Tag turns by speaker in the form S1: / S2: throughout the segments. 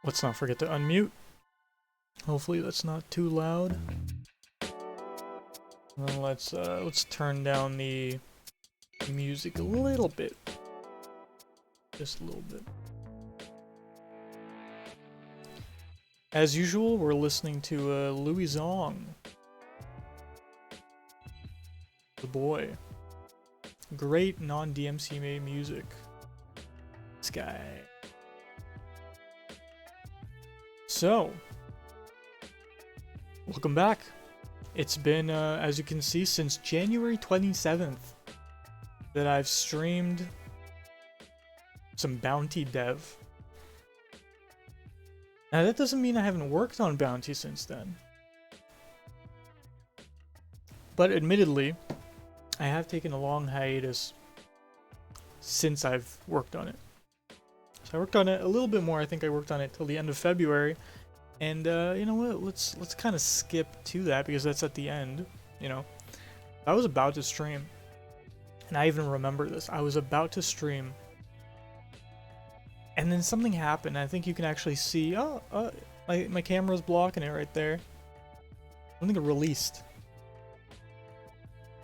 S1: Let's not forget to unmute. Hopefully that's not too loud. And then let's turn down the music a little bit. Just a little bit. As usual, we're listening to Louis Zong. The boy. Great non-DMC made music. This guy. So, welcome back. It's been, as you can see, since January 27th that I've streamed some Bounty Dev. Now that doesn't mean I haven't worked on Bounty since then. But admittedly, I have taken a long hiatus since I've worked on it. So I worked on it a little bit more. I think I worked on it till the end of February. And you know what? Let's kind of skip to that because that's at the end, you know. I was about to stream. And I even remember this. I was about to stream. And then something happened. I think you can actually see, my camera's blocking it right there. Something released.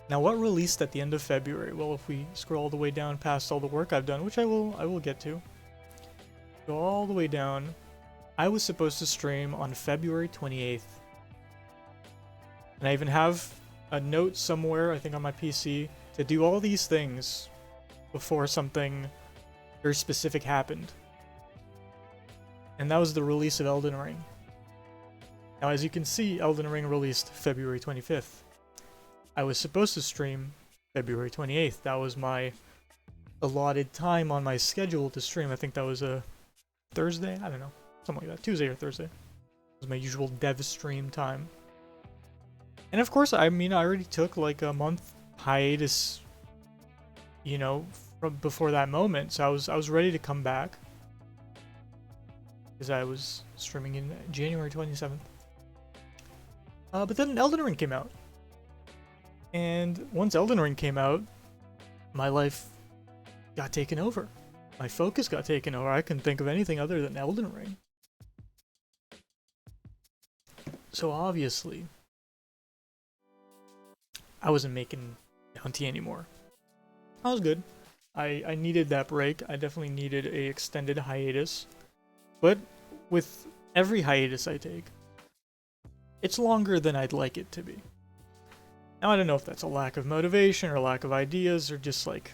S1: Now what released at the end of February? Well, if we scroll all the way down past all the work I've done, which I will get to. Go all the way down. I was supposed to stream on February 28th. And I even have a note somewhere, I think on my PC, to do all these things before something very specific happened. And that was the release of Elden Ring. Now as you can see, Elden Ring released February 25th. I was supposed to stream February 28th. That was my allotted time on my schedule to stream. I think that was a Thursday? I don't know. Something like that. Tuesday or Thursday. It was my usual DevStream time. And of course, I mean, I already took like a month hiatus, you know, from before that moment. So I was ready to come back. Because I was streaming in January 27th. But then Elden Ring came out. And once Elden Ring came out, my life got taken over. My focus got taken over. I couldn't think of anything other than Elden Ring. So obviously, I wasn't making Bounty anymore. I was good. I needed that break. I definitely needed a extended hiatus. But with every hiatus I take, it's longer than I'd like it to be. Now I don't know if that's a lack of motivation or lack of ideas or just like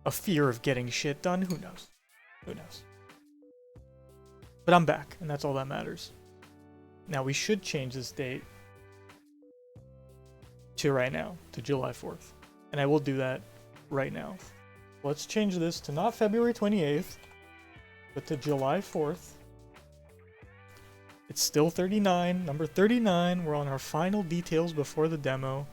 S1: a fear of getting shit done. Who knows? Who knows? But I'm back, and that's all that matters. Now we should change this date to right now, to July 4th. And I will do that right now. Let's change this to not February 28th, but to July 4th. It's still 39, number 39. We're on our final details before the demo.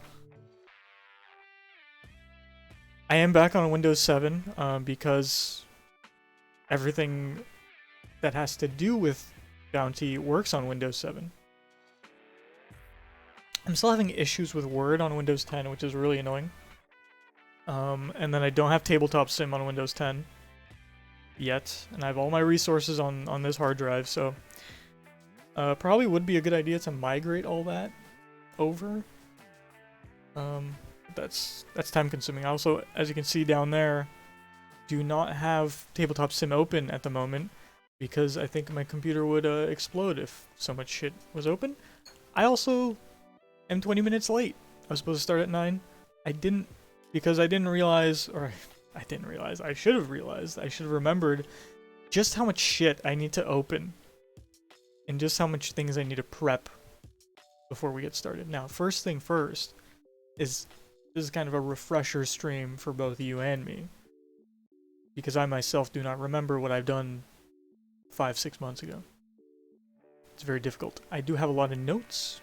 S1: I am back on Windows 7 because everything that has to do with Bounty works on Windows 7. I'm still having issues with Word on Windows 10, which is really annoying. And then I don't have Tabletop Sim on Windows 10 yet, and I have all my resources on this hard drive, so probably would be a good idea to migrate all that over. That's time consuming. I also, as you can see down there, do not have Tabletop Sim open at the moment because I think my computer would explode if so much shit was open. I also am 20 minutes late. I was supposed to start at 9. I didn't, because I didn't realize, or I didn't realize, I should have realized, I should have remembered just how much shit I need to open and just how much things I need to prep before we get started. Now, first thing first is this is kind of a refresher stream for both you and me, because I myself do not remember what I've done 5-6 months ago. It's very difficult. I do have a lot of notes,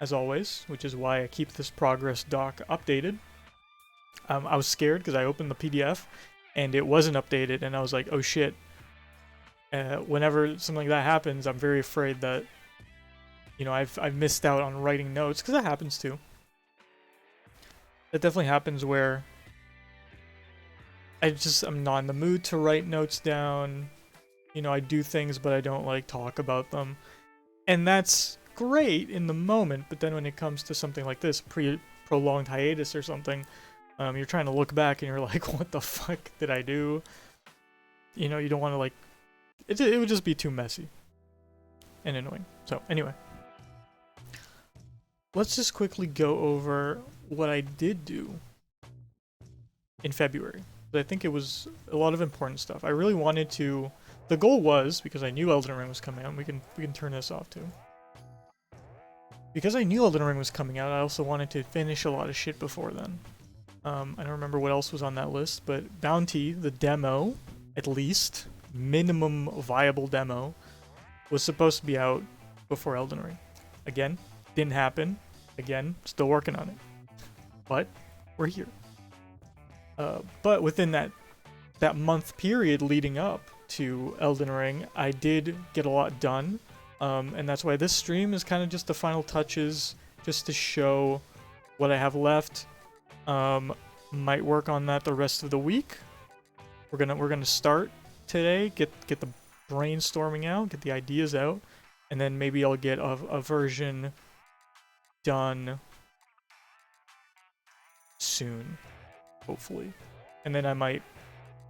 S1: as always, which is why I keep this progress doc updated. I was scared because I opened the PDF and it wasn't updated, and I was like, oh shit. Whenever something like that happens, I'm very afraid that, you know, I've missed out on writing notes, because that happens too. That definitely happens where I'm not in the mood to write notes down. You know, I do things, but I don't like talk about them. And that's great in the moment, but then when it comes to something like this, prolonged hiatus or something, you're trying to look back and you're like, what the fuck did I do? You know, you don't want to like, it would just be too messy and annoying. So anyway, let's just quickly go over what I did do in February. But I think it was a lot of important stuff. I really wanted to, the goal was, because I knew Elden Ring was coming out, and we can turn this off too. Because I knew Elden Ring was coming out, I also wanted to finish a lot of shit before then. I don't remember what else was on that list, but Bounty, the demo, at least, minimum viable demo, was supposed to be out before Elden Ring. Again, didn't happen. Again, still working on it. But, we're here. But within that month period leading up to Elden Ring, I did get a lot done. And that's why this stream is kind of just the final touches, just to show what I have left. Might work on that the rest of the week. We're gonna start today, get the brainstorming out, get the ideas out, and then maybe I'll get a version done soon, hopefully. And then I might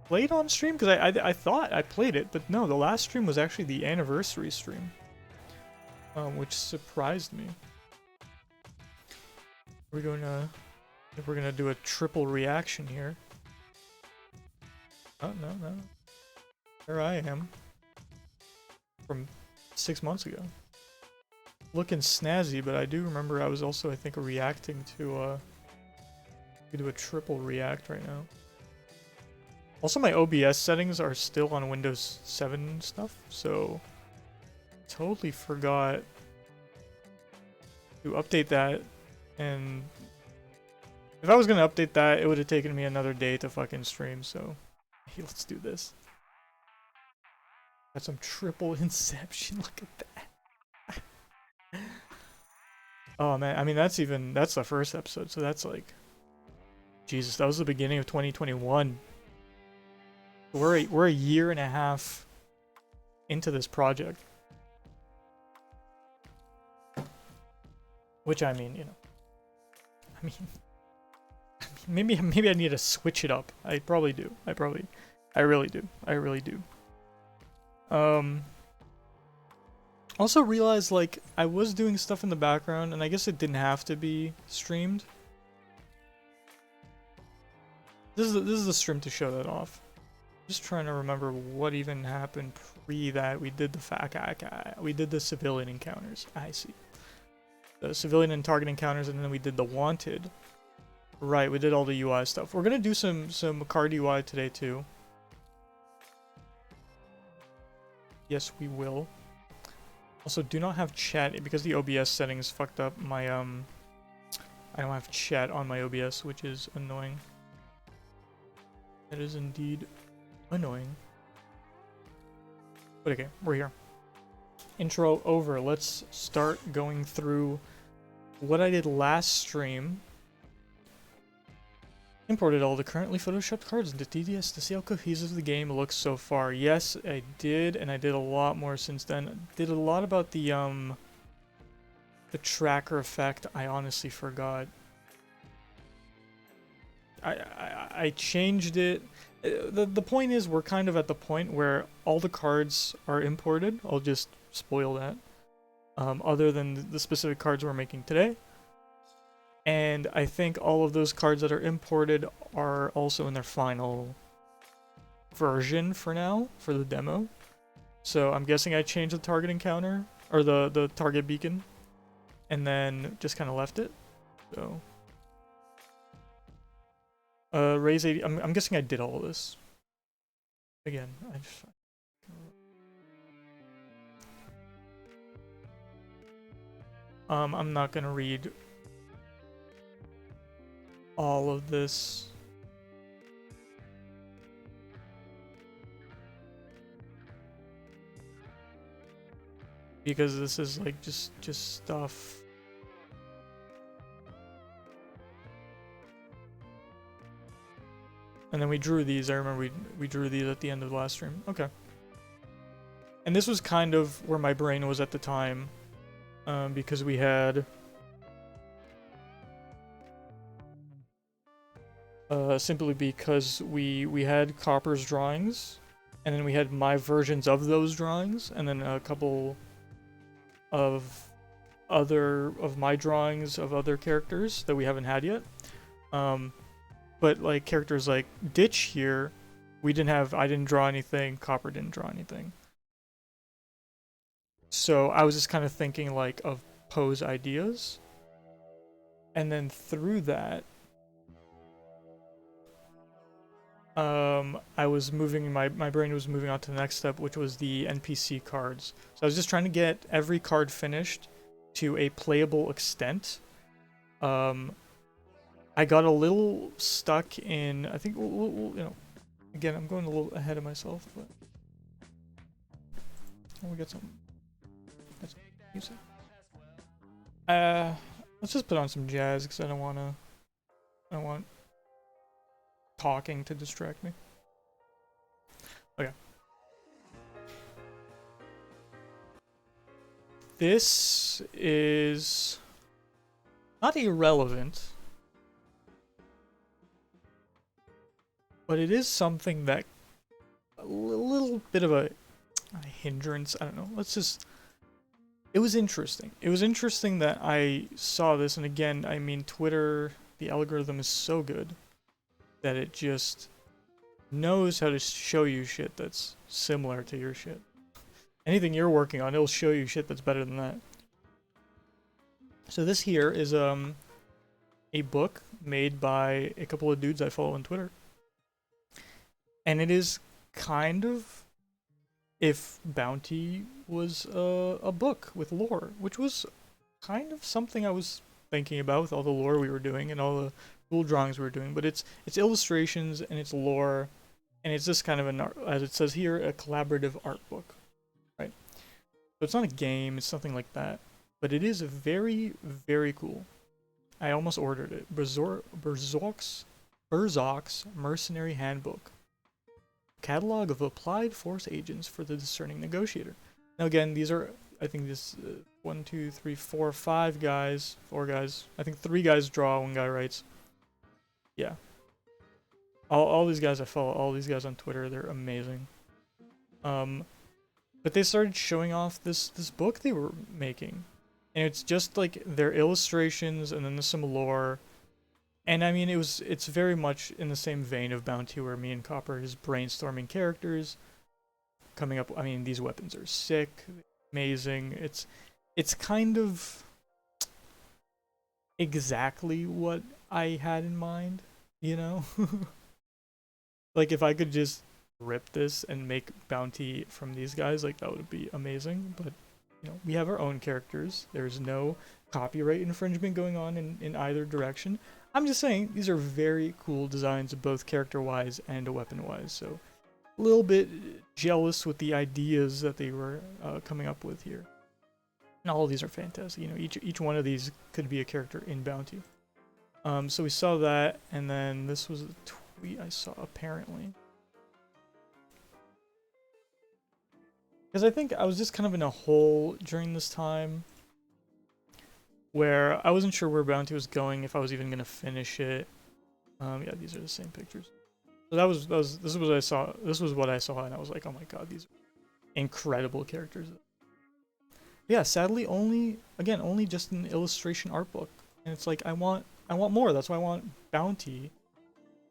S1: play it on stream, because I thought I played it, but no, the last stream was actually the anniversary stream. Which surprised me. We're gonna do a triple reaction here. Oh no. There I am. From 6 months ago. Looking snazzy, but I do remember I was also, I think, reacting to we do a triple react right now. Also, my OBS settings are still on Windows 7 stuff, so totally forgot to update that, and if I was gonna update that, it would have taken me another day to fucking stream, so hey, let's do this. Got some triple inception, look at that. Oh man, I mean that's the first episode, so that's like, Jesus, that was the beginning of 2021. We're a year and a half into this project. Which, I mean, you know, maybe I need to switch it up. I probably do. I really do. Also realized, like, I was doing stuff in the background, and I guess it didn't have to be streamed. This is the stream to show that off. Just trying to remember what even happened pre that. We did the civilian encounters. I see. The civilian and target encounters, and then we did the wanted. Right, we did all the UI stuff. We're gonna do some card UI today too. Yes, we will. Also, do not have chat because the OBS settings fucked up my I don't have chat on my OBS, which is annoying. That is indeed annoying. But okay, we're here. Intro over. Let's start going through what I did last stream. Imported all the currently photoshopped cards into TDS to see how cohesive the game looks so far. Yes, I did, and I did a lot more since then. Did a lot about the tracker effect. I honestly forgot. I changed it. The point is, we're kind of at the point where all the cards are imported. I'll just spoil that. Other than the specific cards we're making today. And I think all of those cards that are imported are also in their final version for now, for the demo. So I'm guessing I changed the target encounter, or the target beacon, and then just kind of left it. So raise 80. I'm guessing I did all of this. Again, I just. I'm not gonna read all of this. Because this is like just stuff. And then we drew these. I remember we drew these at the end of the last stream. Okay. And this was kind of where my brain was at the time, because we had simply because we had Copper's drawings, and then we had my versions of those drawings, and then a couple of my drawings of other characters that we haven't had yet. But like characters like Ditch here, I didn't draw anything, Copper didn't draw anything. So I was just kind of thinking like of pose ideas. And then through that, I was moving, my brain was moving on to the next step, which was the NPC cards. So I was just trying to get every card finished to a playable extent. I got a little stuck in, I think, you know, again, I'm going a little ahead of myself, but we got some music. Let's just put on some jazz because I don't want talking to distract me. Okay. This is not irrelevant, but it is something that a little bit of a hindrance. I don't know. It was interesting. It was interesting that I saw this, and again, I mean, Twitter, the algorithm is so good that it just knows how to show you shit that's similar to your shit. Anything you're working on, it'll show you shit that's better than that. So this here is a book made by a couple of dudes I follow on Twitter. And it is kind of if Bounty was a book with lore, which was kind of something I was thinking about with all the lore we were doing and all the cool drawings we were doing. But it's illustrations and it's lore, and it's just kind of as it says here, a collaborative art book, right? So it's not a game, it's something like that, but it is very, very cool. I almost ordered it. Berzork's Mercenary Handbook. Catalog of applied force agents for the discerning negotiator. Now again, these are, I think this 1, 2, 3, 4, 5 guys, 4 guys. I think 3 guys draw, 1 guy writes. Yeah. All these guys I follow, all these guys on Twitter, they're amazing. But they started showing off this book they were making, and it's just like their illustrations and then there's some lore. And I mean, it's very much in the same vein of Bounty, where me and Copper is brainstorming characters, coming up. I mean, these weapons are sick, amazing. It's kind of exactly what I had in mind, you know? Like if I could just rip this and make Bounty from these guys, like that would be amazing. But you know, we have our own characters. There's no copyright infringement going on in either direction. I'm just saying, these are very cool designs, both character-wise and weapon-wise, so a little bit jealous with the ideas that they were coming up with here. And all of these are fantastic. You know, each one of these could be a character in Bounty. So we saw that, and then this was a tweet I saw, apparently. Because I think I was just kind of in a hole during this time, where I wasn't sure where Bounty was going, if I was even gonna finish it. Yeah, these are the same pictures. So this is what I saw. This was what I saw, and I was like, oh my god, these are incredible characters. Yeah, sadly, only just an illustration art book, and it's like I want more. That's why I want Bounty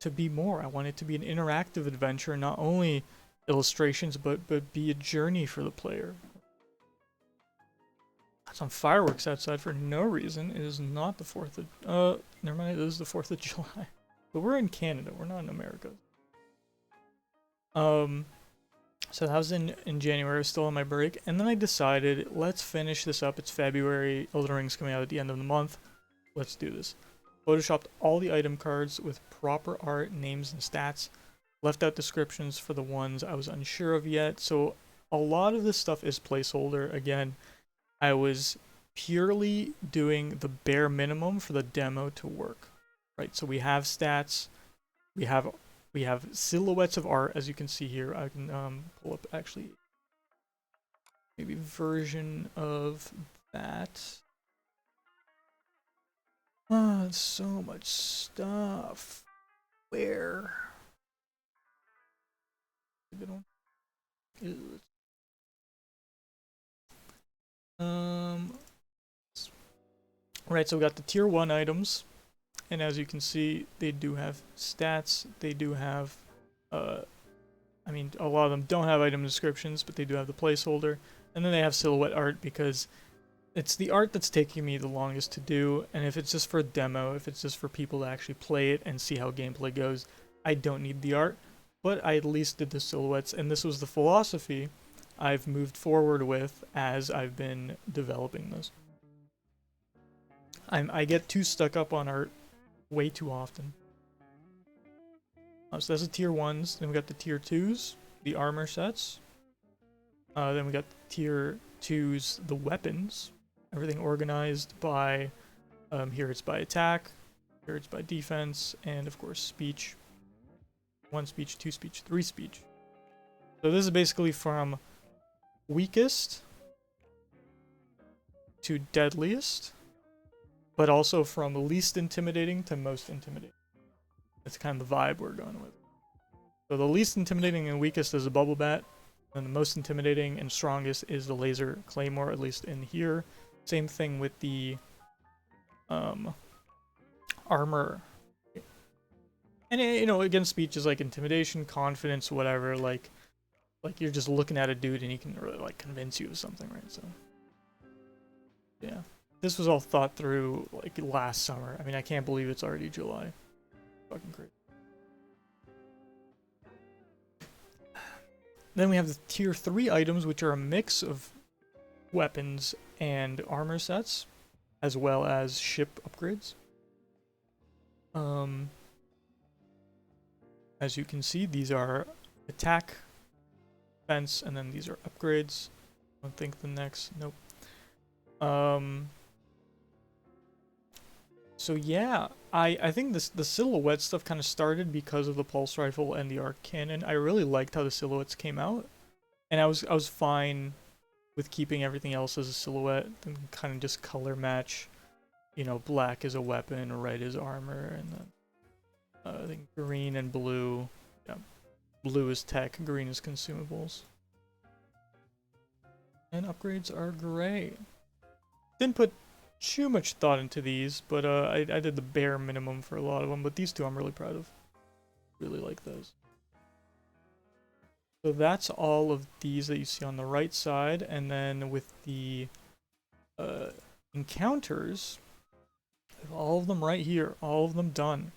S1: to be more. I want it to be an interactive adventure, not only illustrations, but be a journey for the player. Some fireworks outside for no reason. It is not the 4th of... never mind, it is the 4th of July. But we're in Canada, we're not in America. So that was in January, I was still on my break. And then I decided, let's finish this up. It's February, Elden Ring's coming out at the end of the month. Let's do this. Photoshopped all the item cards with proper art, names, and stats. Left out descriptions for the ones I was unsure of yet. So a lot of this stuff is placeholder. Again, I was purely doing the bare minimum for the demo to work, right? So we have stats, we have silhouettes of art, as you can see here. I can pull up actually maybe version of that. Oh, it's so much stuff. Where? A good one. Right, so we got the tier 1 items, and as you can see, they do have stats, they do have, I mean, a lot of them don't have item descriptions, but they do have the placeholder, and then they have silhouette art, because it's the art that's taking me the longest to do, and if it's just for a demo, if it's just for people to actually play it and see how gameplay goes, I don't need the art, but I at least did the silhouettes, and this was the philosophy I've moved forward with as I've been developing this. I get too stuck up on art way too often. So that's the tier 1s, then we got the tier 2s, the armor sets. Then we got the tier 2s, the weapons. Everything organized by, here it's by attack, here it's by defense, and of course speech. 1 speech, 2 speech, 3 speech. So this is basically from weakest to deadliest, but also from least intimidating to most intimidating. That's kind of the vibe we're going with. So the least intimidating and weakest is a bubble bat, and the most intimidating and strongest is the laser claymore, at least in here. Same thing with the armor. And you know, again, speech is like intimidation, confidence, whatever. Like you're just looking at a dude and he can really like convince you of something, right? So yeah. This was all thought through like last summer. I mean, I can't believe it's already July. Fucking great. Then we have the tier 3 items, which are a mix of weapons and armor sets, as well as ship upgrades. As you can see, these are attack, defense, and then these are upgrades. I don't think the next, nope. So yeah, I think the silhouette stuff kind of started because of the pulse rifle and the arc cannon. I really liked how the silhouettes came out, and I was fine with keeping everything else as a silhouette and kind of just color match. You know, black is a weapon, red is armor, and then I think green and blue. Yeah, blue is tech, green is consumables, and upgrades are gray. Didn't put too much thought into these, but I did the bare minimum for a lot of them, but these two I'm really proud of. Really like those. So that's all of these that you see on the right side, and then with the encounters, all of them right here, all of them done.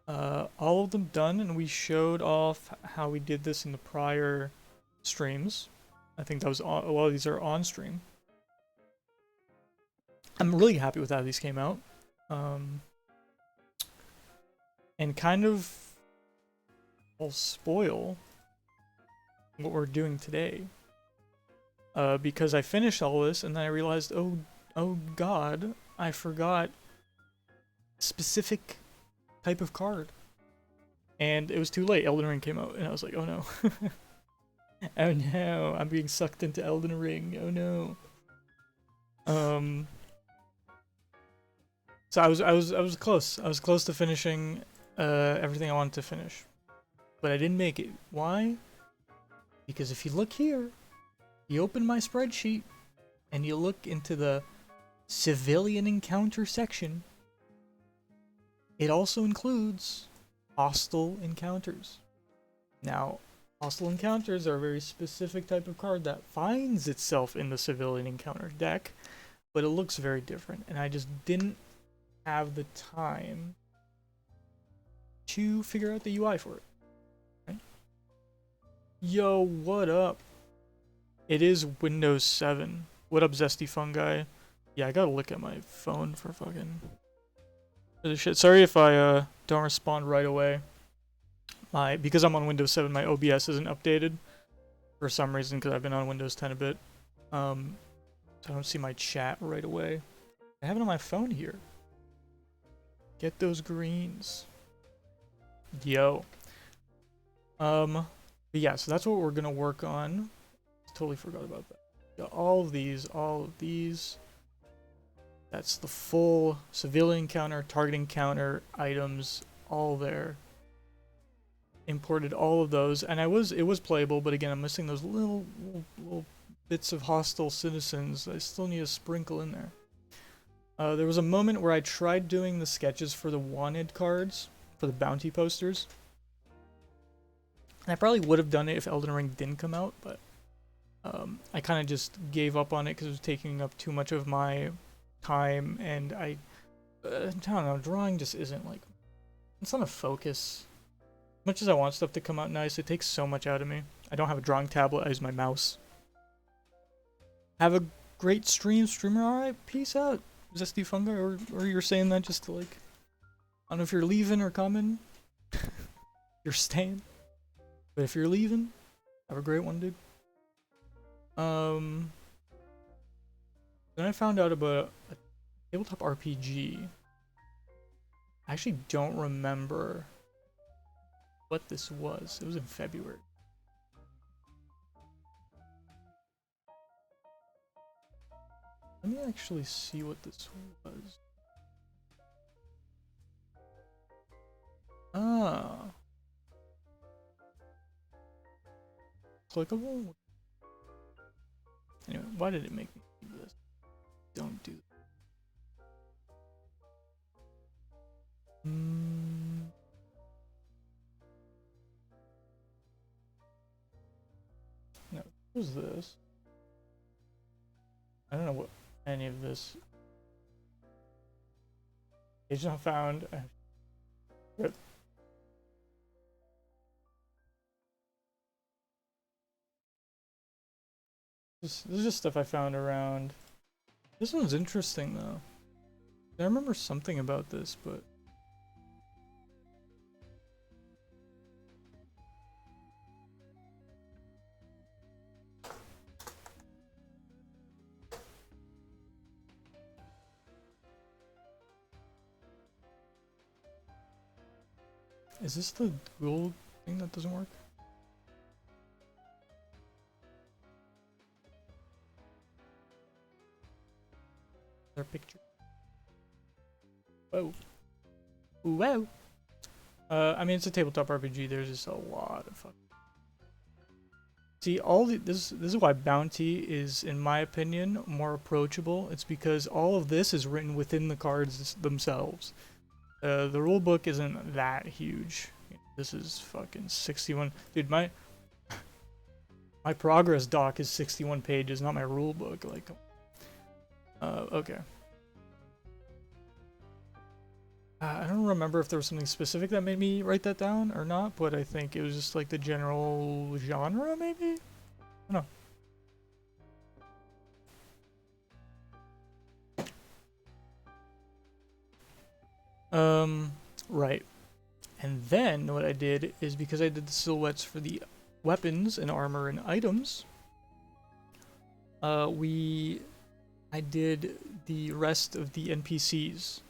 S1: All of them done, and we showed off how we did this in the prior streams. I think that was on, a lot of these are on stream. I'm really happy with how these came out. And kind of I'll spoil what we're doing today. Because I finished all this and then I realized, oh god, I forgot a specific type of card. And it was too late. Elden Ring came out and I was like, oh no. Oh no, I'm being sucked into Elden Ring. Oh no. So I was close. I was close to finishing everything I wanted to finish, but I didn't make it. Why? Because if you look here, you open my spreadsheet, and you look into the civilian encounter section, it also includes hostile encounters. Now, hostile encounters are a very specific type of card that finds itself in the civilian encounter deck, but it looks very different, and I just didn't have the time to figure out the UI for it. Okay. Yo, what up? It is Windows 7. What up, Zesty Fungi? Yeah, I gotta look at my phone for fucking shit. Sorry if I don't respond right away. Because I'm on Windows 7, my OBS isn't updated for some reason, because I've been on Windows 10 a bit. So I don't see my chat right away. I have it on my phone here. Get those greens. Yo. But yeah, so that's what we're gonna work on Totally forgot about that. Got all of these. That's the full civilian counter, targeting counter items, all there. Imported all of those, and it was playable, but again, I'm missing those little bits of hostile citizens. I still need to sprinkle in there. There was a moment where I tried doing the sketches for the wanted cards, for the bounty posters. And I probably would have done it if Elden Ring didn't come out, but I kind of just gave up on it because it was taking up too much of my time, and I don't know, drawing just isn't like, it's not a focus. As much as I want stuff to come out nice, it takes so much out of me. I don't have a drawing tablet, I use my mouse. Have a great streamer, alright, peace out. Zesty Fungi, or you're saying that just to like, I don't know if you're leaving or coming. You're staying. But if you're leaving, have a great one, dude. Then I found out about a tabletop RPG. I actually don't remember what this was. It was in February. Let me actually see what this was. Ah. Clickable? Anyway, why did it make me do this? Don't do that. No, what was this? I don't know what any of this. It's not found. Rip. This is just stuff I found around. This one's interesting though. I remember something about this, but is this the Google thing that doesn't work? Their picture. Whoa. Whoa. I mean, it's a tabletop RPG. There's just a lot of fun. See, this is why Bounty is, in my opinion, more approachable. It's because all of this is written within the cards themselves. The rule book isn't that huge. This is fucking 61. Dude, my progress doc is 61 pages, not my rule book. Like, okay. I don't remember if there was something specific that made me write that down or not, but I think it was just like the general genre, maybe? I don't know. Right. And then what I did is, because I did the silhouettes for the weapons and armor and items, I did the rest of the NPCs.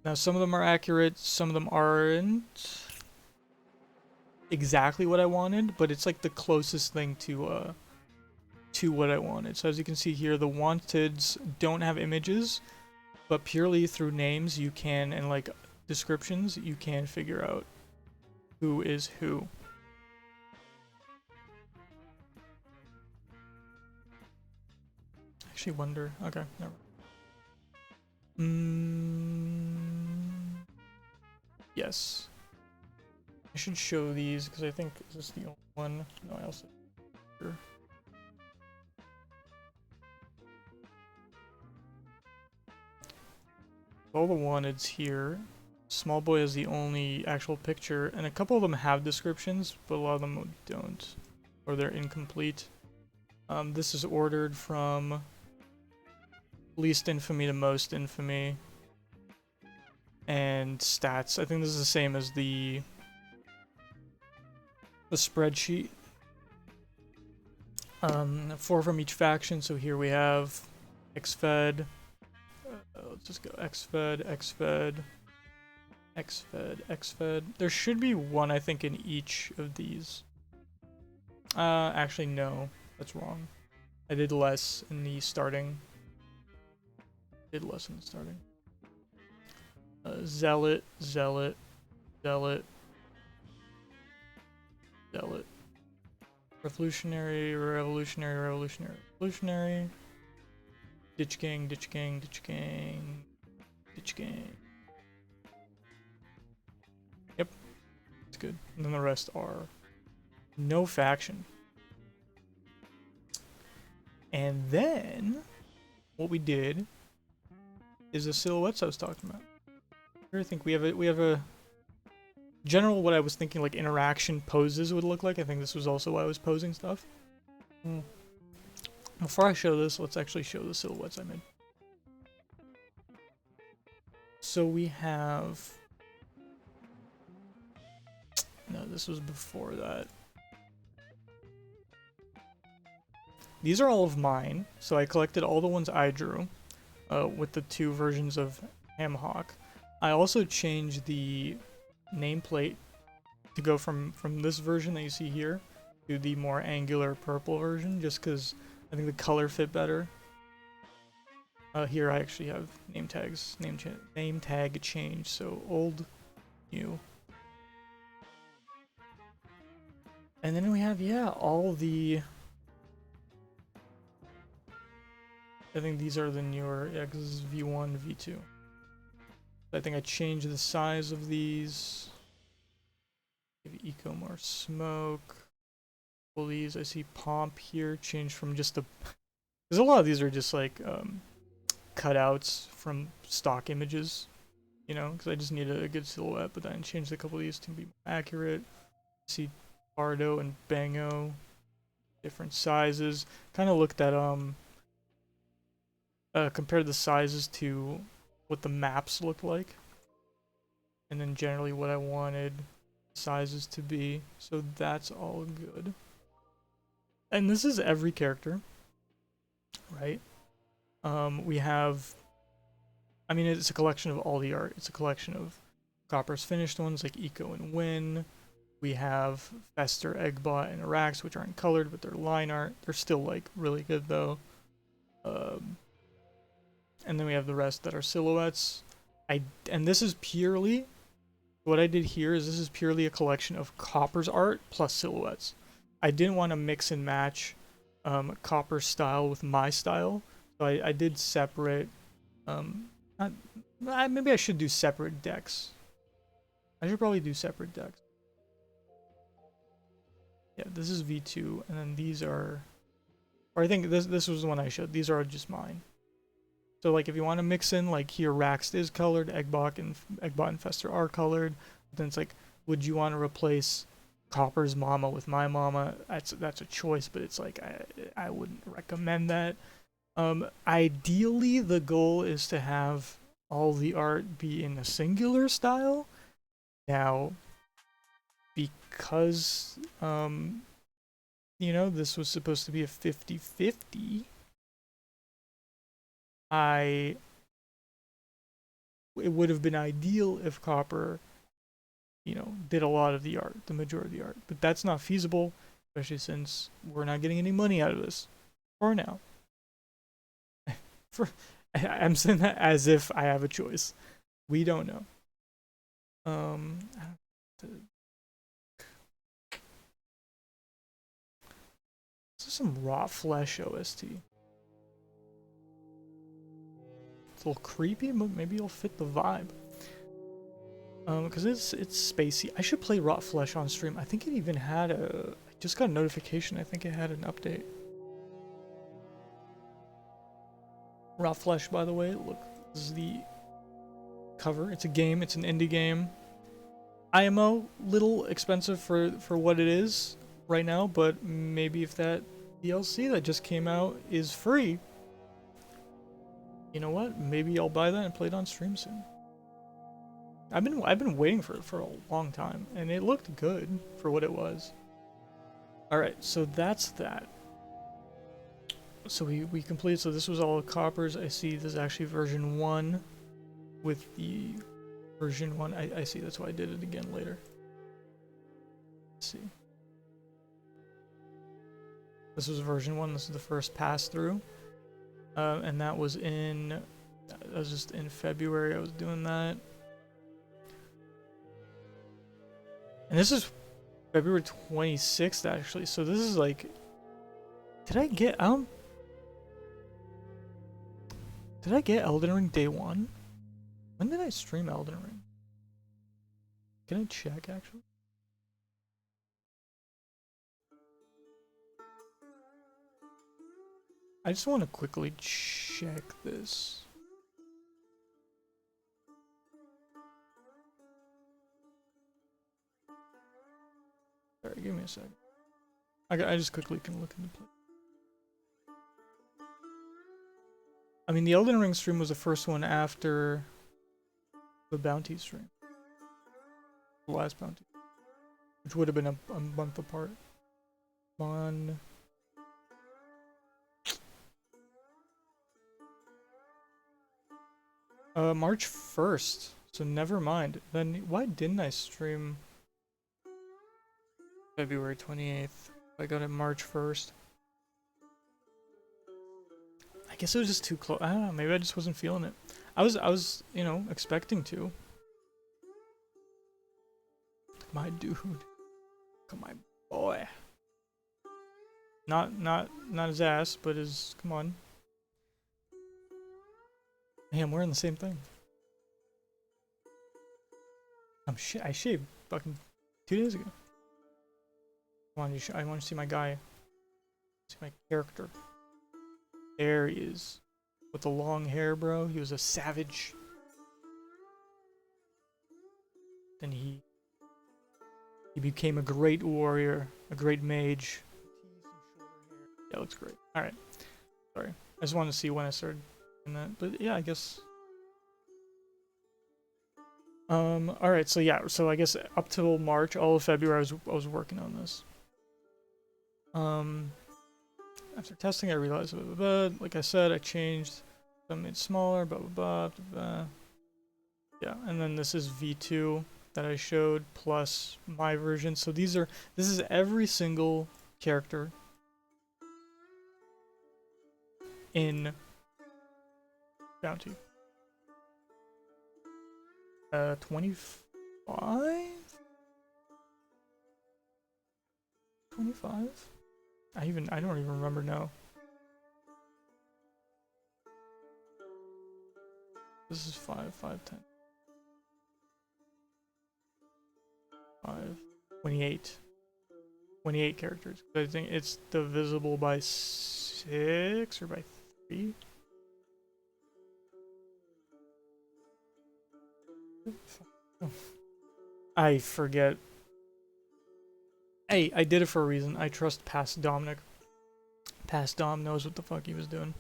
S1: Now some of them are accurate, some of them aren't exactly what I wanted, but it's like the closest thing to what I wanted. So as you can see here, the wanteds don't have images, but purely through names you can, and like descriptions, you can figure out who is who. Actually wonder, okay, never. Yes. I should show these because I think, is this the only one? No, I also sure. All the wanteds here. Small boy is the only actual picture, and a couple of them have descriptions, but a lot of them don't, or they're incomplete. This is ordered from least infamy to most infamy. And stats. I think this is the same as the spreadsheet. 4 from each faction, so here we have XFed. Let's just go XFed, XFed, XFed, XFed. There should be one, I think, in each of these. Actually, no. That's wrong. I did less in the starting. Did less in the starting. Zealot, zealot, zealot, zealot. Revolutionary, revolutionary, revolutionary, revolutionary. Ditch gang, ditch gang, ditch gang, ditch gang. Yep, it's good. And then the rest are no faction. And then what we did is the silhouettes I was talking about. I think we have a general what I was thinking like interaction poses would look like. I think this was also why I was posing stuff. Before I show this, let's actually show the silhouettes I made. So we have... No, this was before that. These are all of mine, so I collected all the ones I drew with the 2 versions of Hamhawk. I also changed the nameplate to go from this version that you see here to the more angular purple version, just because I think the color fit better. Here I actually have name tags, name tag change, so old, new. And then we have, yeah, all the... I think these are the newer, yeah, because this is V1, V2. I think I changed the size of these. Give Eco more smoke. All these, I see Pomp here, changed from just a... Because a lot of these are just like cutouts from stock images, you know, because I just need a good silhouette, but then I changed a couple of these to be more accurate. See Bardo and Bango, different sizes. Kind of looked at compared the sizes to what the maps looked like, and then generally what I wanted sizes to be, so that's all good. And this is every character, right? We have, I mean, it's a collection of all the art. It's a collection of Copper's finished ones like Eco and Win. We have Fester, Eggbot, and Arax, which aren't colored, but they're line art. They're still like really good though. And then we have the rest that are silhouettes. And this is purely, what I did here is this is purely a collection of Copper's art plus silhouettes. I didn't want to mix and match Copper's style with my style, so I did separate. Maybe I should do separate decks. I should probably do separate decks. Yeah, this is V2, and then these are, or I think this was the one I showed. These are just mine. So like if you want to mix in, like here Raxt is colored, Eggbot and Fester are colored. But then it's like, would you want to replace Copper's mama with my mama? That's a choice, but it's like I wouldn't recommend that. Ideally the goal is to have all the art be in a singular style. Now, because you know, this was supposed to be a 50-50, it would have been ideal if Copper, you know, did a lot of the art, the majority of the art. But that's not feasible, especially since we're not getting any money out of this for now. I'm saying that as if I have a choice. We don't know. This is some raw flesh OST. It's a little creepy, but maybe it'll fit the vibe. Because it's spacey. I should play Rot Flesh on stream. I think it even had a... I just got a notification. I think it had an update. Rot Flesh, by the way. Look, this is the cover. It's a game. It's an indie game. IMO, little expensive for what it is right now, but maybe if that DLC that just came out is free, you know what? Maybe I'll buy that and play it on stream soon. I've been waiting for it for a long time, and it looked good for what it was. Alright, so that's that. So we completed, so this was all Coppers. I see this is actually version 1 with the version 1. I see, that's why I did it again later. Let's see. This was version 1. This is the first pass through. And that was just in February. I was doing that. And this is February 26th, actually. So this is like... Did I get... Did I get Elden Ring day 1? When did I stream Elden Ring? Can I check, actually? I just want to quickly check this. Sorry, give me a second. I just quickly can look into play. I mean, the Elden Ring stream was the first one after the bounty stream. The last bounty. Which would have been a month apart. March 1st. So never mind. Then why didn't I stream February 28th? I got it March 1st. I guess it was just too close. I don't know, maybe I just wasn't feeling it. I was, you know, expecting to. My dude. Come on, boy. Not his ass, but his, come on. Hey, I'm wearing the same thing. I shaved fucking 2 days ago. Come on, I want to see my guy. See my character. There he is. With the long hair, bro. He was a savage. Then he became a great warrior, a great mage. Yeah, looks great. Alright. Sorry. I just wanted to see when I started doing that. But yeah, I guess. Alright, so yeah, so I guess up till March, all of February I was working on this. After testing I realized blah, blah, blah. Like I said, I changed, I made it smaller, blah blah blah, blah blah. Yeah, and then this is V2 that I showed plus my version. So this is every single character in Bounty. 25? 25? I don't even remember now. This is 5, 10. 5, 28. 28 characters. I think it's divisible by 6 or by 3. I forget. Hey, I did it for a reason. I trust Past Dominic. Past Dom knows what the fuck he was doing.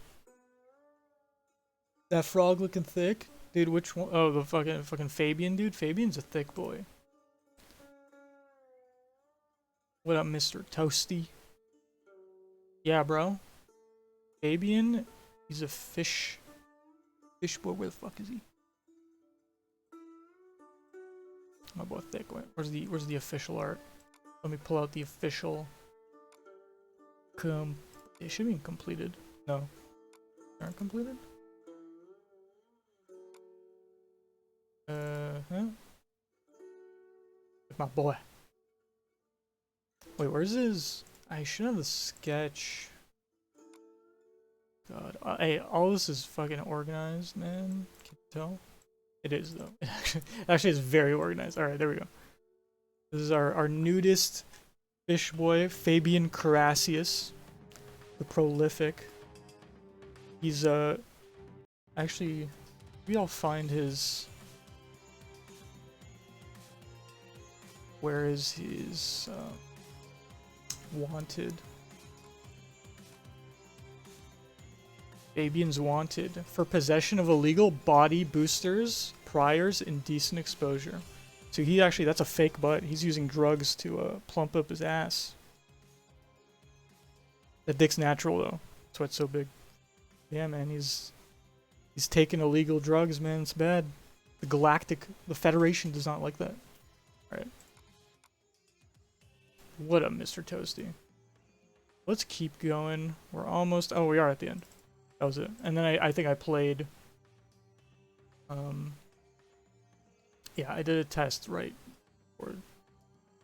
S1: That frog looking thick? Dude, which one? Oh, the fucking Fabian, dude. Fabian's a thick boy. What up, Mr. Toasty? Yeah, bro. Fabian, he's a fish boy. Where the fuck is he? My boy thick. Where's the official art? Let me pull out the official. It should be completed. No. Aren't completed? Huh? My boy. Wait, where's his... I should have the sketch. God. Hey, all this is fucking organized, man. Can you tell? It is, though. It actually is very organized. Alright, there we go. This is our nudist fish boy, Fabian Carasius. The prolific. He's, actually, maybe I'll find his... Where is his, wanted? Fabian's wanted for possession of illegal body boosters, priors, indecent exposure. So he actually, that's a fake butt. He's using drugs to plump up his ass. That dick's natural though. That's why it's so big. Yeah, man, he's taking illegal drugs, man. It's bad. The Federation does not like that. All right. What up, Mr. Toasty? Let's keep going. We're almost... Oh, we are at the end. That was it. And then I think I played... Yeah, I did a test, right? For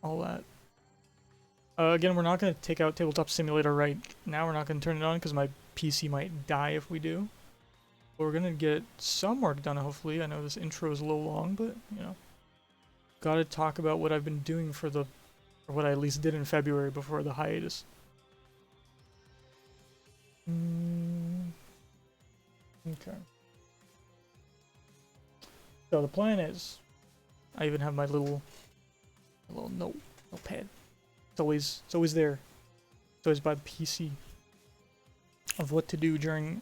S1: all that. Again, we're not going to take out Tabletop Simulator right now. We're not going to turn it on because my PC might die if we do. But we're going to get some work done, hopefully. I know this intro is a little long, but, you know. Gotta talk about what I've been doing for the... Or what I at least did in February before the hiatus. Okay. So the plan is... I even have my little notepad. It's always there. It's always by the PC of what to do during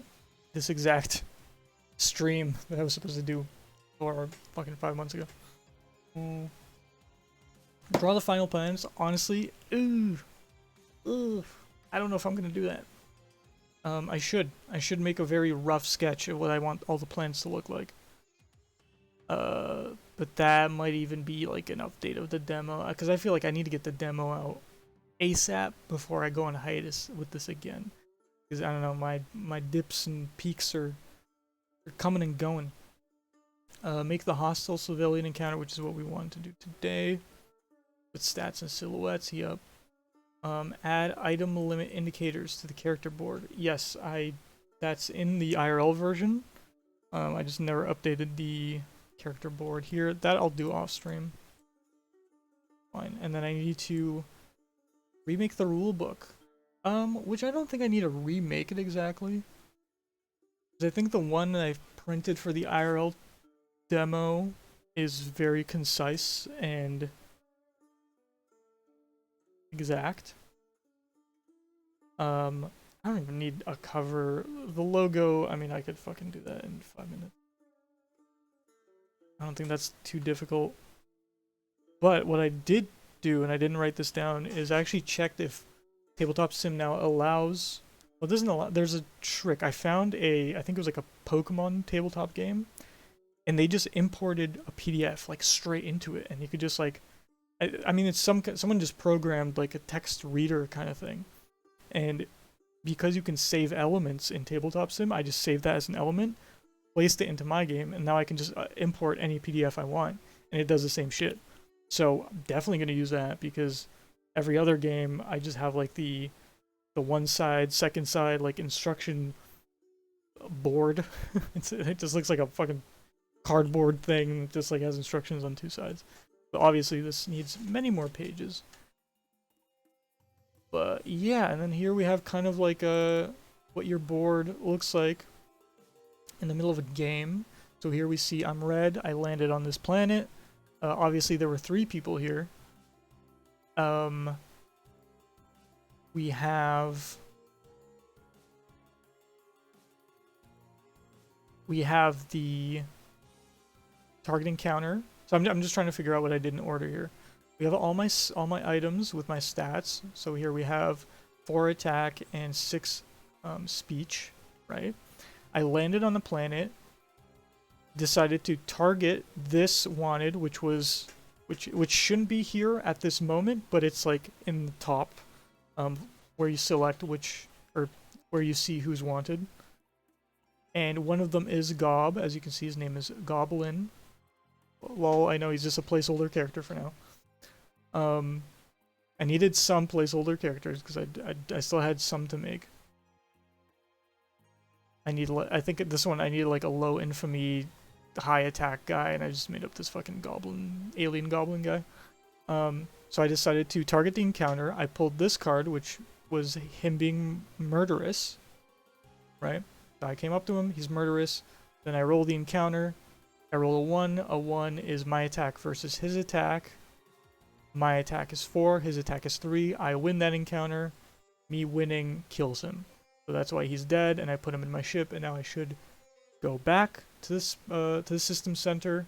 S1: this exact stream that I was supposed to do fucking 5 months ago. Draw the final plans. Honestly, I don't know if I'm gonna do that. I should make a very rough sketch of what I want all the plans to look like. But that might even be like an update of the demo, because I feel like I need to get the demo out ASAP before I go on hiatus with this again. Because I don't know, my dips and peaks are coming and going. Make the hostile civilian encounter, which is what we want to do today. With stats and silhouettes, yep. Add item limit indicators to the character board. Yes, that's in the IRL version. I just never updated the character board here. That I'll do off stream. Fine. And then I need to remake the rule book. Which I don't think I need to remake it exactly. Because I think the one that I've printed for the IRL demo is very concise and exact. I don't even need a cover. The logo, I mean, I could fucking do that in 5 minutes. I don't think that's too difficult. But what I did do, and I didn't write this down, is I actually checked if Tabletop Sim now allows... Well, it doesn't allow... There's a trick. I found I think it was like a Pokemon tabletop game, and they just imported a PDF, like, straight into it, and you could just, like... I mean, it's someone just programmed, like, a text reader kind of thing. And because you can save elements in Tabletop Sim, I just saved that as an element, placed it into my game, and now I can just import any PDF I want, and it does the same shit. So I'm definitely going to use that, because every other game I just have like the one side, second side, like instruction board. It just looks like a fucking cardboard thing, just like has instructions on two sides. But obviously this needs many more pages. But yeah, and then here we have kind of like what your board looks like in the middle of a game. So here we see I'm red, I landed on this planet. Obviously there were 3 people here. We have the targeting counter. So I'm just trying to figure out what I did in order here. We have all my items with my stats. So here we have 4 attack and 6 speech, right? I landed on the planet, decided to target this wanted, which shouldn't be here at this moment, but it's like in the top, where you select where you see who's wanted. And one of them is Gob, as you can see his name is Goblin. Well, I know he's just a placeholder character for now. I needed some placeholder characters because I still had some to make. I think this one I needed like a low infamy, high attack guy, and I just made up this fucking alien goblin guy. So I decided to target the encounter. I pulled this card, which was him being murderous, right? So I came up to him, he's murderous. Then I roll the encounter. I roll a 1. A 1 is my attack versus his attack. My attack is 4, his attack is 3. I win that encounter. Me winning kills him. So that's why he's dead, and I put him in my ship, and now I should go back to the system center,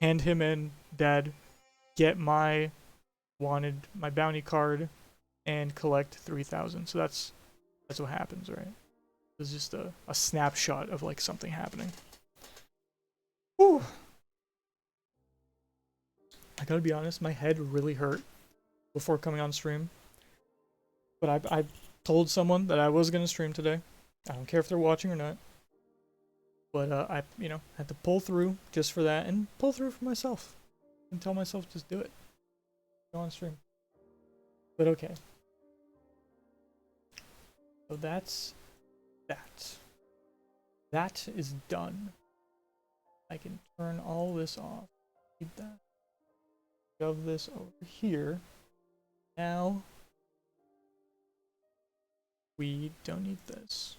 S1: hand him in, dead, get my bounty card, and collect 3,000. So that's what happens, right? It's just a snapshot of like something happening. Whew. I gotta be honest, my head really hurt before coming on stream. But told someone that I was gonna stream today. I don't care if they're watching or not. But I, had to pull through just for that and pull through for myself. And tell myself just do it. Go on stream. But okay. So that's that. That is done. I can turn all this off. Keep that. Shove this over here. Now we don't need this.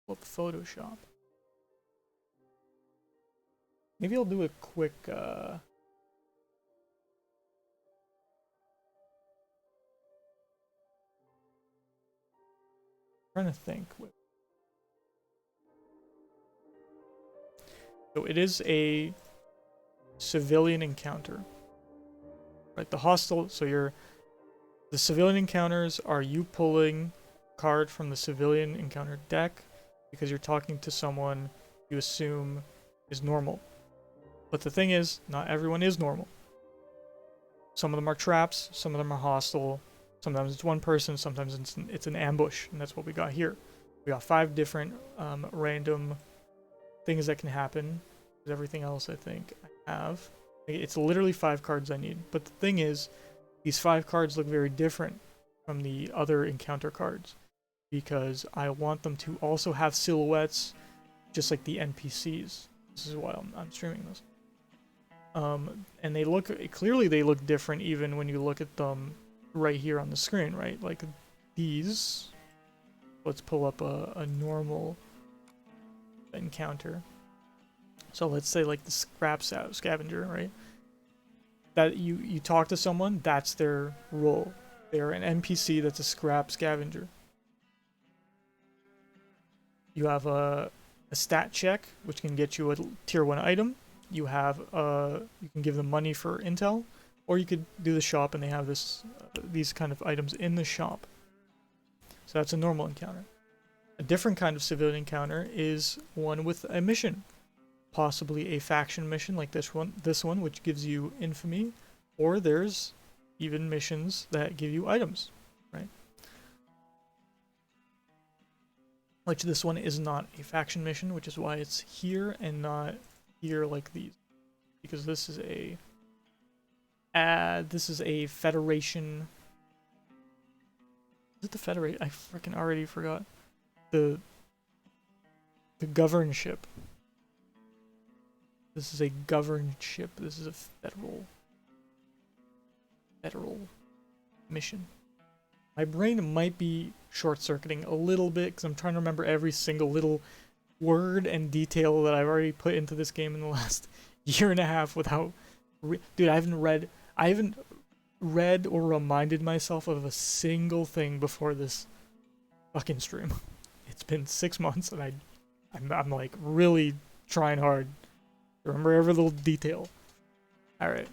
S1: Pull up Photoshop. Maybe I'll do a quick trying to think. So it is a civilian encounter. Right, the hostile, so the civilian encounters are you pulling a card from the civilian encounter deck because you're talking to someone you assume is normal. But the thing is, not everyone is normal. Some of them are traps, some of them are hostile, sometimes it's one person, sometimes it's an ambush, and that's what we got here. We got 5 different random things that can happen. There's everything else I think I have. It's literally 5 cards I need. But the thing is, these 5 cards look very different from the other encounter cards because I want them to also have silhouettes just like the NPCs. This is why I'm streaming this. And they look, clearly they look different even when you look at them right here on the screen, right? Like these, let's pull up a normal encounter. So let's say like the scrap scavenger, right? That you talk to someone, that's their role. They're an NPC that's a scrap scavenger. You have a stat check, which can get you a tier 1 item. You have you can give them money for intel, or you could do the shop and they have these kind of items in the shop. So that's a normal encounter. A different kind of civilian encounter is one with a mission, possibly a faction mission like this one, which gives you infamy, or there's even missions that give you items, right? Which this one is not a faction mission, which is why it's here and not here like these, because this is a Federation. Is it the Federation? I freaking already forgot. The governship. This is a governship. This is a federal mission. My brain might be short-circuiting a little bit because I'm trying to remember every single little word and detail that I've already put into this game in the last year and a half without dude, I haven't read or reminded myself of a single thing before this fucking stream. It's been 6 months and I'm like really trying hard to remember every little detail. Alright.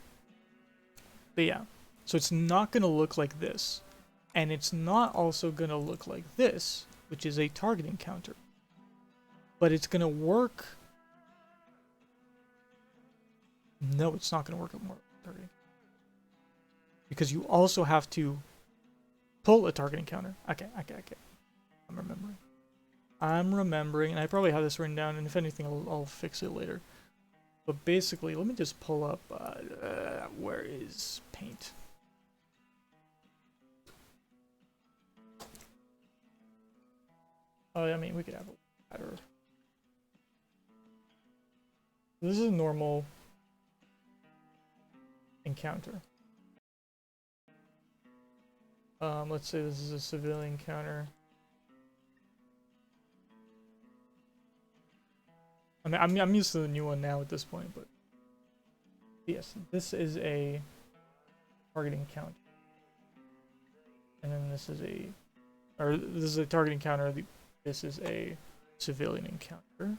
S1: But yeah. So it's not gonna look like this. And it's not also gonna look like this, which is a target encounter. But it's gonna work. No, it's not gonna work at more targeting. Because you also have to pull a target encounter. Okay. I'm remembering, and I probably have this written down, and if anything, I'll fix it later. But basically, let me just pull up, where is Paint? Oh, I mean, we could have a ladder. This is a normal encounter. Let's say this is a civilian encounter. I mean, I'm used to the new one now at this point, but yes, this is a target encounter, and then this is a target encounter. This is a civilian encounter.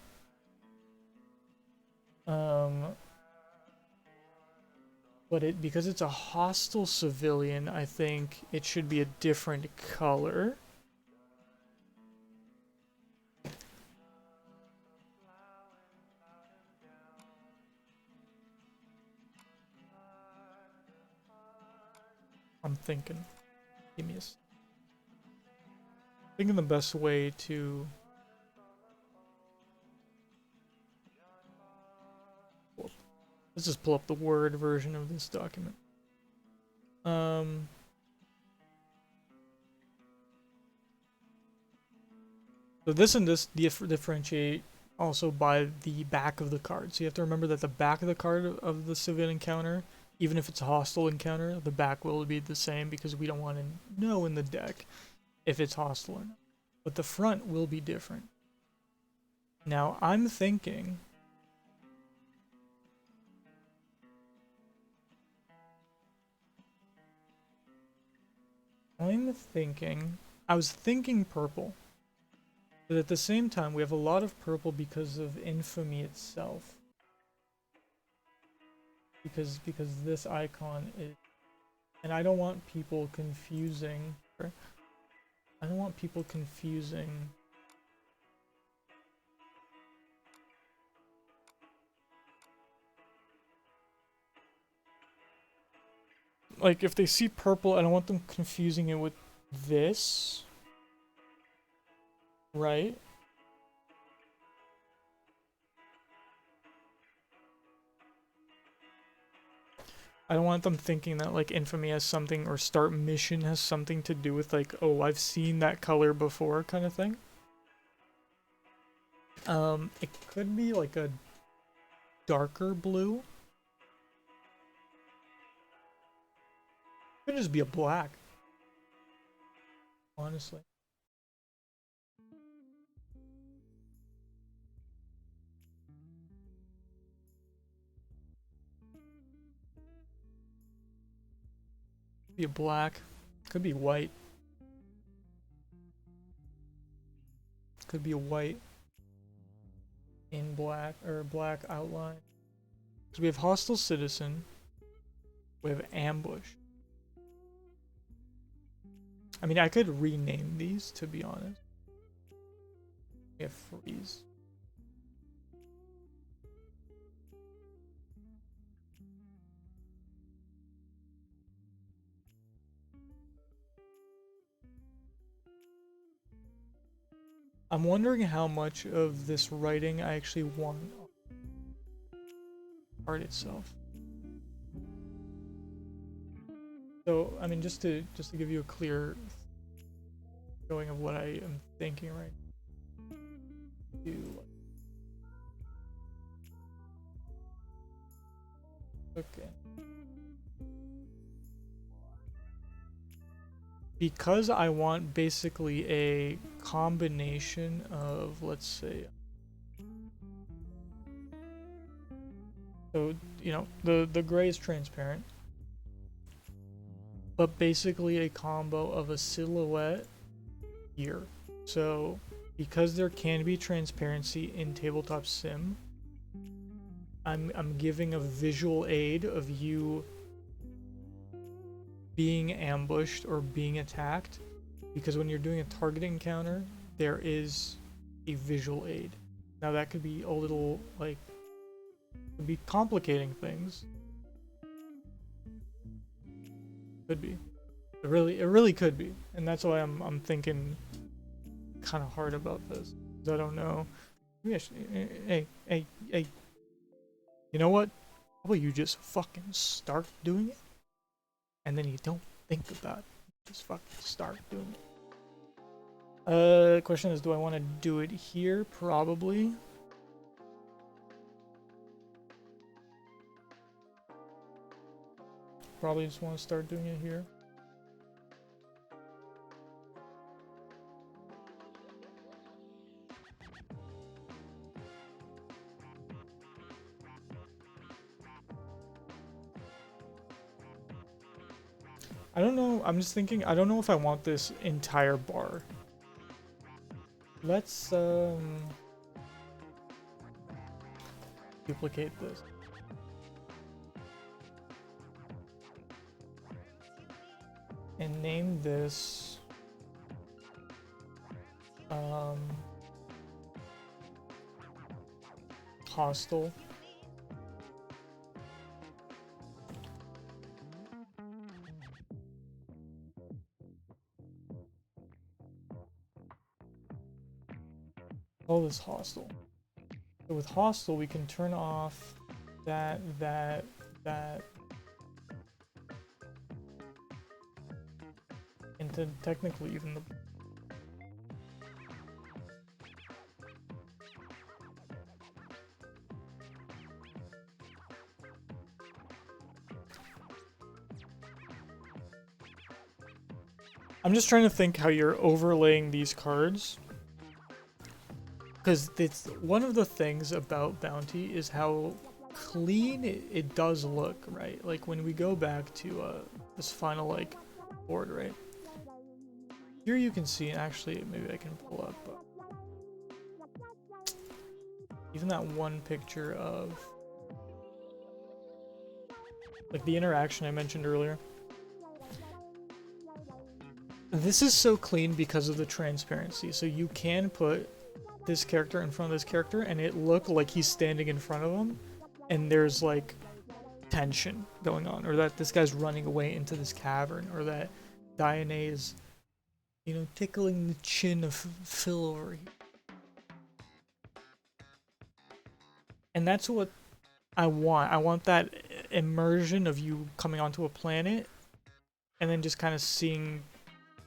S1: But because it's a hostile civilian, I think it should be a different color. I'm thinking. Give me a thinking the best way to let's just pull up the Word version of this document. So this and this differentiate also by the back of the card. So you have to remember that the back of the card of the civilian encounter, even if it's a hostile encounter, the back will be the same because we don't want to know in the deck if it's hostile or not. But the front will be different. Now I'm thinking I was thinking purple. But at the same time, we have a lot of purple because of infamy itself. Because this icon is, and I don't want people confusing. I don't want people confusing. Like if they see purple, I don't want them confusing it with this. Right? I don't want them thinking that like infamy has something or start mission has something to do with like, oh, I've seen that color before kind of thing. It could be like a darker blue. It could just be a black. Honestly. Be a black. Could be white. Could be a white in black or black outline. So we have hostile citizen. We have ambush. I mean, I could rename these to be honest. We have freeze. I'm wondering how much of this writing I actually want on the card itself. So, I mean, just to give you a clear showing of what I am thinking right now. Okay. Because I want basically a combination of, let's say, so, you know, the gray is transparent, but basically a combo of a silhouette here. So, because there can be transparency in tabletop sim, I'm giving a visual aid of you being ambushed or being attacked, because when you're doing a targeting encounter, there is a visual aid. Now that could be a little like, could be complicating things. Could be. It really could be, and that's why I'm thinking kind of hard about this. I don't know. Hey, you know what? How about you just fucking start doing it, and then you don't think about it. Just fucking start doing it. The question is, do I want to do it here? Probably. Probably just want to start doing it here. I don't know, I'm just thinking, I don't know if I want this entire bar. Let's duplicate this. And name this hostile. Call this hostile. So with hostile, we can turn off that, and then technically even the. I'm just trying to think how you're overlaying these cards. Because it's one of the things about Bounty is how clean it does look, right? Like when we go back to this final like board, right? Here you can see, and actually maybe I can pull up even that one picture of like the interaction I mentioned earlier. This is so clean because of the transparency. So you can put this character in front of this character and it looked like he's standing in front of him and there's like tension going on, or that this guy's running away into this cavern, or that Diane is, you know, tickling the chin of Phil over here. And that's what I want. I want that immersion of you coming onto a planet and then just kind of seeing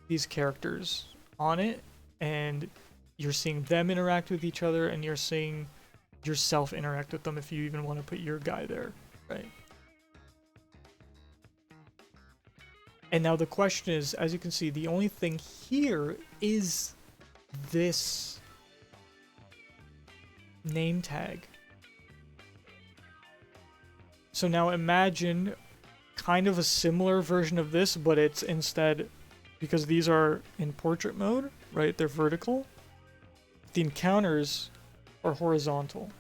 S1: these characters on it, and you're seeing them interact with each other, and you're seeing yourself interact with them if you even want to put your guy there, right? And now the question is, as you can see, the only thing here is this name tag. So now imagine kind of a similar version of this, but it's instead, because these are in portrait mode, right? They're vertical. The encounters are horizontal.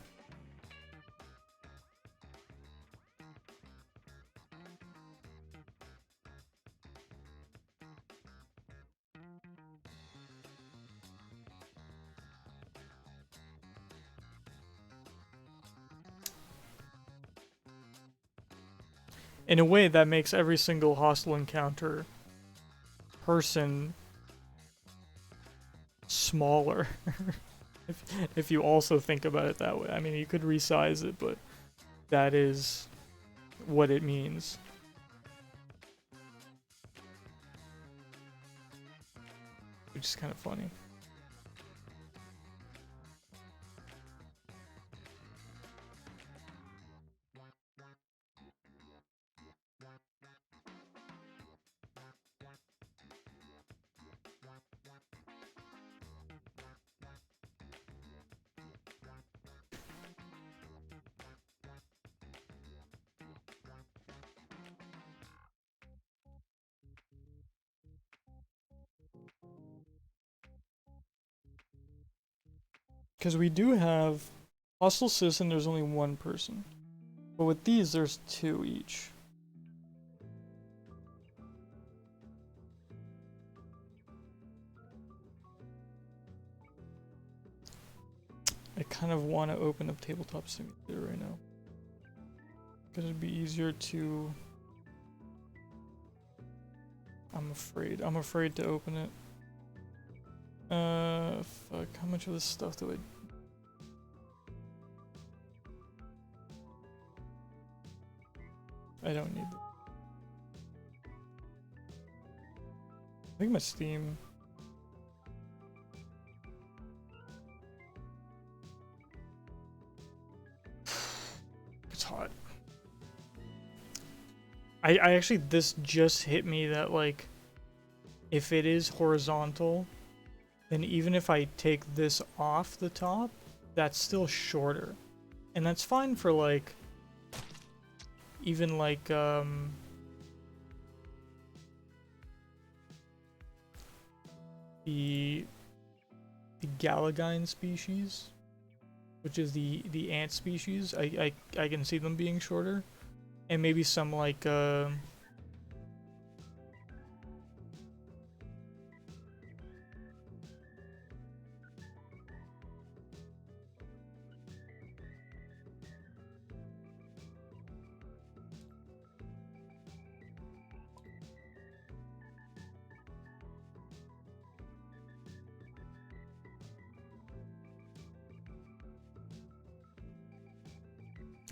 S1: In a way, that makes every single hostile encounter person smaller. if you also think about it that way. I mean, you could resize it, but that is what it means. Which is kind of funny. Because we do have hostile citizen, there's only one person. But with these, there's two each. I kind of want to open up Tabletop Simulator right now. Because it'd be easier to... I'm afraid to open it. Fuck, how much of this stuff do I don't need that. I think my Steam... It's hot. I actually, this just hit me that, like, if it is horizontal, then even if I take this off the top, that's still shorter. And that's fine for, like, even, like, the Galagine species, which is the ant species. I can see them being shorter. And maybe some, like,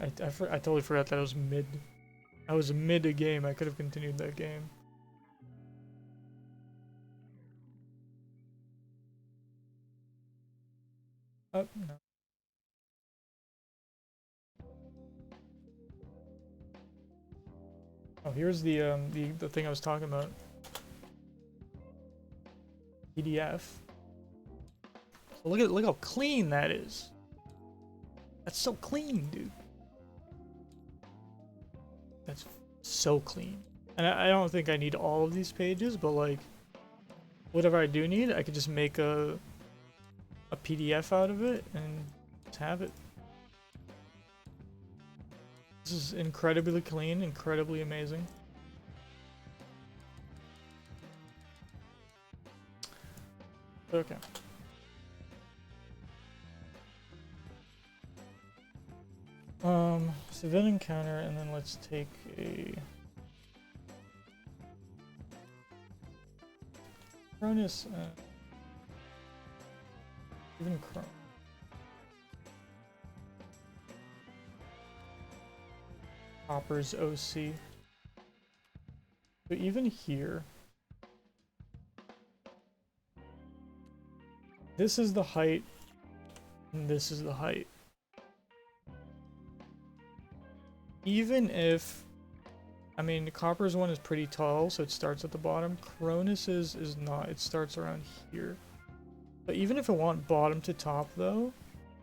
S1: I totally forgot that I was mid. I was mid a game. I could have continued that game. Oh, no. Oh, here's the thing I was talking about. PDF. So look how clean that is. That's so clean, dude. That's so clean. And I don't think I need all of these pages, but like whatever I do need, I could just make a PDF out of it and just have it. This is incredibly clean, incredibly amazing. Okay. Civilian encounter, and then let's take a Cronus, even Cron. Hopper's OC. So even here, this is the height, and this is the height. Even if, I mean, the Copper's one is pretty tall, so it starts at the bottom. Cronus's is not, it starts around here. But even if I want bottom to top though,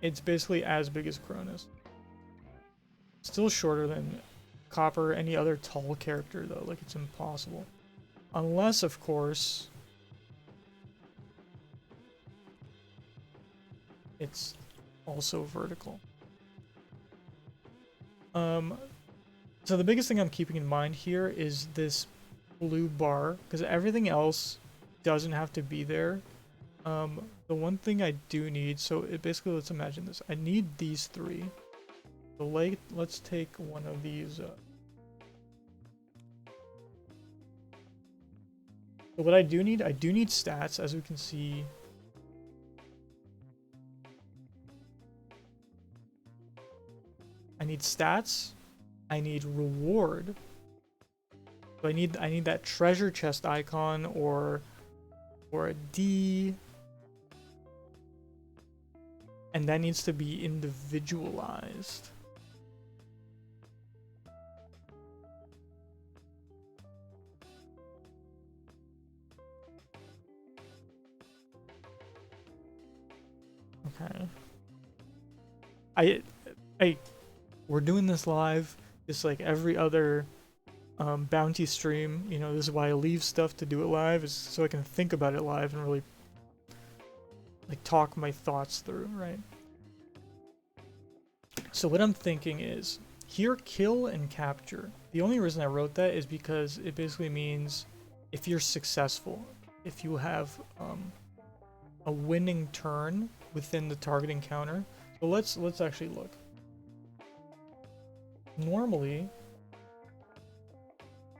S1: it's basically as big as Cronus. Still shorter than Copper, any other tall character though, like it's impossible. Unless, of course, it's also vertical. So the biggest thing I'm keeping in mind here is this blue bar, because everything else doesn't have to be there. The one thing I do need, so it basically, let's imagine this. I need these three. So let's take one of these. So what I do need stats, as we can see. I need stats. I need reward. So I need that treasure chest icon or a D. And that needs to be individualized. Okay. We're doing this live, just like every other bounty stream. You know, this is why I leave stuff to do it live, is so I can think about it live and really like talk my thoughts through, right? So what I'm thinking is, here, kill and capture. The only reason I wrote that is because it basically means if you're successful, if you have a winning turn within the target encounter. So let's actually look. Normally,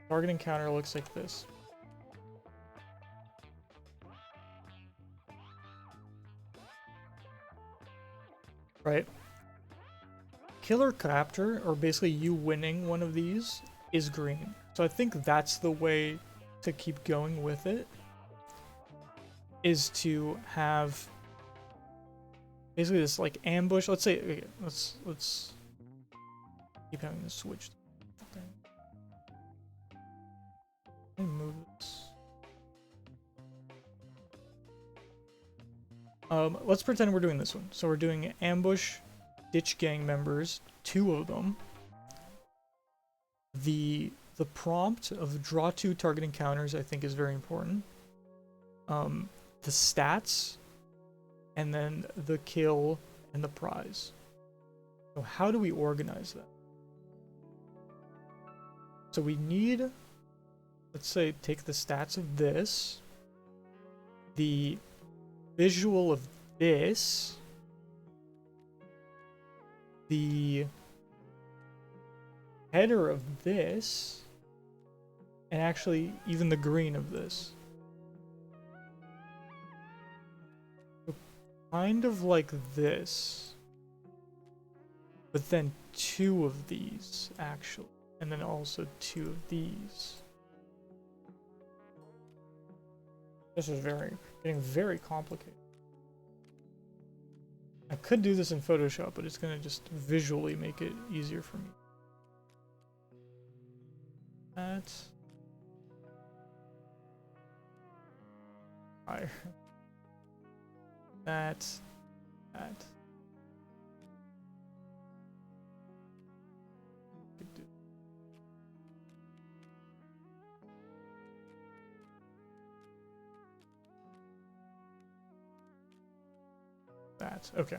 S1: target encounter looks like this. Right? Kill or capture, or basically you winning one of these, is green. So I think that's the way to keep going with it, is to have basically this like ambush. Let's say, okay, let's keep having this switched. Okay. Let me move this. Let's pretend we're doing this one. So we're doing ambush ditch gang members, 2 of them. The prompt of draw 2 target encounters I think is very important. The stats, and then the kill and the prize. So how do we organize that? So we need, let's say, take the stats of this, the visual of this, the header of this, and actually even the green of this. So kind of like this. but then 2 of these actually, and then also 2 of these. This is getting very complicated. I could do this in Photoshop, but it's gonna just visually make it easier for me. That's higher. That. That. Okay.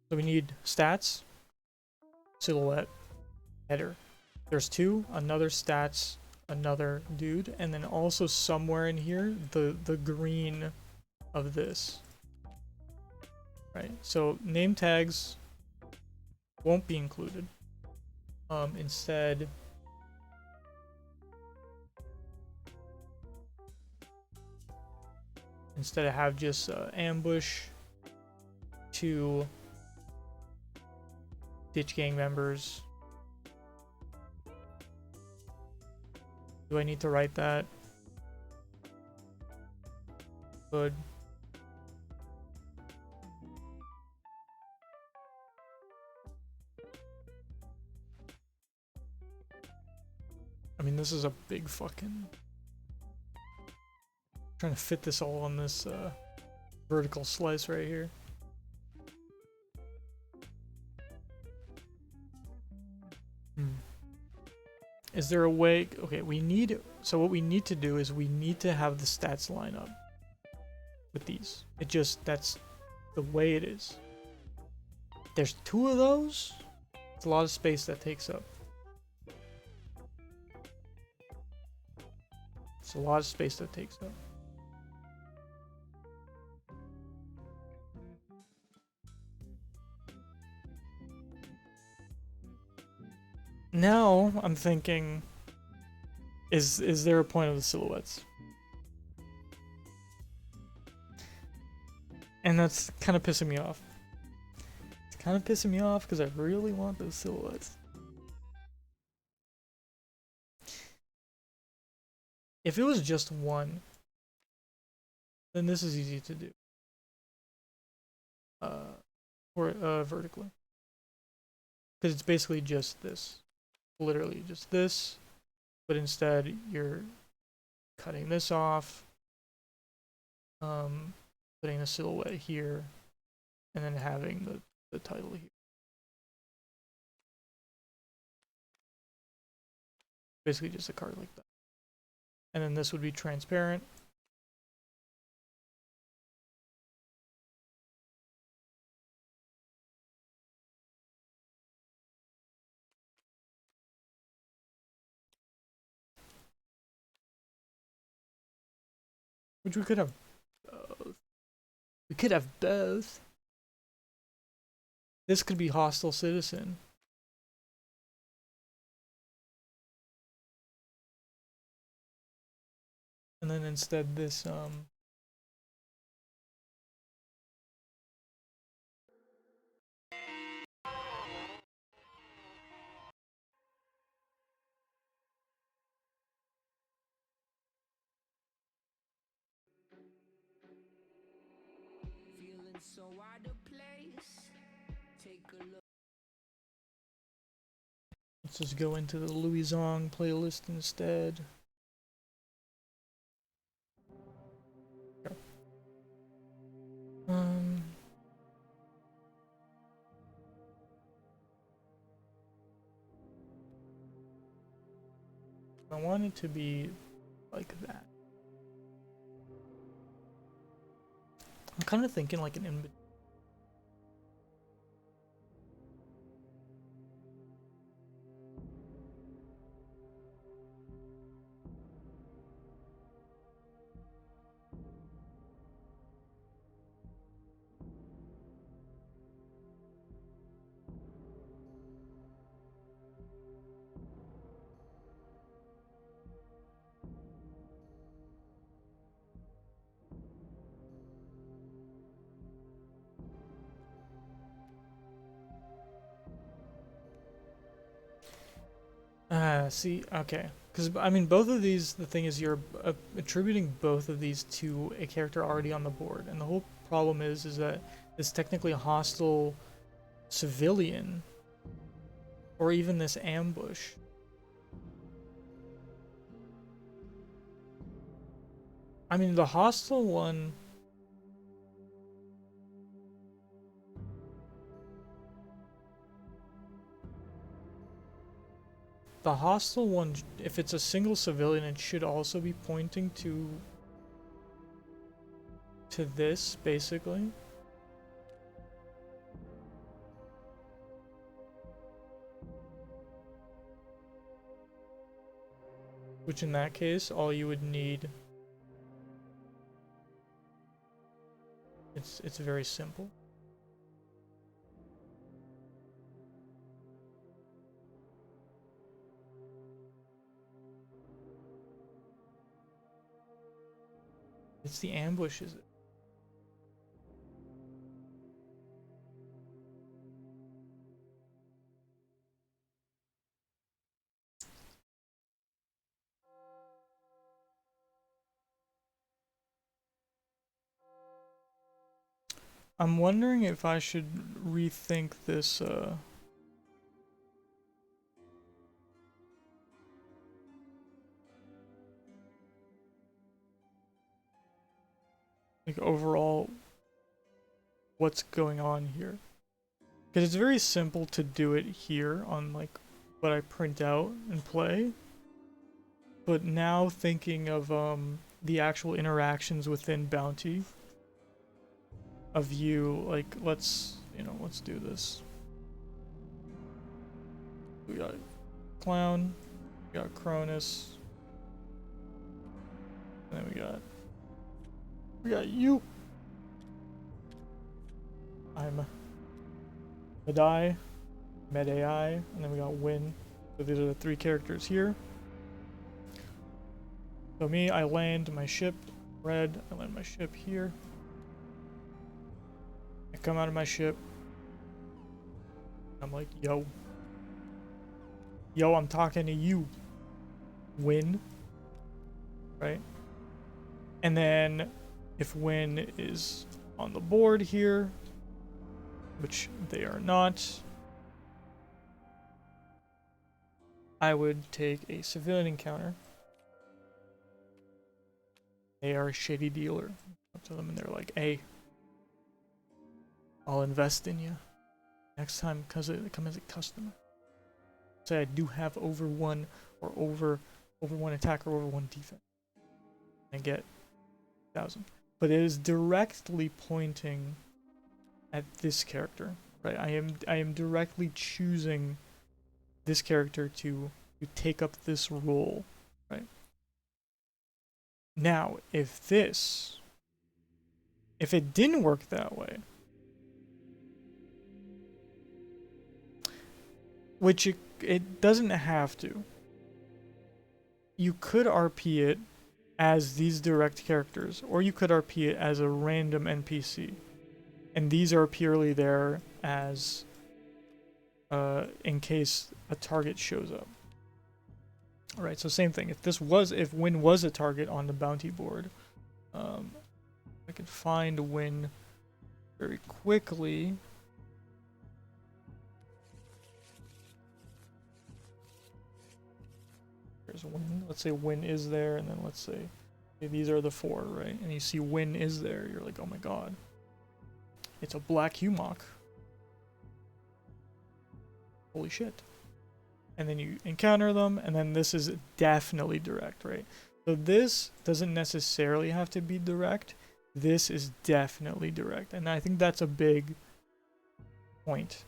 S1: So we need stats, silhouette, header. There's 2, another stats, another dude, and then also somewhere in here, the green of this. Right, so name tags won't be included. Instead, I have just ambush, 2 ditch gang members. Do I need to write that? Good. I mean, this is a big fucking... Trying to fit this all on this vertical slice right here. Is there a way... Okay, we need... So what we need to do is we need to have the stats line up with these. It just... That's the way it is. There's 2 of those. It's a lot of space that takes up. It's a lot of space that takes up. Now I'm thinking, is there a point of the silhouettes? And that's kind of pissing me off. It's kind of pissing me off because I really want those silhouettes. If it was just 1, then this is easy to do. Vertically. Because it's basically just this. Literally just this, but instead you're cutting this off, putting the silhouette here, and then having the title here. Basically just a card like that. And then this would be transparent. Which we could have both. We could have both. This could be hostile citizen. And then instead this
S2: so out of place. Take a look.
S1: Let's just go into the Louis Zong playlist instead. Okay. I want it to be like that. I'm kind of thinking like an in between. See, okay. Because, I mean, both of these, the thing is you're attributing both of these to a character already on the board. And the whole problem is that this technically hostile civilian, or even this ambush, I mean, the hostile one, if it's a single civilian, it should also be pointing to this, basically. Which in that case, all you would need, it's very simple. It's the ambushes. I'm wondering if I should rethink this, like, overall, what's going on here. Because it's very simple to do it here on, like, what I print out and play. But now thinking of, the actual interactions within Bounty, of you, like, let's do this. We got Clown, we got Cronus, and then we got you. I'm Medai, Med-AI, and then we got Win. So these are the three characters here. So me, I land my ship, red, I land my ship here. I come out of my ship. I'm like, yo. Yo, I'm talking to you. Win. Right? And then if Win is on the board here, which they are not, I would take a civilian encounter. They are a shitty dealer. Up to them and they're like, hey, I'll invest in you next time because they come as a customer. Say I do have over one attack or over one defense. And get 1,000. But it is directly pointing at this character, right? I am directly choosing this character to take up this role, right? Now, if it didn't work that way, which it doesn't have to, you could RP it as these direct characters, or you could RP it as a random NPC. And these are purely there as in case a target shows up. Alright, so same thing. If Win was a target on the bounty board, I could find Win very quickly. There's Win. Let's say Win is there, and then let's say these are the four, right? And you see Win is there, you're like, oh my god. It's a black Humok. Holy shit. And then you encounter them, and then this is definitely direct, right? So this doesn't necessarily have to be direct. This is definitely direct. And I think that's a big point.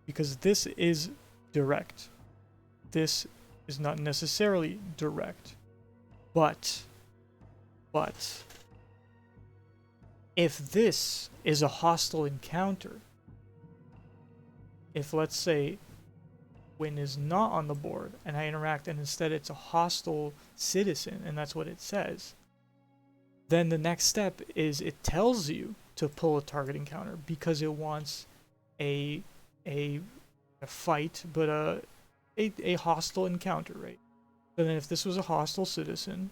S1: Because this is direct. This is not necessarily direct. But if this is a hostile encounter, if let's say Win is not on the board and I interact and instead it's a hostile citizen and that's what it says, then the next step is it tells you to pull a target encounter because it wants a fight, but a hostile encounter, right? So then if this was a hostile citizen,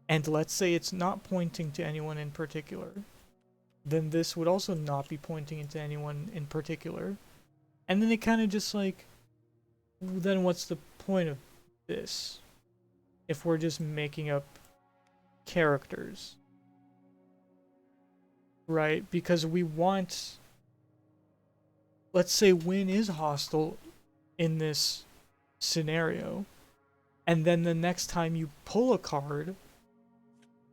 S1: and let's say it's not pointing to anyone in particular, then this would also not be pointing into anyone in particular. And then it kind of just like, then what's the point of this if we're just making up characters, right? Because we want, let's say Win is hostile in this scenario, and then the next time you pull a card,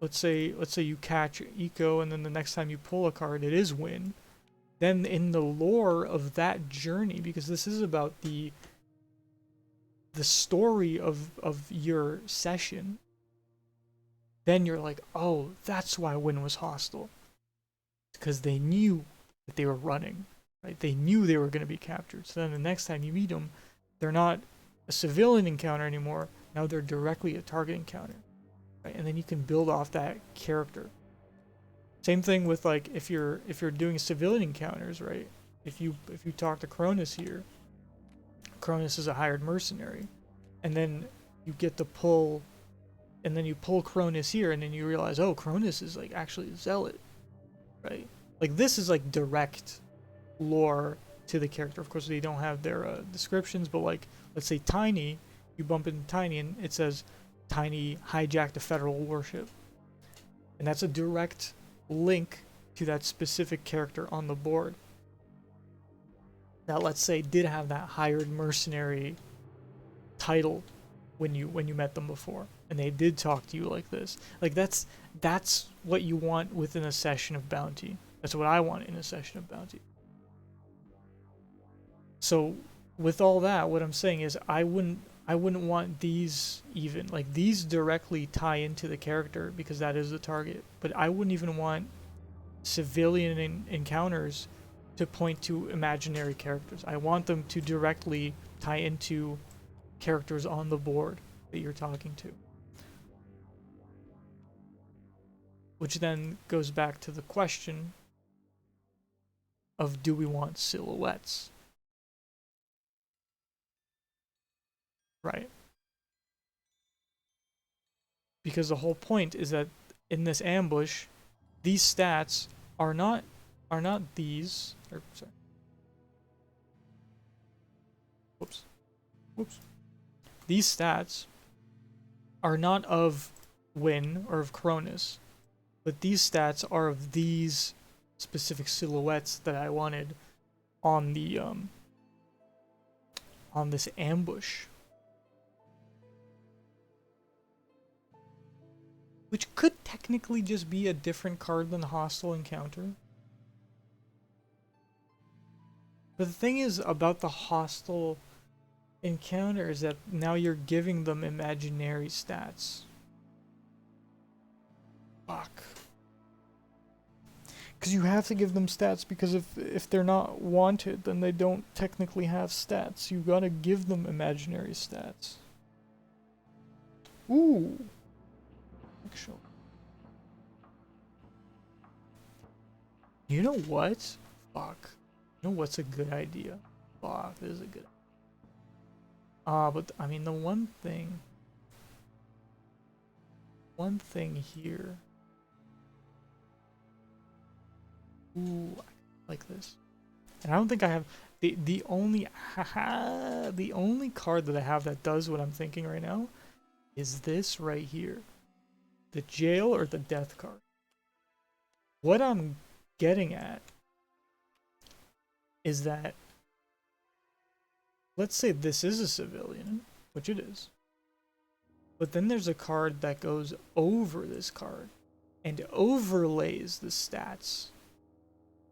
S1: let's say you catch Eco, and then the next time you pull a card it is Win, then in the lore of that journey, because this is about the story of your session, then you're like, oh, that's why Win was hostile, because they knew that they were running, right? They knew they were going to be captured. So then the next time you meet them, they're not a civilian encounter anymore. Now they're directly a target encounter, right? And then you can build off that character. Same thing with like if you're doing civilian encounters, right? If you talk to Cronus here, Cronus is a hired mercenary, and then you get the pull, and then you pull Cronus here, and then you realize, oh, Cronus is like actually a zealot, right? Like this is like direct lore to the character. Of course, they don't have their descriptions, but like let's say Tiny, you bump into Tiny, and it says Tiny hijacked a federal warship, and that's a direct link to that specific character on the board that, let's say, did have that hired mercenary title when you met them before, and they did talk to you like this. Like that's what you want within a session of Bounty. That's what I want in a session of Bounty. So with all that, what I'm saying is I wouldn't want these even, like these directly tie into the character because that is the target, but I wouldn't even want civilian encounters to point to imaginary characters. I want them to directly tie into characters on the board that you're talking to. Which then goes back to the question of, do we want silhouettes? Right. Because the whole point is that in this ambush, these stats are not these, or sorry. Whoops. These stats are not of Win or of Cronus, but these stats are of these specific silhouettes that I wanted on the on this ambush. Which could technically just be a different card than the hostile encounter. But the thing is about the hostile encounter is that now you're giving them imaginary stats. Fuck. Because you have to give them stats, because if they're not wanted, then they don't technically have stats. You gotta give them imaginary stats. Ooh. Actually. You know what? Fuck. You know what's a good idea? Fuck, this is a good idea. But I mean the one thing here. Ooh, I like this. And I don't think I have the only card that I have that does what I'm thinking right now is this right here. The jail or the death card. What I'm getting at is that, let's say this is a civilian, which it is, but then there's a card that goes over this card and overlays the stats,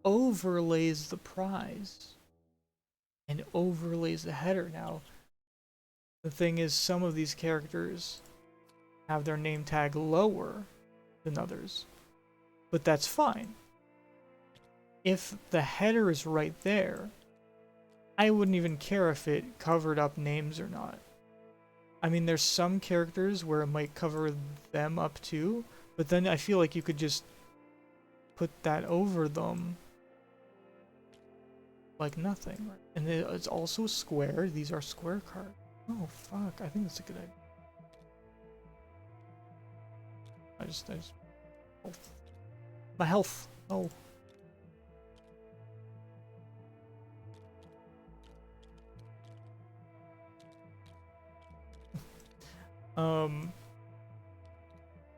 S1: overlays the prize, and overlays the header. Now, the thing is, some of these characters have their name tag lower than others, but that's fine. If the header is right there, I wouldn't even care if it covered up names or not. I mean, there's some characters where it might cover them up too, but then I feel like you could just put that over them like nothing, right? And it's also square. These are square cards. Oh fuck! I think that's a good idea. I just health. My health. Oh.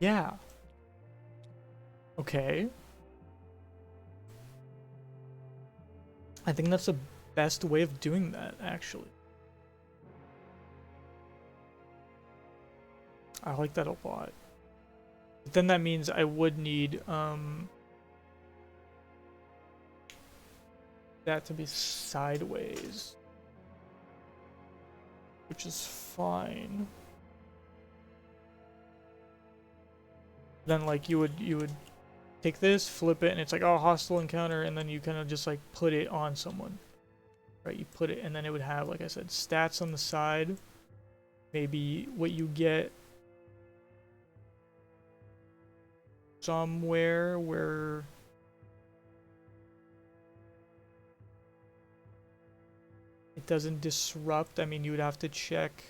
S1: Yeah. Okay. I think that's the best way of doing that, actually. I like that a lot. But then that means I would need, that to be sideways. Which is fine. Then, like, you would take this, flip it, and it's like, oh, hostile encounter, and then you kind of just, like, put it on someone. Right, you put it, and then it would have, like I said, stats on the side. Maybe what you get somewhere where it doesn't disrupt. I mean, you would have to check.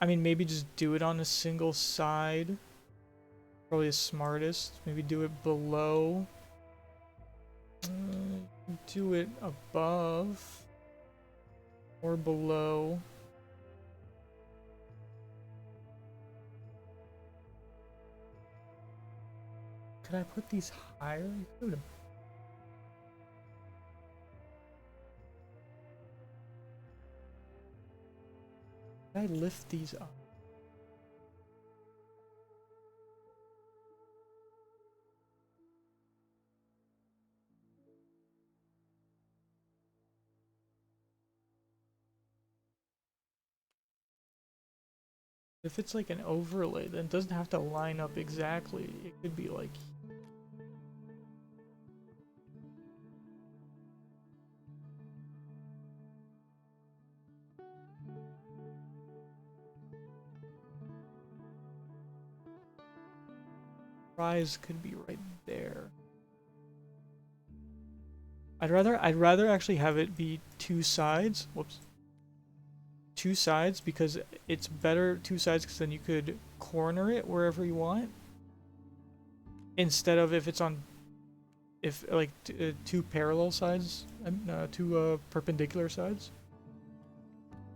S1: I mean, maybe just do it on a single side. Probably the smartest. Maybe do it below. Do it above. Or below. Could I put these higher? Could I lift these up? If it's like an overlay, then it doesn't have to line up exactly. It could be like... Prize could be right there. I'd rather actually have it be two sides. Whoops. Two sides, because it's better two sides, because then you could corner it wherever you want. Instead of if it's on, if like two parallel sides, two perpendicular sides.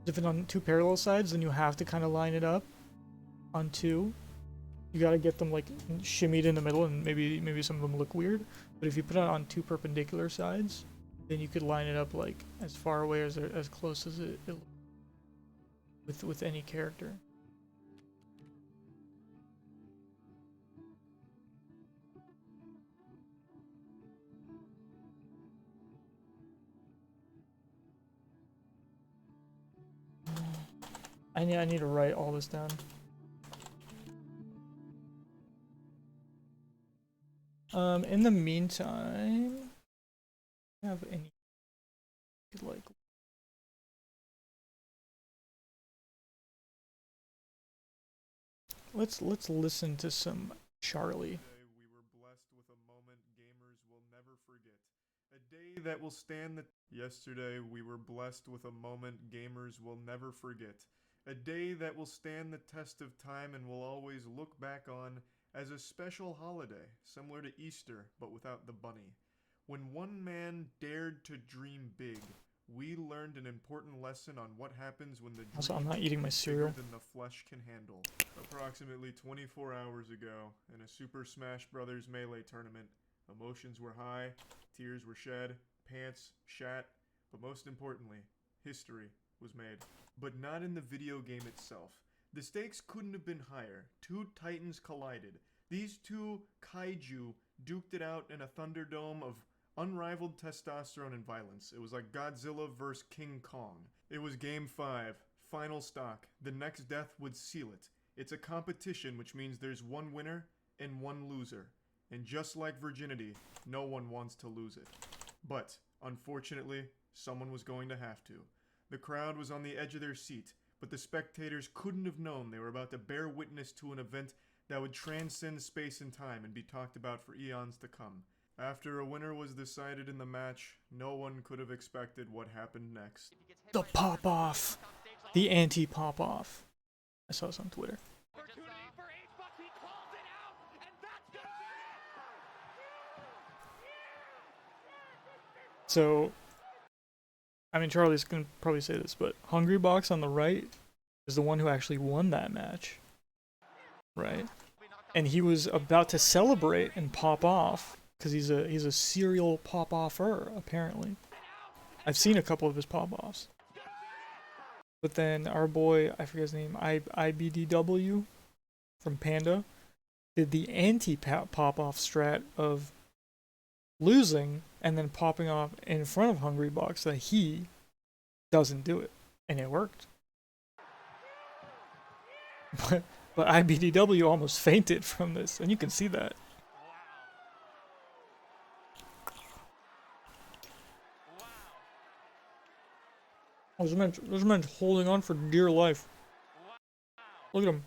S1: If it's on two parallel sides, then you have to kind of line it up on two. You gotta get them like shimmied in the middle, and maybe some of them look weird. But if you put it on two perpendicular sides, then you could line it up like as far away as close as it with any character. I need to write all this down. In the meantime, have any like let's listen to some Charlie.
S3: We were blessed with a moment gamers will never forget. A day that will stand the Yesterday we were blessed with a moment gamers will never forget. A day that will stand the test of time and will always look back on as a special holiday, similar to Easter, but without the bunny. When one man dared to dream big, we learned an important lesson on what happens when the
S1: Also, I'm
S3: dream
S1: not eating my
S3: is
S1: cereal.
S3: bigger than the flesh can handle. Approximately 24 hours ago, in a Super Smash Bros. Melee tournament, emotions were high, tears were shed, pants shat, but most importantly, history was made. But not in the video game itself. The stakes couldn't have been higher. Two titans collided. These two kaiju duked it out in a Thunderdome of unrivaled testosterone and violence. It was like Godzilla vs. King Kong. It was Game 5, final stock. The next death would seal it. It's a competition, which means there's one winner and one loser. And just like virginity, no one wants to lose it. But, unfortunately, someone was going to have to. The crowd was on the edge of their seat, but the spectators couldn't have known they were about to bear witness to an event that would transcend space and time and be talked about for eons to come. After a winner was decided in the match, no one could have expected what happened next.
S1: The pop-off. The anti-pop-off. I saw this on Twitter. So, I mean, Charlie's gonna probably say this, but Hungrybox on the right is the one who actually won that match, right? And he was about to celebrate and pop off because he's a serial pop-offer apparently. I've seen a couple of his pop-offs, but then our boy, I forget his name, IBDW from Panda, did the anti-pop-off strat of losing and then popping off in front of Hungrybox so that he doesn't do it, and it worked. But IBDW almost fainted from this, and you can see that. This man's holding on for dear life. Look at him.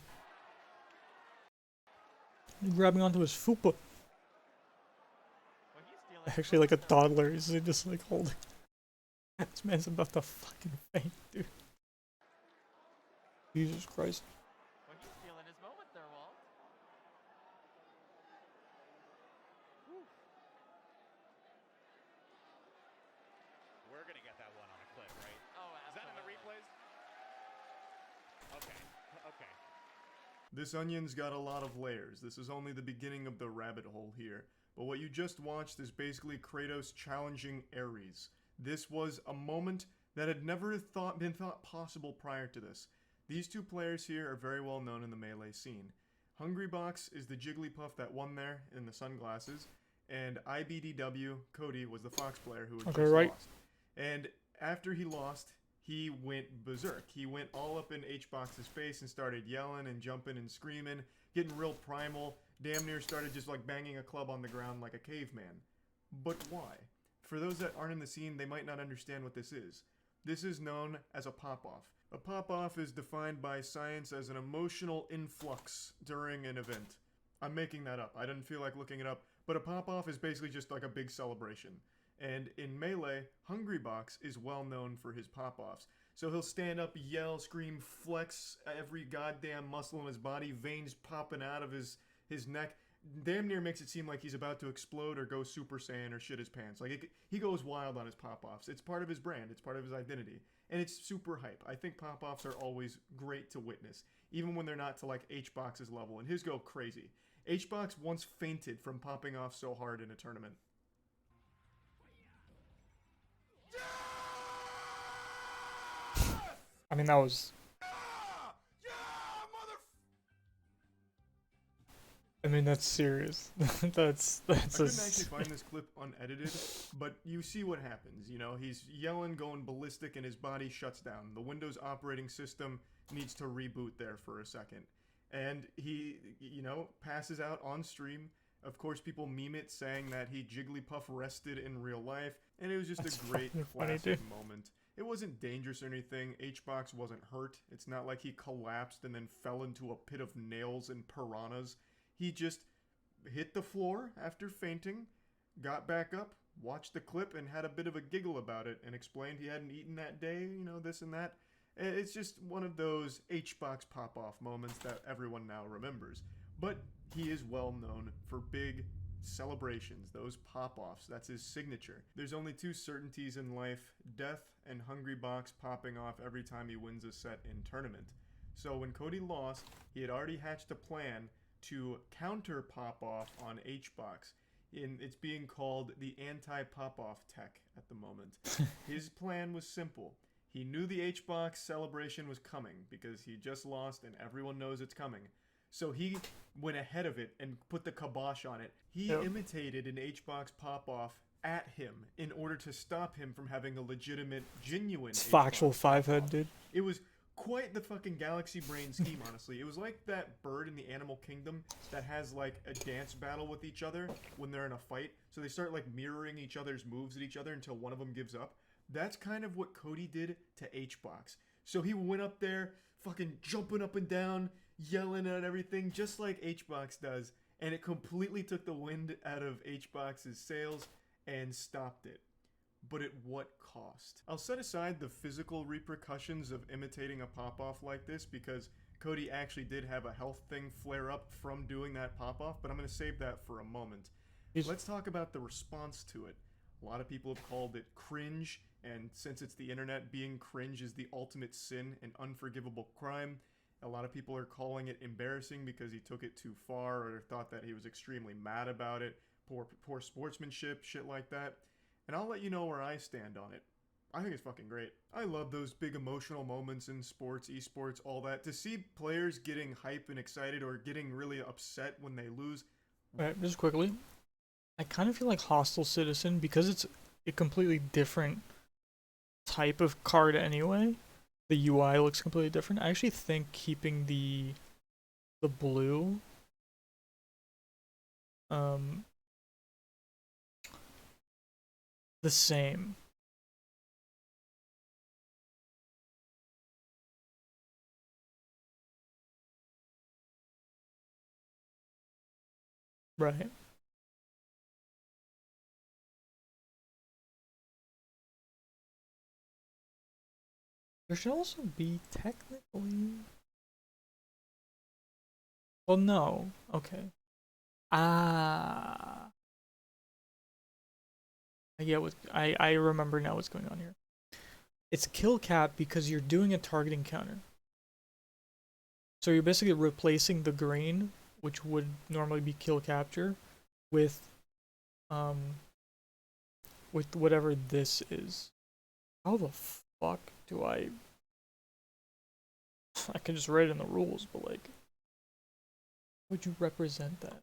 S1: He's grabbing onto his fupa. Actually, like a toddler, he's just like holding. This man's about to fucking faint, dude. Jesus Christ.
S4: Well, he's feeling his moment there, Walt.
S5: We're gonna get that one on a clip, right?
S4: Oh,
S5: Is that in the replays? Okay, okay.
S3: This onion's got a lot of layers. This is only the beginning of the rabbit hole here. But what you just watched is basically Kratos challenging Ares. This was a moment that had never been thought possible prior to this. These two players here are very well known in the Melee scene. Hungrybox is the Jigglypuff that won there in the sunglasses, and IBDW, Cody, was the Fox player who had just lost. And after he lost, he went berserk. He went all up in H-Box's face and started yelling and jumping and screaming, getting real primal, damn near started just like banging a club on the ground like a caveman. But why? For those that aren't in the scene, they might not understand what this is. This is known as a pop-off. A pop-off is defined by science as an emotional influx during an event. I'm making that up. I didn't feel like looking it up, but a pop-off is basically just like a big celebration. And in Melee, Hungrybox is well known for his pop-offs. So he'll stand up, yell, scream, flex every goddamn muscle in his body, veins popping out of his neck. Damn near makes it seem like he's about to explode or go Super Saiyan or shit his pants. Like, he goes wild on his pop-offs. It's part of his brand. It's part of his identity. And it's super hype. I think pop-offs are always great to witness, even when they're not to, like, H-Box's level. And his go crazy. H-Box once fainted from popping off so hard in a tournament.
S1: I mean, that was... I mean, that's serious. that's
S3: I couldn't actually find this clip unedited, but you see what happens. You know, he's yelling, going ballistic, and his body shuts down. The Windows operating system needs to reboot there for a second. And he, you know, passes out on stream. Of course, people meme it saying that he Jigglypuff rested in real life, and it was just a great classic moment. It wasn't dangerous or anything. H-Box wasn't hurt. It's not like he collapsed and then fell into a pit of nails and piranhas. He just hit the floor after fainting, got back up, watched the clip, and had a bit of a giggle about it, and explained he hadn't eaten that day, you know, this and that. It's just one of those H-Box pop-off moments that everyone now remembers. But he is well known for big celebrations, those pop-offs. That's his signature. There's only two certainties in life, death and Hungrybox popping off every time he wins a set in tournament. So when Cody lost, he had already hatched a plan to counter pop-off on H-Box. It's being called the anti-pop-off tech at the moment. His plan was simple. He knew the H-Box celebration was coming because he just lost and everyone knows it's coming. So he went ahead of it and put the kibosh on it. He imitated an H-Box pop-off at him in order to stop him from having a legitimate, genuine
S1: factual five-head, dude.
S3: It was quite the fucking galaxy brain scheme, honestly. It was like that bird in the animal kingdom that has like a dance battle with each other when they're in a fight. So they start like mirroring each other's moves at each other until one of them gives up. That's kind of what Cody did to H-Box. So he went up there fucking jumping up and down, yelling at everything just like H-Box does. and it completely took the wind out of HBox's sails and stopped it. But at what cost? I'll set aside the physical repercussions of imitating a pop-off like this because Cody actually did have a health thing flare up from doing that pop-off, but I'm going to save that for a moment. Let's talk about the response to it. A lot of people have called it cringe, and since it's the internet, being cringe is the ultimate sin and unforgivable crime. A lot of people are calling it embarrassing because he took it too far or thought that he was extremely mad about it. Poor sportsmanship, shit like that. And I'll let you know where I stand on it. I think it's fucking great. I love those big emotional moments in sports, esports, all that. To see players getting hype and excited or getting really upset when they lose.
S1: Alright, just quickly. I kind of feel like Hostile Citizen, because it's a completely different type of card anyway. The UI looks completely different. I actually think keeping the blue the same. Right. There should also be technically. Well, no. Okay. Ah. I get what I remember now what's going on here. It's kill cap because you're doing a targeting counter. So you're basically replacing the green, which would normally be kill capture, with whatever this is. How the fuck do I can just write it in the rules, but like, how would you represent that?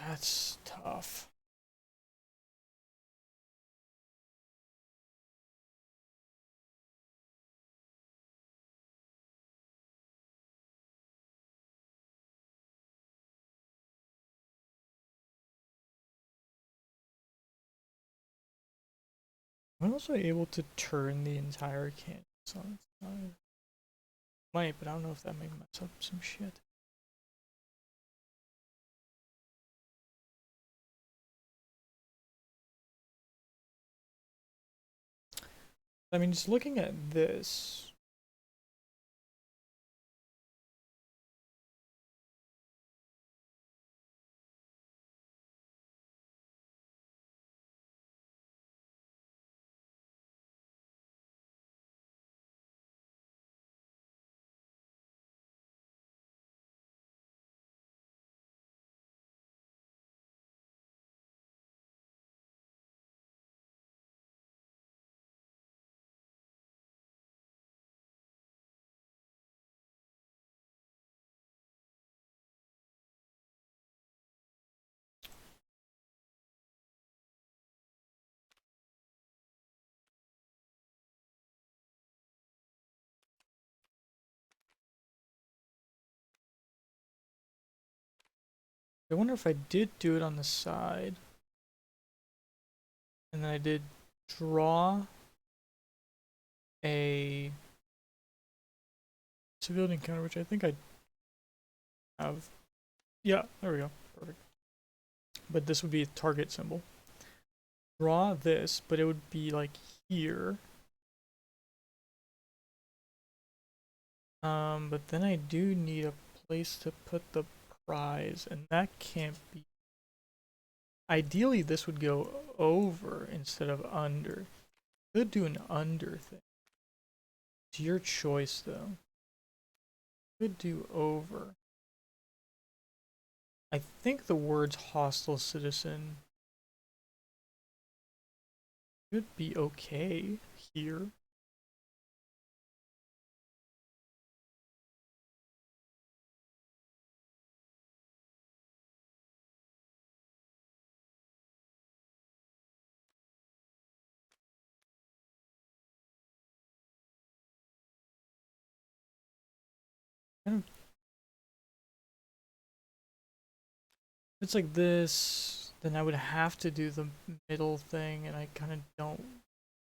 S1: That's tough. I'm also able to turn the entire canvas on its side. Might, but I don't know if that might mess up some shit. I mean, just looking at this. I wonder if I did do it on the side. And then I did draw a civilian counter, which I think I have. Yeah, there we go. Perfect. But this would be a target symbol. Draw this, but it would be like here. But then I do need a place to put the prize, and that can't be. Ideally, this would go over instead of under. Could do an under thing. It's your choice, though. Could do over. I think the words hostile citizen should be okay here. Kind of, if it's like this, then I would have to do the middle thing, and I kind of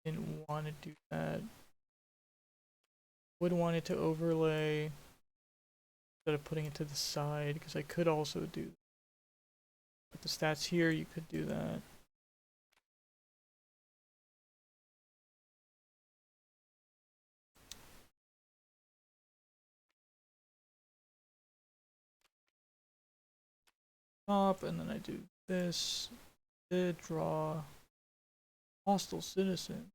S1: didn't want to do that. Would want it to overlay instead of putting it to the side, because I could also do, put the stats here, you could do that. Top, and then I do this, did draw hostile citizen,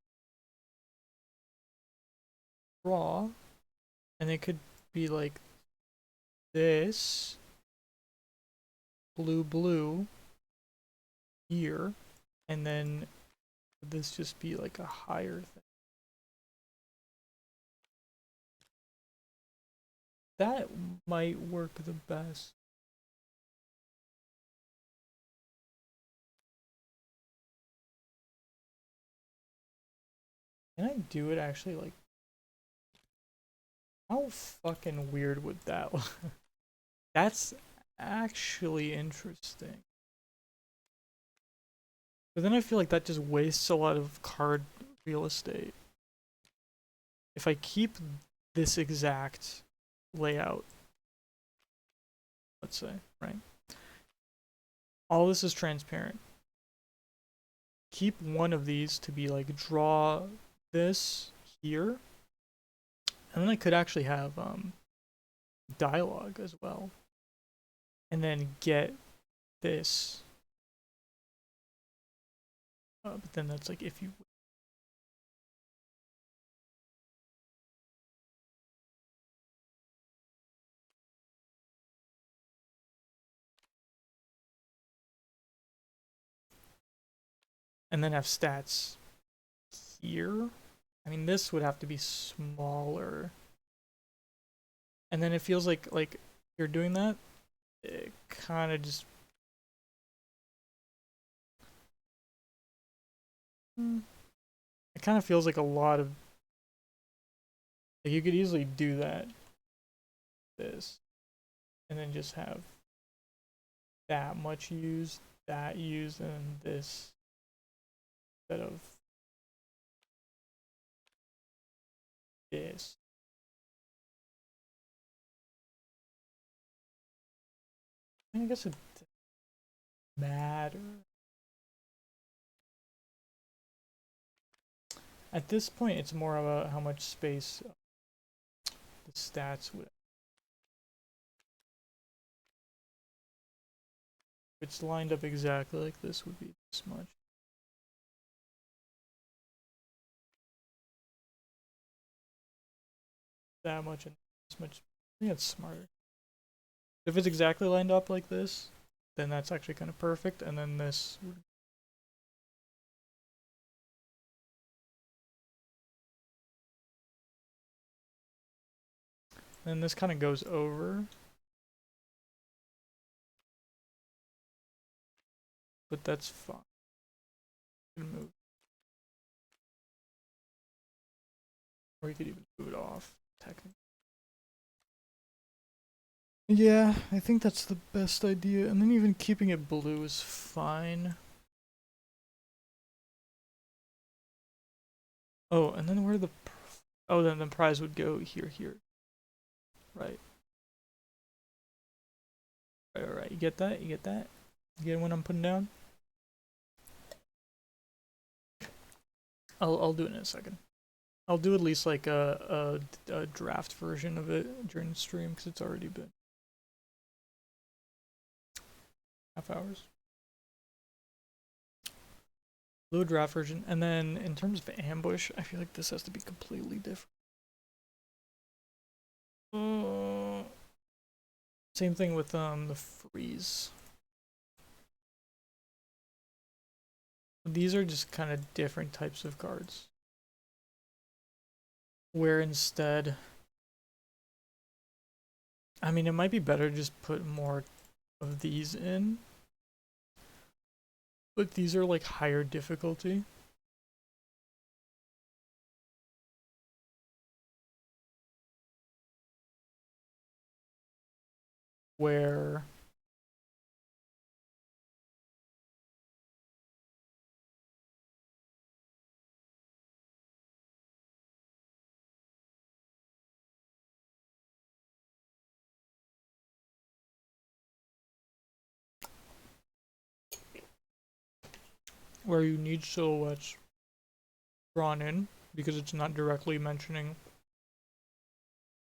S1: draw, and it could be like this, blue here, and then this just be like a higher thing. That might work the best. Can I do it actually like, how fucking weird would that look? That's actually interesting. But then I feel like that just wastes a lot of card real estate. If I keep this exact layout, let's say, right? All this is transparent. Keep one of these to be like, draw this here. And then I could actually have dialogue as well. And then get this. But then that's like if you... And then have stats here. I mean, this would have to be smaller. And then it feels like you're doing that, it kind of just... It kind of feels like a lot of... Like you could easily do that, this, and then just have that much used, that used, and this instead of this. I guess it doesn't matter. At this point, it's more about how much space the stats would. If it's lined up exactly like this, would be this much. That much and this much. I think it's smarter. If it's exactly lined up like this, then that's actually kind of perfect, and then this would... Then this kind of goes over. But that's fine. Move. Or you could even move it off, technically. Yeah, I think that's the best idea. And then even keeping it blue is fine. Oh, and then where the... Oh, then the prize would go here. Right. Right. You get that? You get that? You get what I'm putting down? I'll do it in a second. I'll do at least like a draft version of it during the stream because it's already been half hours. Do a draft version, and then in terms of ambush, I feel like this has to be completely different. Same thing with the freeze. These are just kind of different types of cards. Where instead, I mean, it might be better to just put more of these in. But these are like higher difficulty. where you need silhouettes drawn in because it's not directly mentioning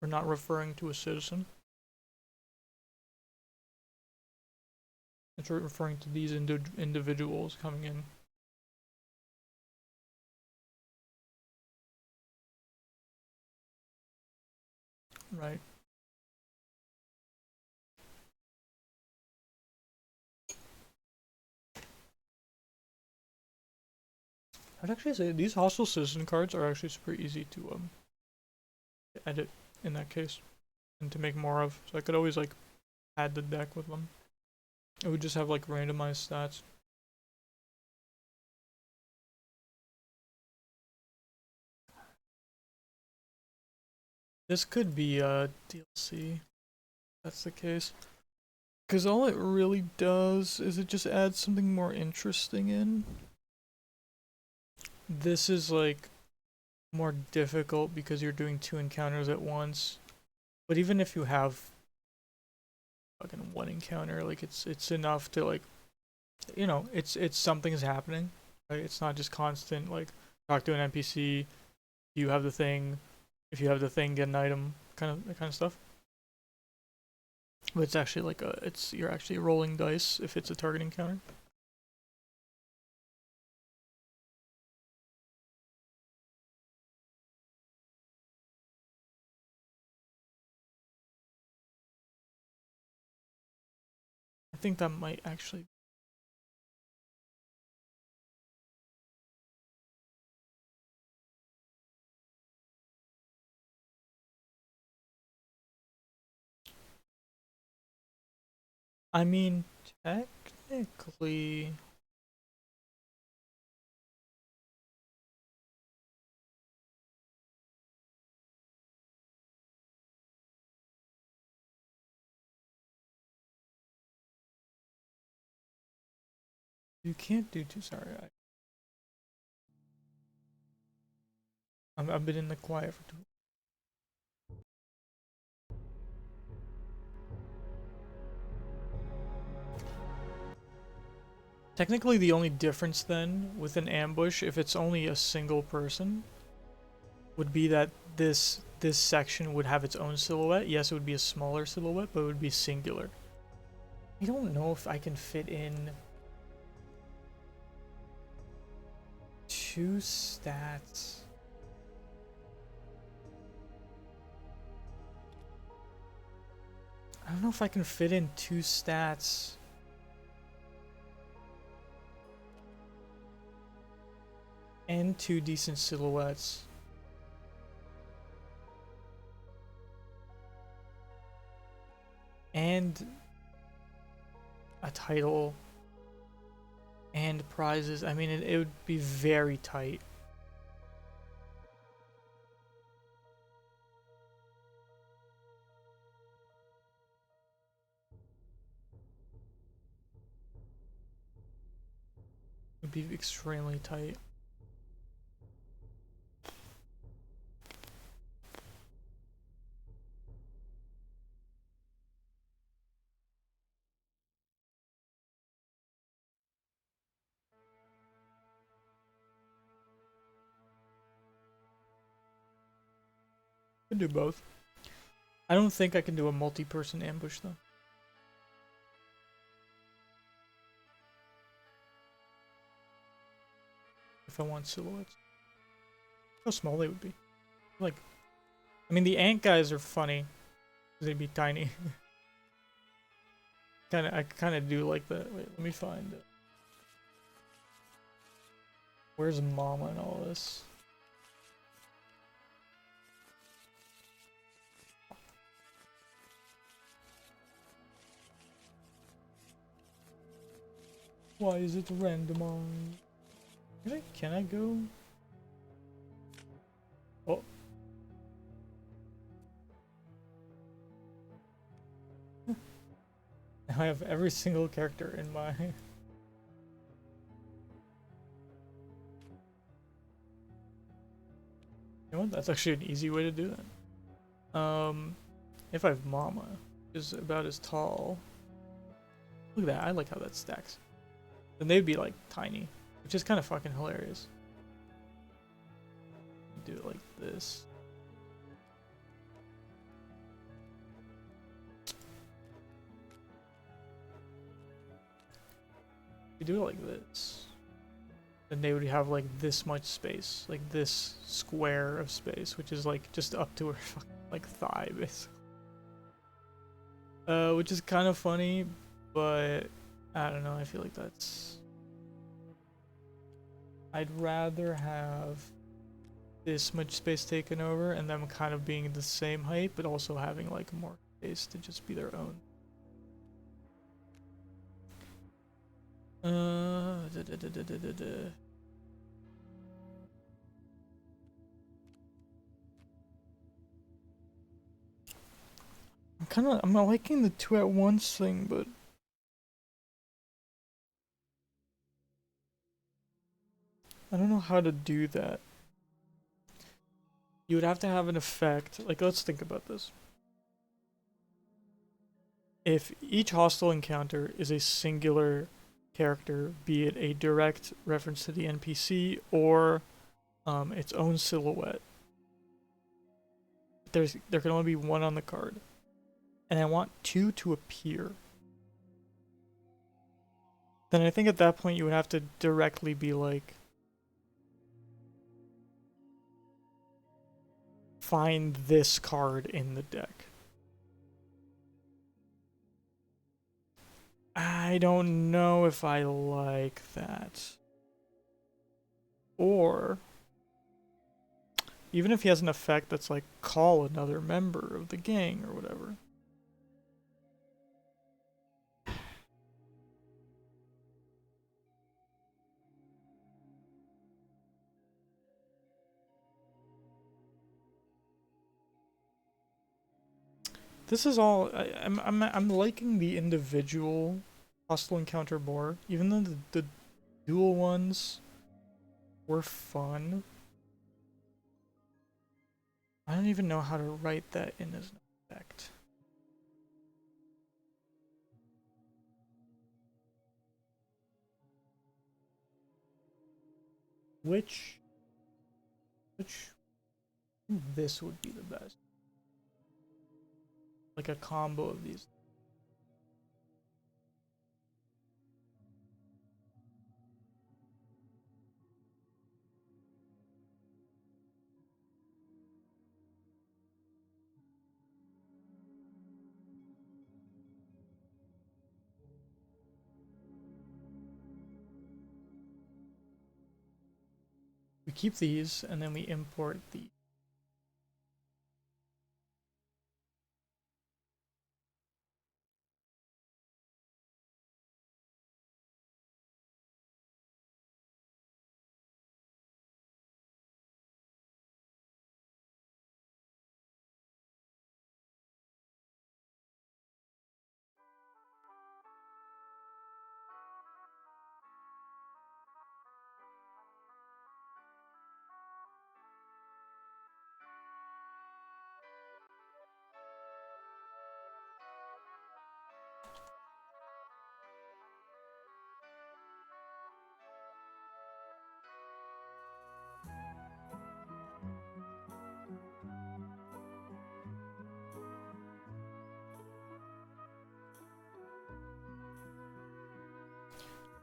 S1: or not referring to a citizen. It's referring to these individuals coming in. Right. I'd actually say these hostile citizen cards are actually super easy to edit in that case and to make more of. So I could always like add the deck with them. It would just have like randomized stats. This could be a DLC. That's the case. Because all it really does is it just adds something more interesting in. This is like more difficult because you're doing 2 encounters at once. But even if you have fucking 1 encounter, like it's enough to like, you know, it's something's happening. Right? It's not just constant like talk to an NPC, you have the thing, if you have the thing, get an item, that kind of stuff. But it's actually like you're actually rolling dice if it's a target encounter. I think that might actually. I mean, technically. You can't do too. Sorry, I've been in the quiet for too. Technically, the only difference then with an ambush, if it's only a single person, would be that this section would have its own silhouette. Yes, it would be a smaller silhouette, but it would be singular. I don't know if I can fit in 2 stats. I don't know if I can fit in 2 stats. And 2 decent silhouettes. And a title. And prizes. I mean, it would be very tight. It would be extremely tight. Could do both. I don't think I can do a multi-person ambush though. If I want silhouettes. How small they would be. Like, I mean, the ant guys are funny. They'd be tiny. I kinda do like that. Wait, let me find it. Where's Mama in all this? Why is it randomized? Can I go? Oh. Now I have every single character in my... You know what? That's actually an easy way to do that. If I have Mama, is about as tall. Look at that, I like how that stacks. Then they'd be like tiny, which is kind of fucking hilarious. Do it like this. You do it like this. Then they would have like this much space, like this square of space, which is like just up to her fucking like thigh, basically. Which is kind of funny, but I don't know. I feel like that's. I'd rather have this much space taken over and them kind of being the same height, but also having like more space to just be their own. I'm not liking the 2 at once thing, but I don't know how to do that. You would have to have an effect. Like, let's think about this. If each hostile encounter is a singular character, be it a direct reference to the NPC or its own silhouette, there can only be one on the card. And I want 2 to appear. Then I think at that point you would have to directly be like, find this card in the deck. I don't know if I like that. Or even if he has an effect that's like call another member of the gang or whatever. This is all I'm liking the individual hostile encounter more, even though the dual ones were fun. I don't even know how to write that in as an effect. Which this would be the best. Like a combo of these. We keep these and then we import the.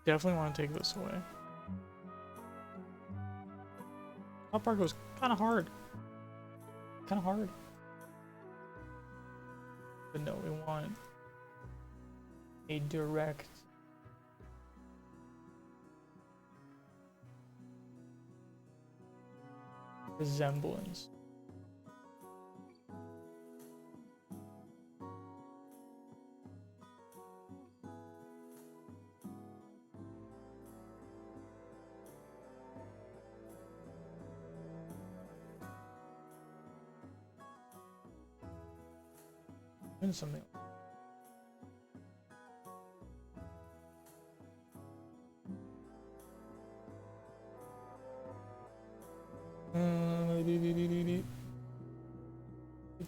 S1: Definitely want to take this away. Top bar goes kind of hard. Kind of hard. But no, we want a direct resemblance. And something.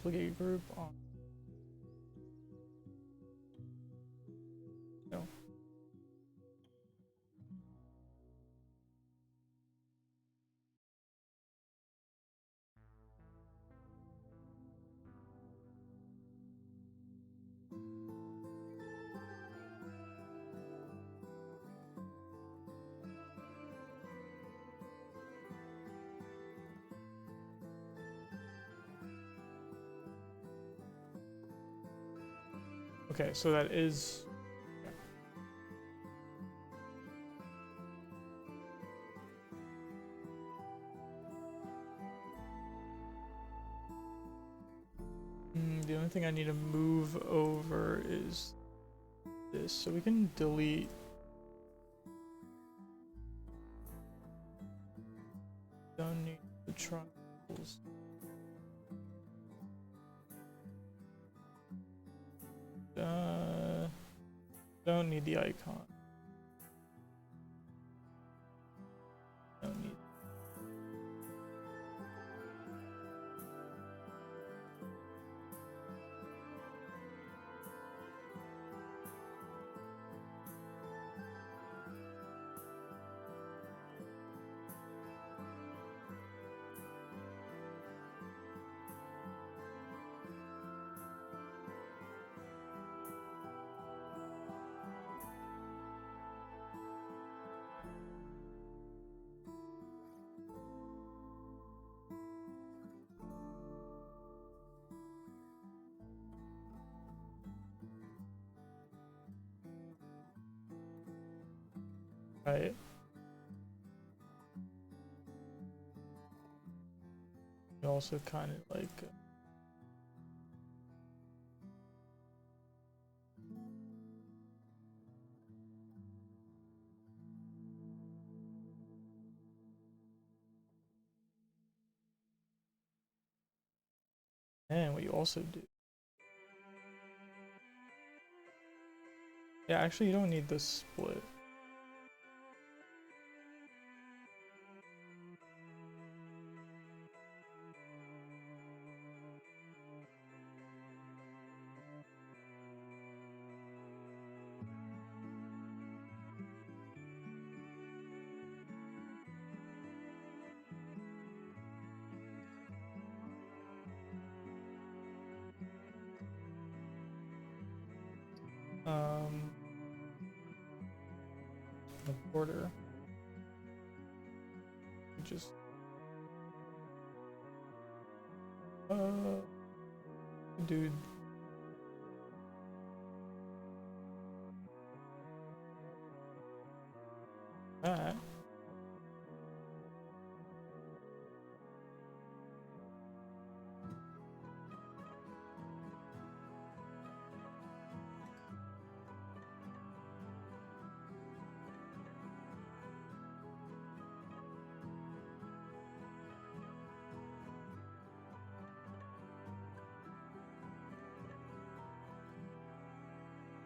S1: duplicate group on. No. Okay, so that is. The only thing I need to move over is this, so we can delete. Don't need the triangles. Don't need the icon. Don't need. Right. You also kind of like. And what you also do. Yeah, actually, you don't need this split. The border. Just. Dude. That.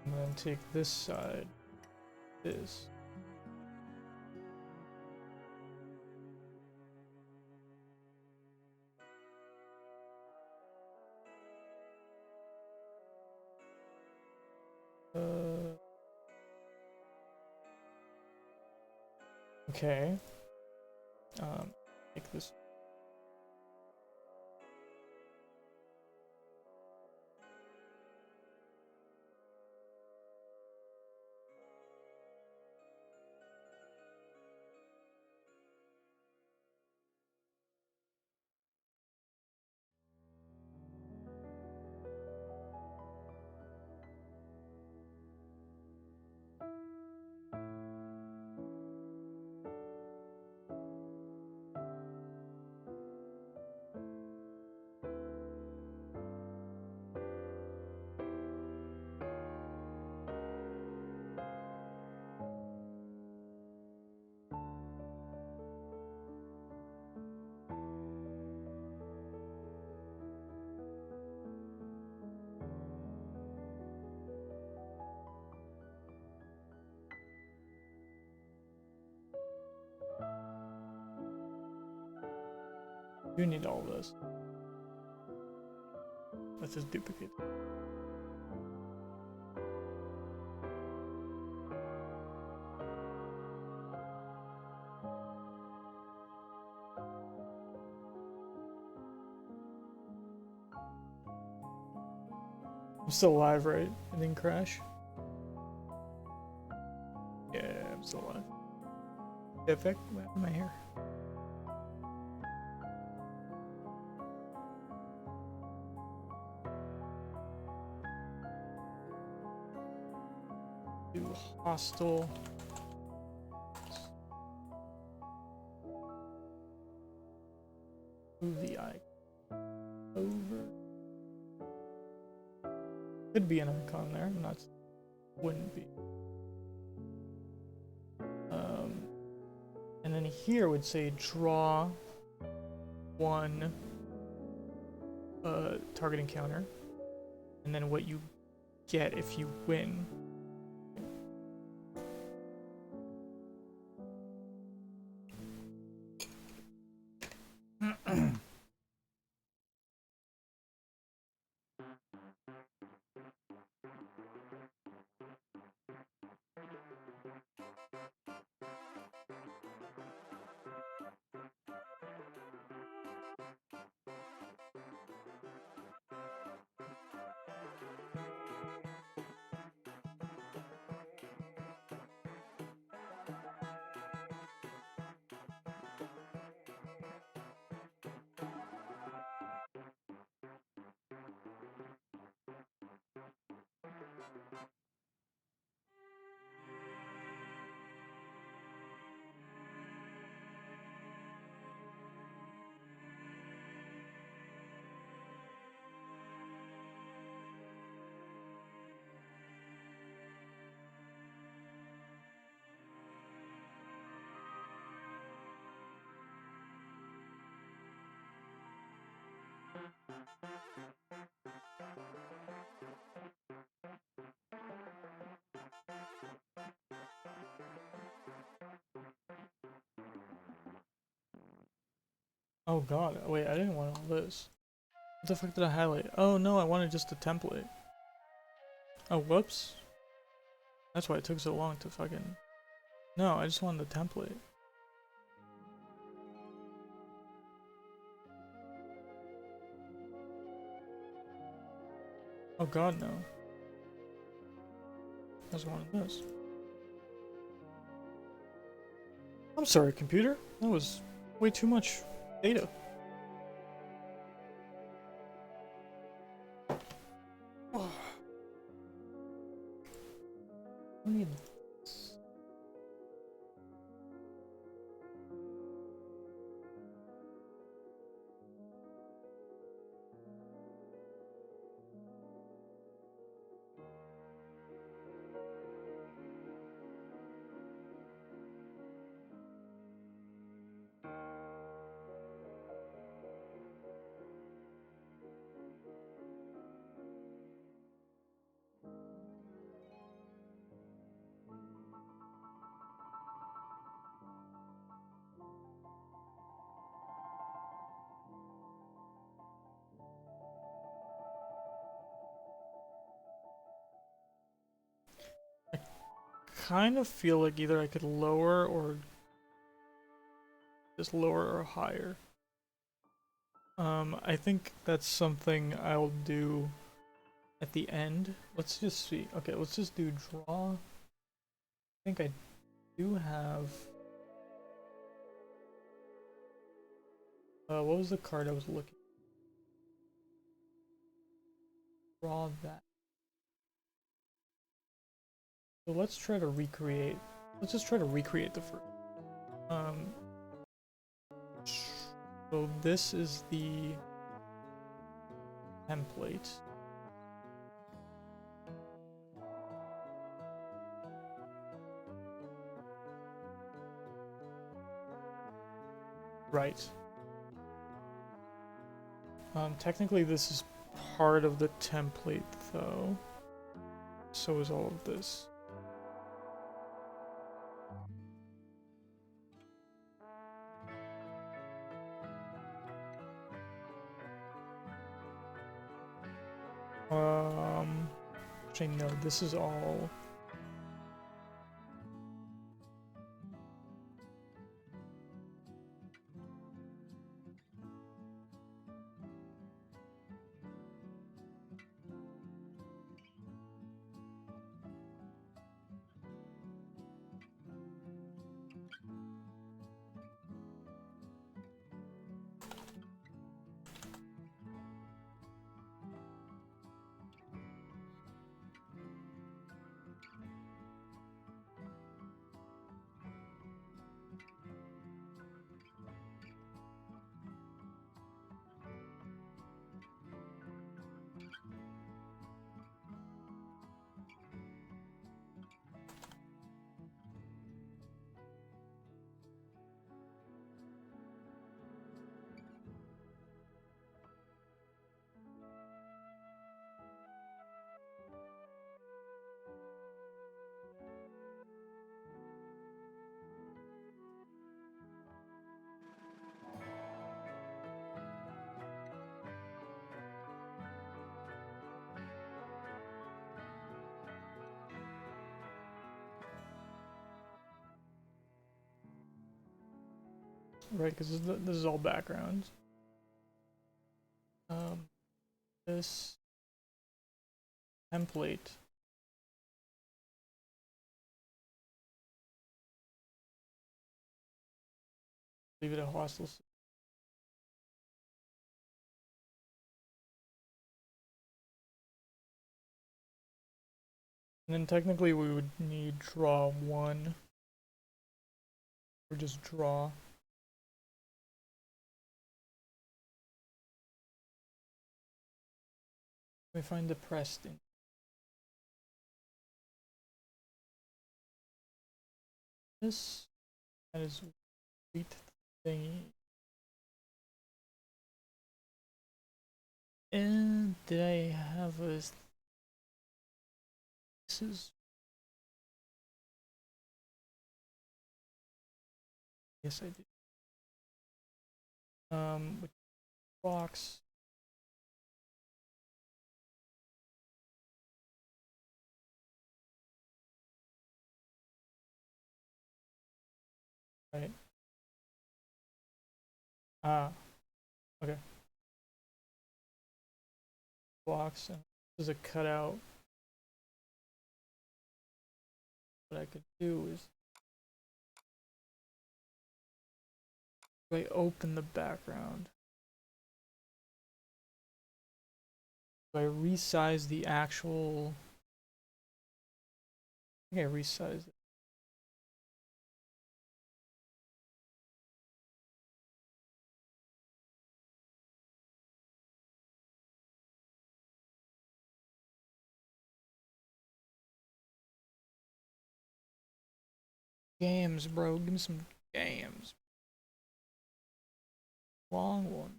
S1: And then take this side, this. Okay. Take this. You need all this. Let's just duplicate. I'm still alive, right? It didn't crash? Yeah, I'm still alive. Effect? What happened to my hair? Do hostile. Move the icon over. Could be an icon there, not wouldn't be. And then here would say draw one target encounter, and then what you get if you win. Oh god, wait, I didn't want all this. What the fuck did I highlight? Oh no, I wanted just a template. Oh, whoops. That's why it took so long to fucking... No, I just wanted the template. Oh god, no. I just wanted this. I'm sorry, computer. That was way too much data. Oh. I need this. Kind of feel like either I could lower or just lower or higher. I think that's something I'll do at the end. Let's just see. Okay, let's just do draw. I think I do have... what was the card I was looking? Draw that. So let's try to recreate. Let's just try to recreate the first. So this is the template. Right. Technically this is part of the template though. So is all of this. Actually, no, this is all. Right, because this is all backgrounds. This template. Leave it a hostile. And then technically we would need draw 1. Or just draw. Let me find the pressed in. This that is wheat thingy. And did I have a? This is. Yes, I did. With box. Right. Ah. Okay. Box. And this is a cutout. What I could do is. I open the background. I resize the actual. I think I resized it. Games, bro. Give me some games. Long one.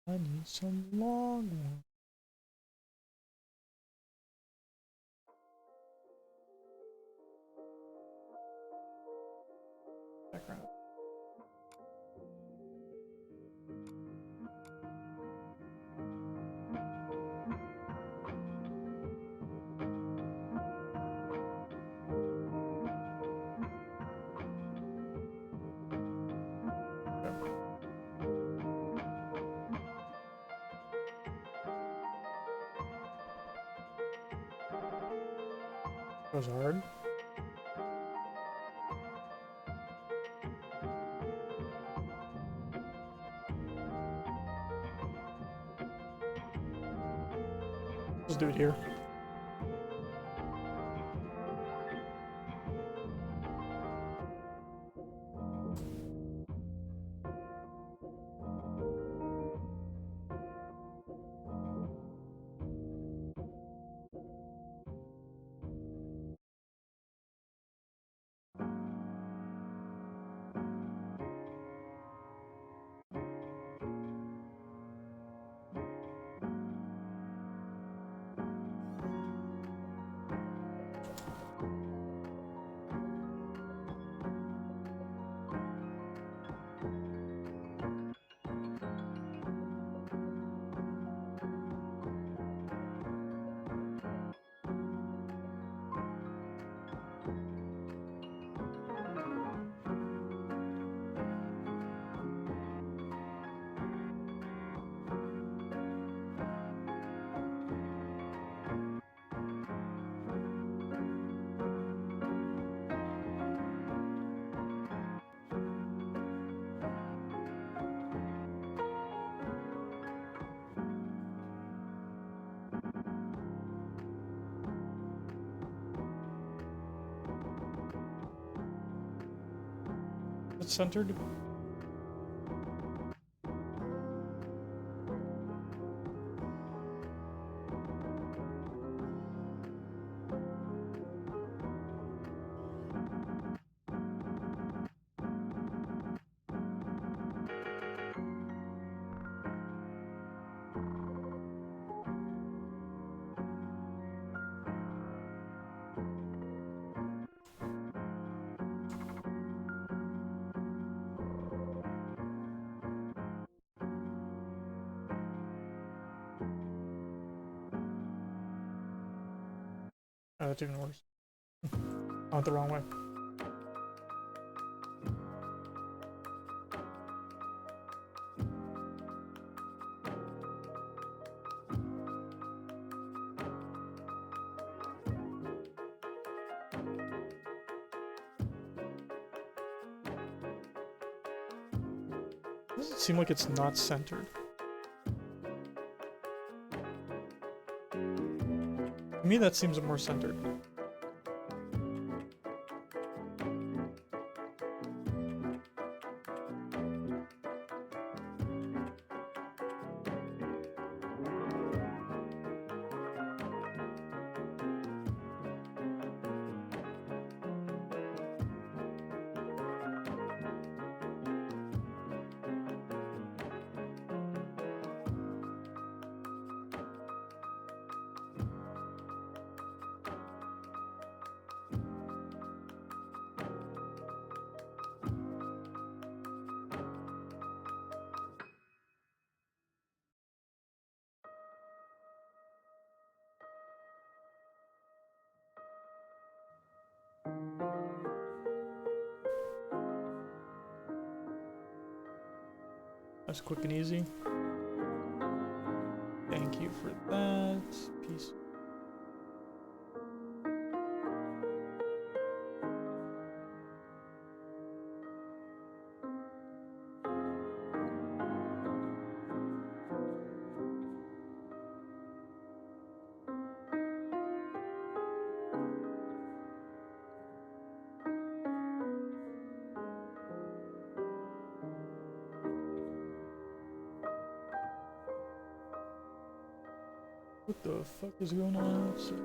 S1: I need some long one. Background. That was hard. Let's do it here. It's centered. Oh, that's even worse. I went the wrong way. Does it seem like it's not centered? To me, that seems more centered. That's quick and easy. Thank you for that. Peace. What the fuck is going on outside?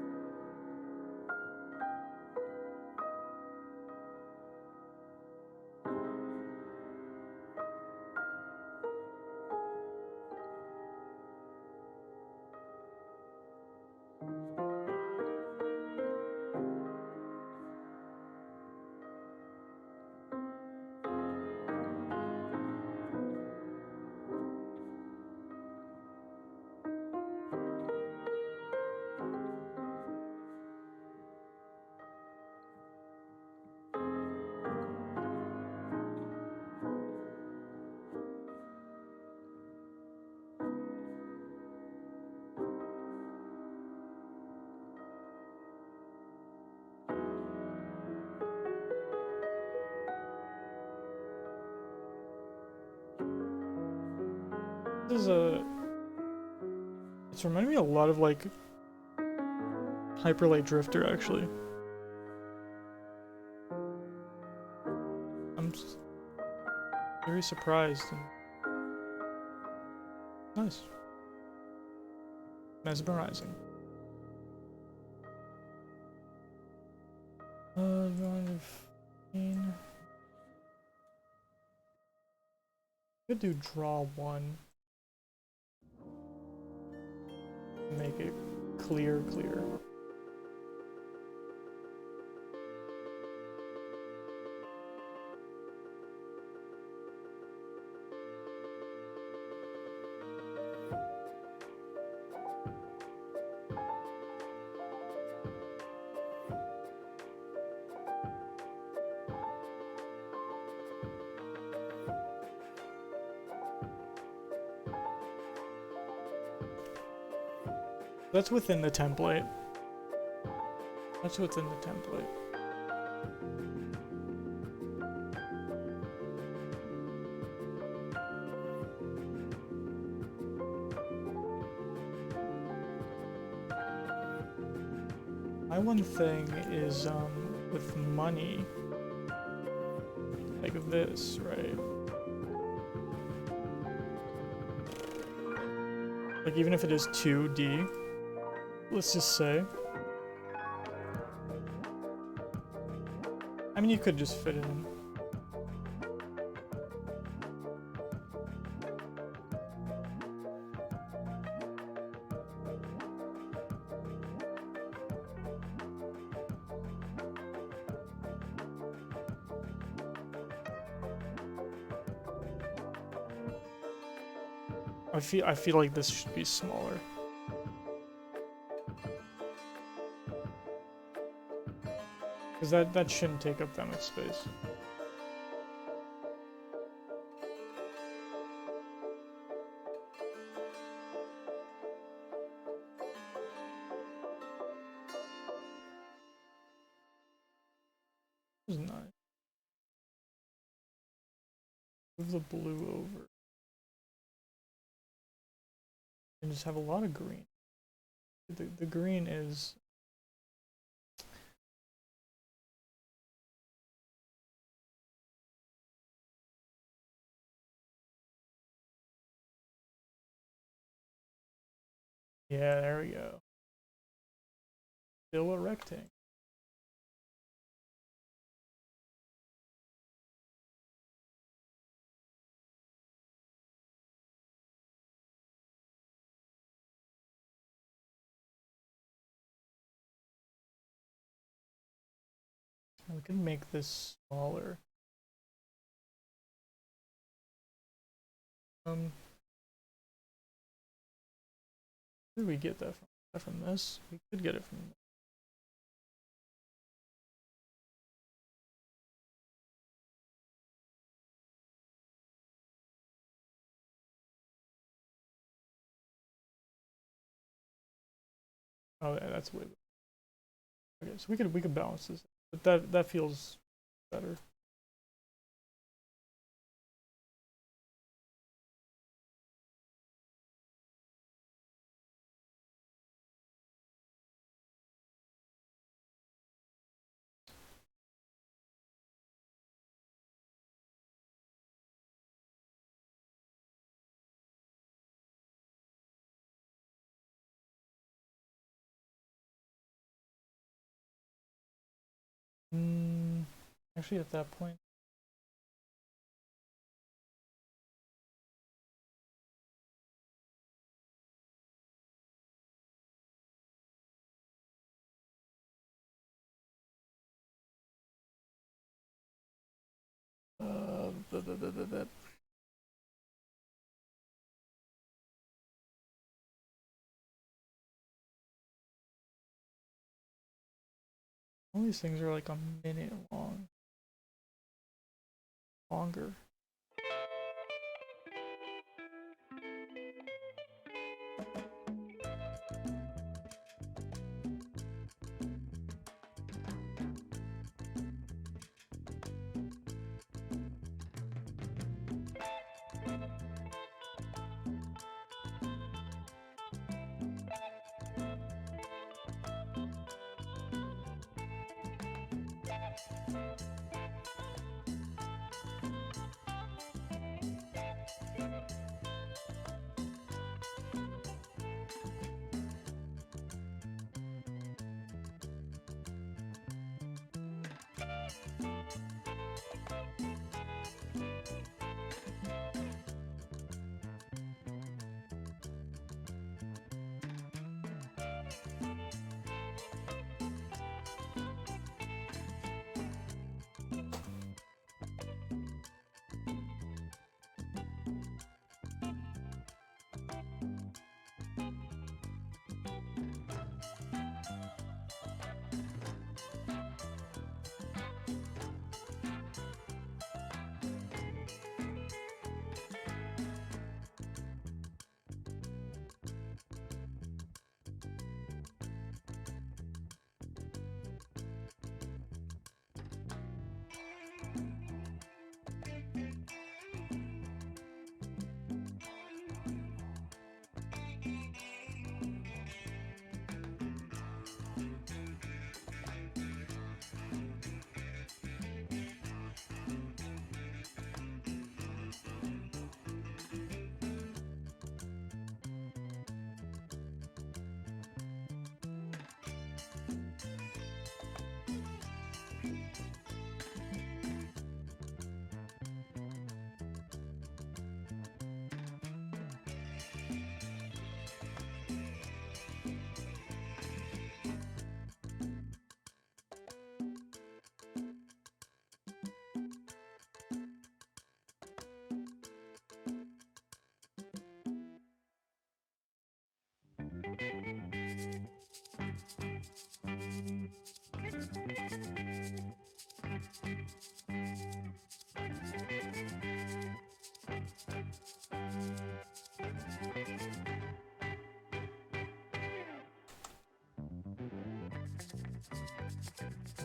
S1: This is it's reminding me a lot of like Hyperlight Drifter actually. I'm very surprised and nice. Mesmerizing. Could do draw one. Make it clear. That's within the template. That's within the template. My one thing is with money, like this, right? Like even if it is 2D, let's just say. I mean, you could just fit it in. I feel like this should be smaller. Because that shouldn't take up that much space. This is nice. Move the blue over. And just have a lot of green. The green is... Yeah, there we go. Still a rectangle. We can make this smaller. Where did we get that from? From this? We could get it from... Oh, yeah, that's way better. Okay, so we could balance this, but that feels better. Actually, at that point, all these things are like a minute long. Longer.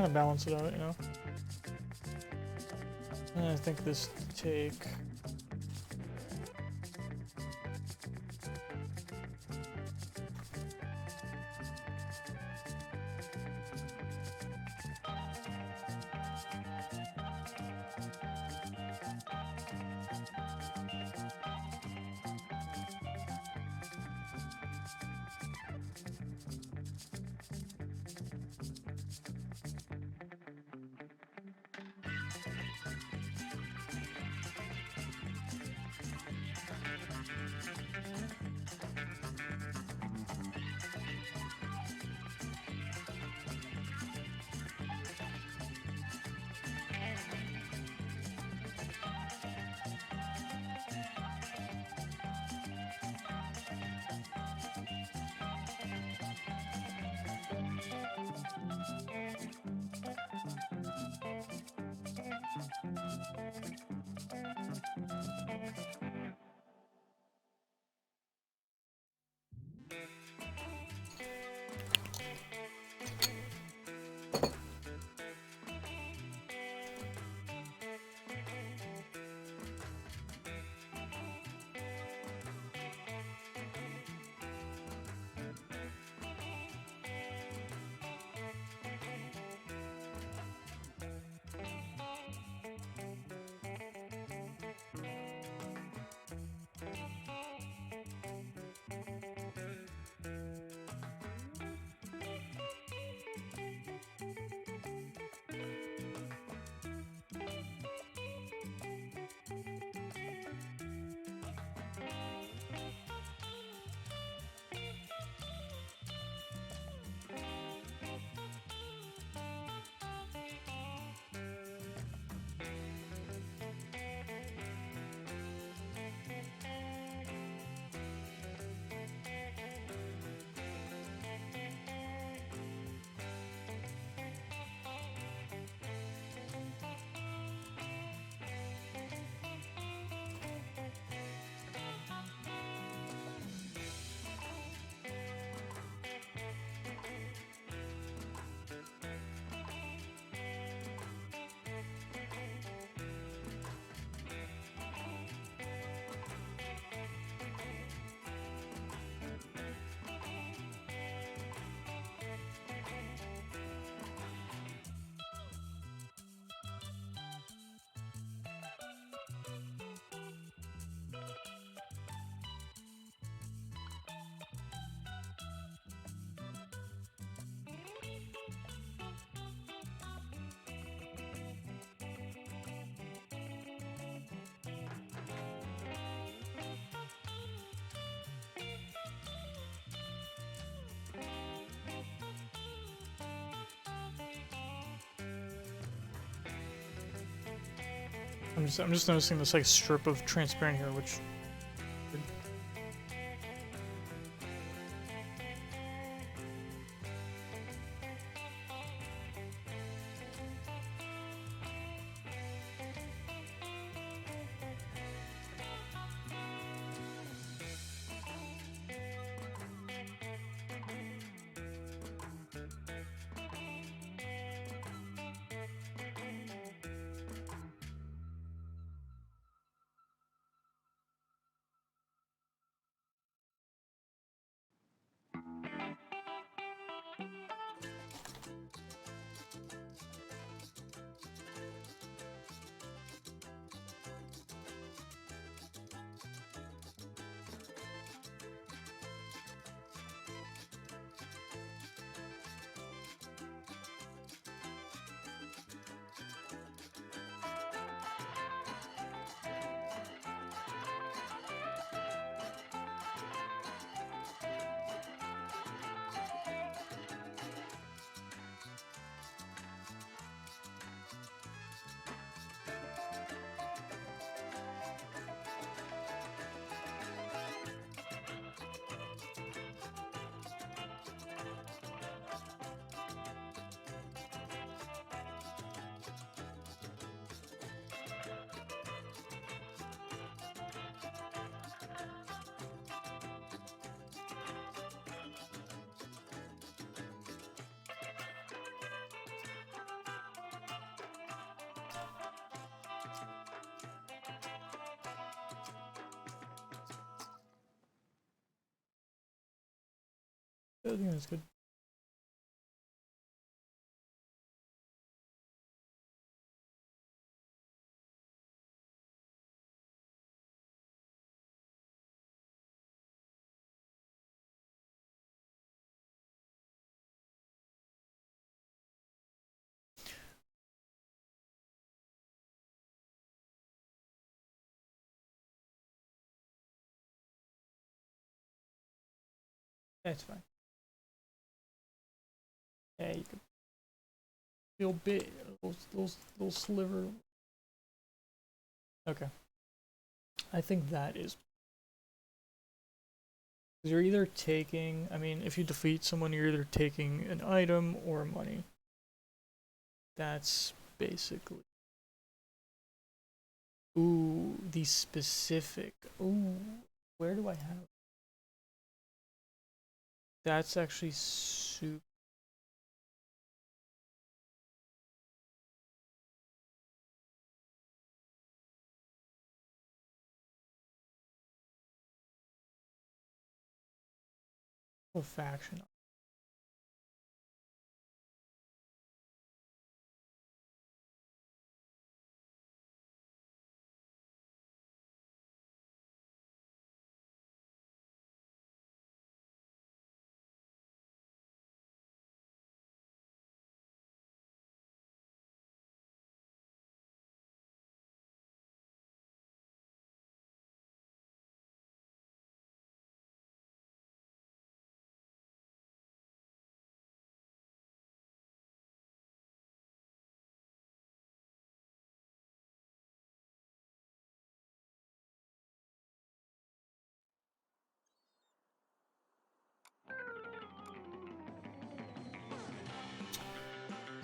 S1: kind of balance it out, you know. And I think this take. I'm just noticing this like strip of transparent here, which I think that's good. That's fine. Yeah, you can feel big. Little sliver. Okay. I think that is. You're either taking. I mean, if you defeat someone, you're either taking an item or money. That's basically. Ooh, the specific. Ooh, where do I have? That's actually super. Faction.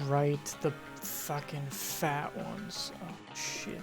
S1: Right, the fucking fat ones. Oh shit.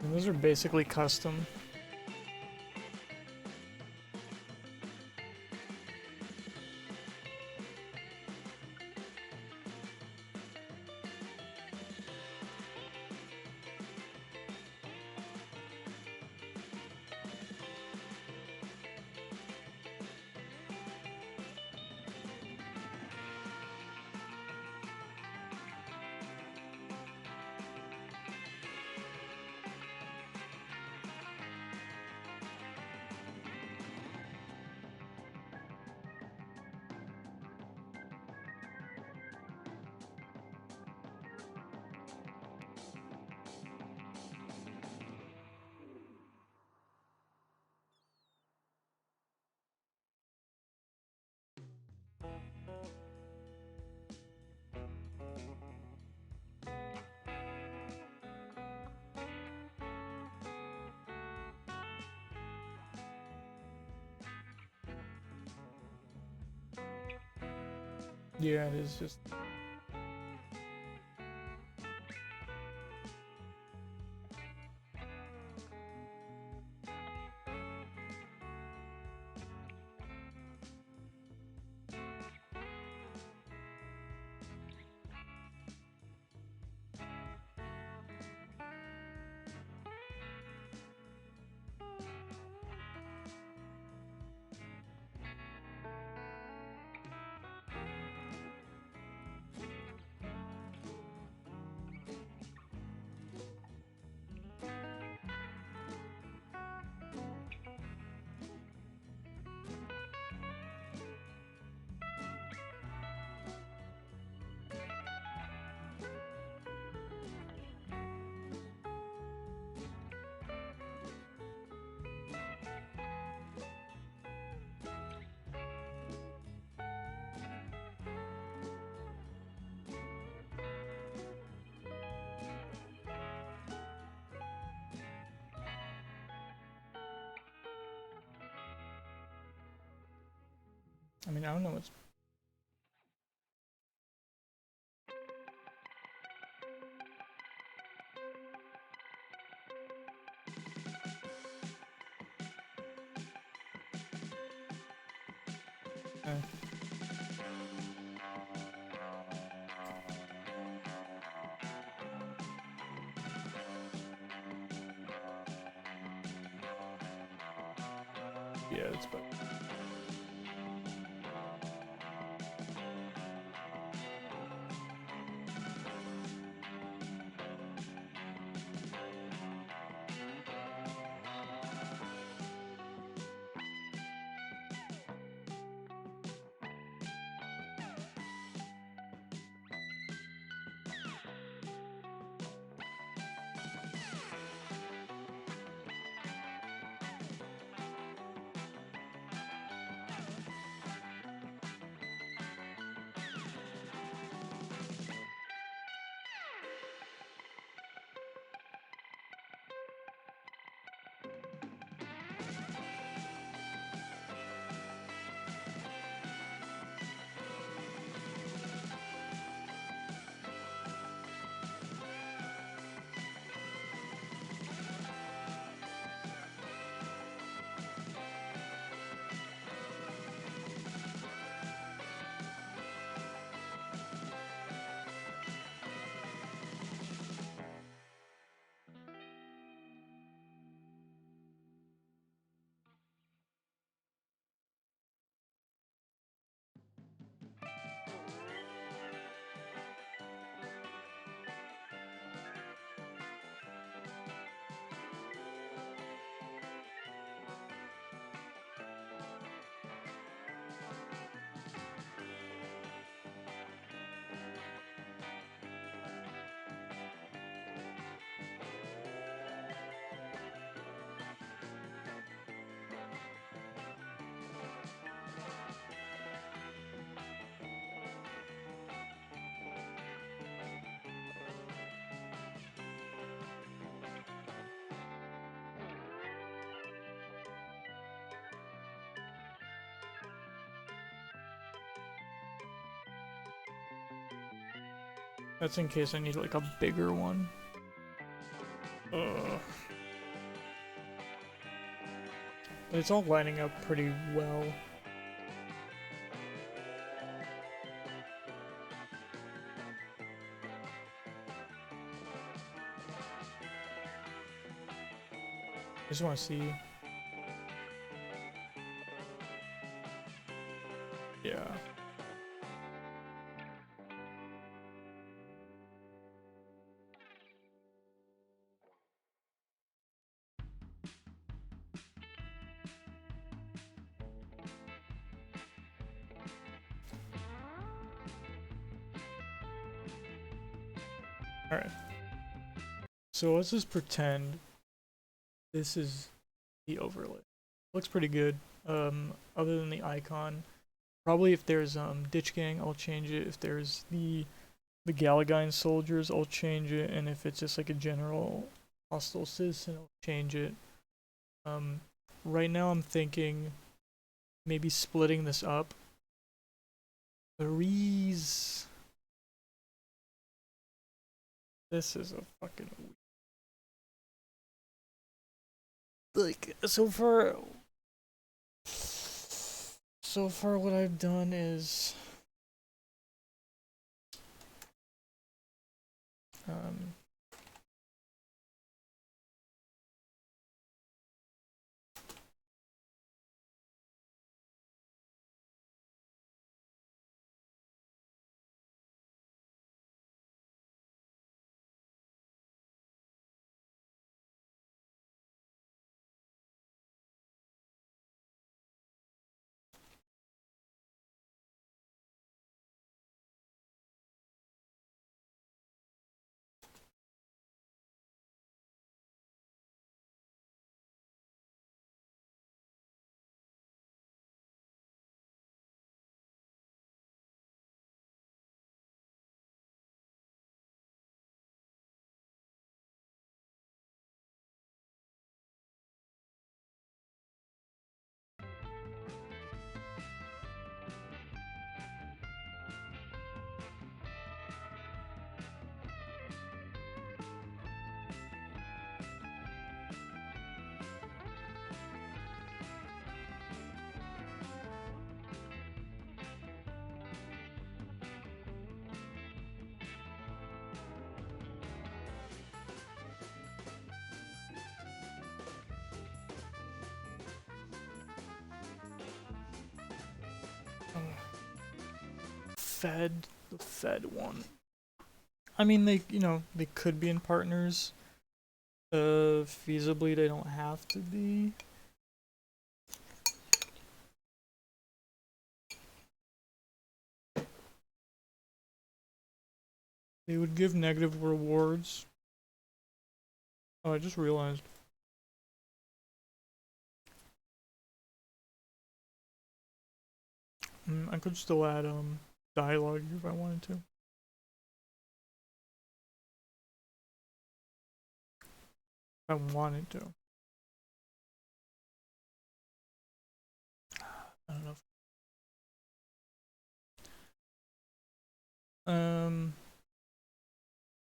S1: And those are basically custom. Yeah, it is just. I mean, I don't know what's... Yeah, it's better. That's in case I need like a bigger one. Ugh. But it's all lining up pretty well. I just want to see. Yeah. Alright. So let's just pretend this is the overlay. Looks pretty good. Other than the icon. Probably if there's Ditch Gang, I'll change it. If there's the Galagine soldiers, I'll change it. And if it's just like a general hostile citizen, I'll change it. Right now I'm thinking maybe splitting this up. This is a fucking... Like, so far what I've done is... Fed one. I mean, they, you know, they could be in partners. Feasibly, they don't have to be. They would give negative rewards. Oh, I just realized. I could still add dialogue if I wanted to. If I wanted to. I don't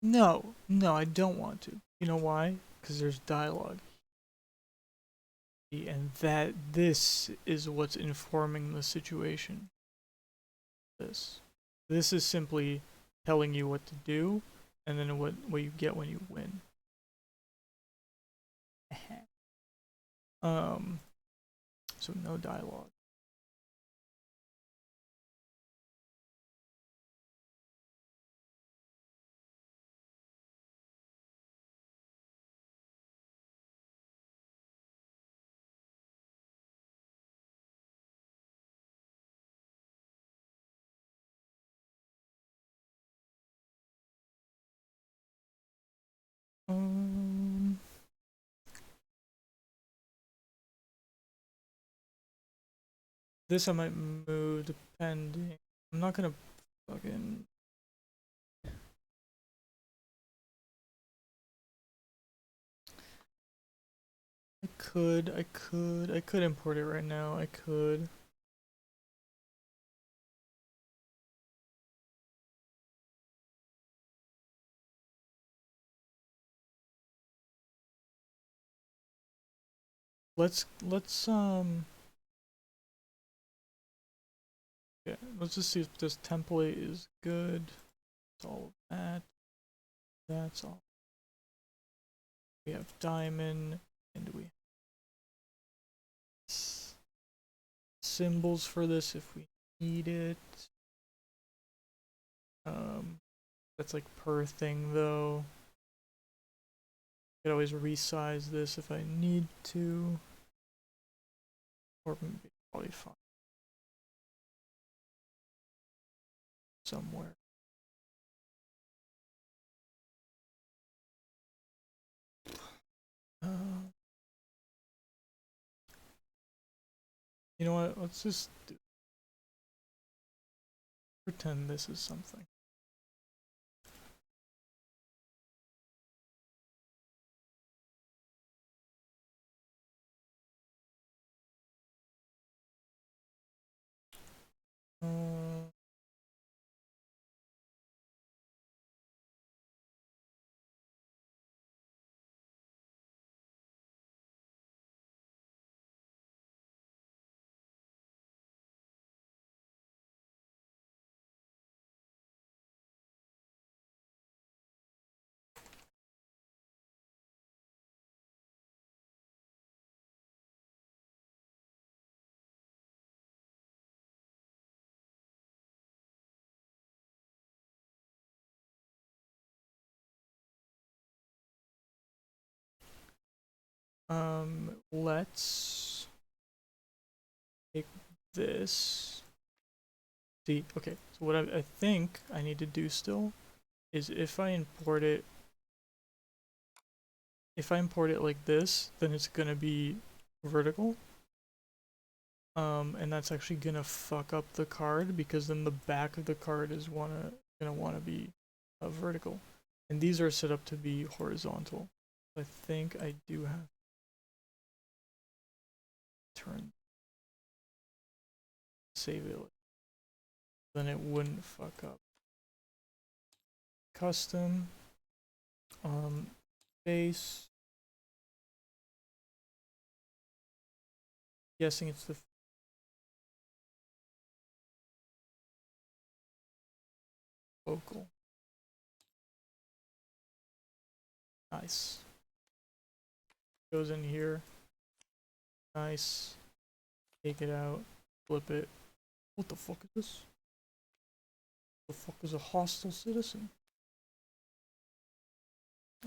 S1: know. No, I don't want to. You know why? Because there's dialogue. And this is what's informing the situation. This is simply telling you what to do, and then what you get when you win. So no dialogue. This I might move depending. I'm not gonna fucking. I could import it right now. I could. Let's yeah, let's just see if this template is good. It's all of that. That's all. We have diamond, and we have symbols for this if we need it. That's like per thing though. I could always resize this if I need to. Or maybe probably fine. Somewhere. You know what? Let's just pretend this is something. Let's take this. See, okay, so what I think I need to do still is if I import it like this, then it's gonna be vertical. And that's actually gonna fuck up the card because then the back of the card is gonna wanna be vertical. And these are set up to be horizontal. I think I do have turn save it, then it wouldn't fuck up. Custom base, guessing it's the focal. Nice. Goes in here. Nice. Take it out. Flip it. What the fuck is this? The fuck is a hostile citizen?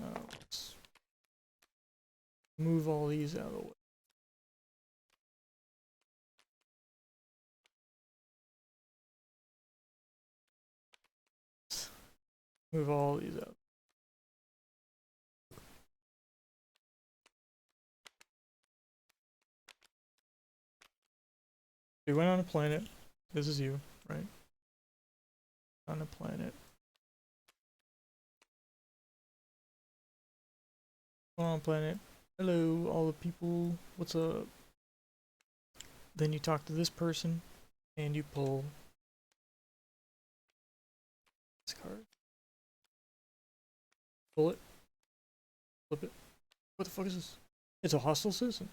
S1: Let's move all these out of the way. Move all these out. We went on a planet. This is you, right? On a planet. On a planet. Hello, all the people. What's up? Then you talk to this person, and you pull this card. Pull it. Flip it. What the fuck is this? It's a hostile citizen.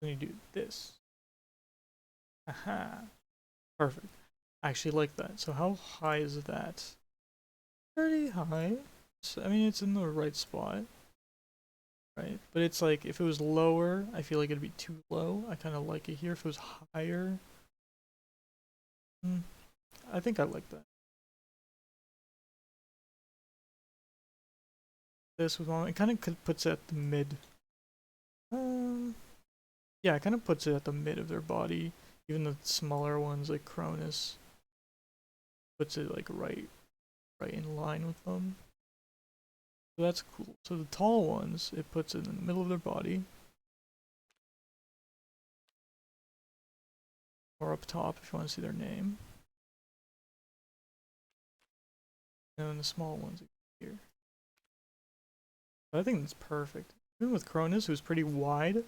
S1: Then you do this. Aha. Perfect. I actually like that. So how high is that? Pretty high. So, I mean, it's in the right spot. Right? But it's like, if it was lower, I feel like it'd be too low. I kind of like it here. If it was higher, I think I like that. This was on, it kind of puts it at the mid. Yeah, it kind of puts it at the mid of their body. Even the smaller ones like Cronus puts it like right in line with them. So that's cool. So the tall ones, it puts it in the middle of their body. Or up top if you want to see their name. And then the small ones here. But I think that's perfect. Even with Cronus, who's pretty wide.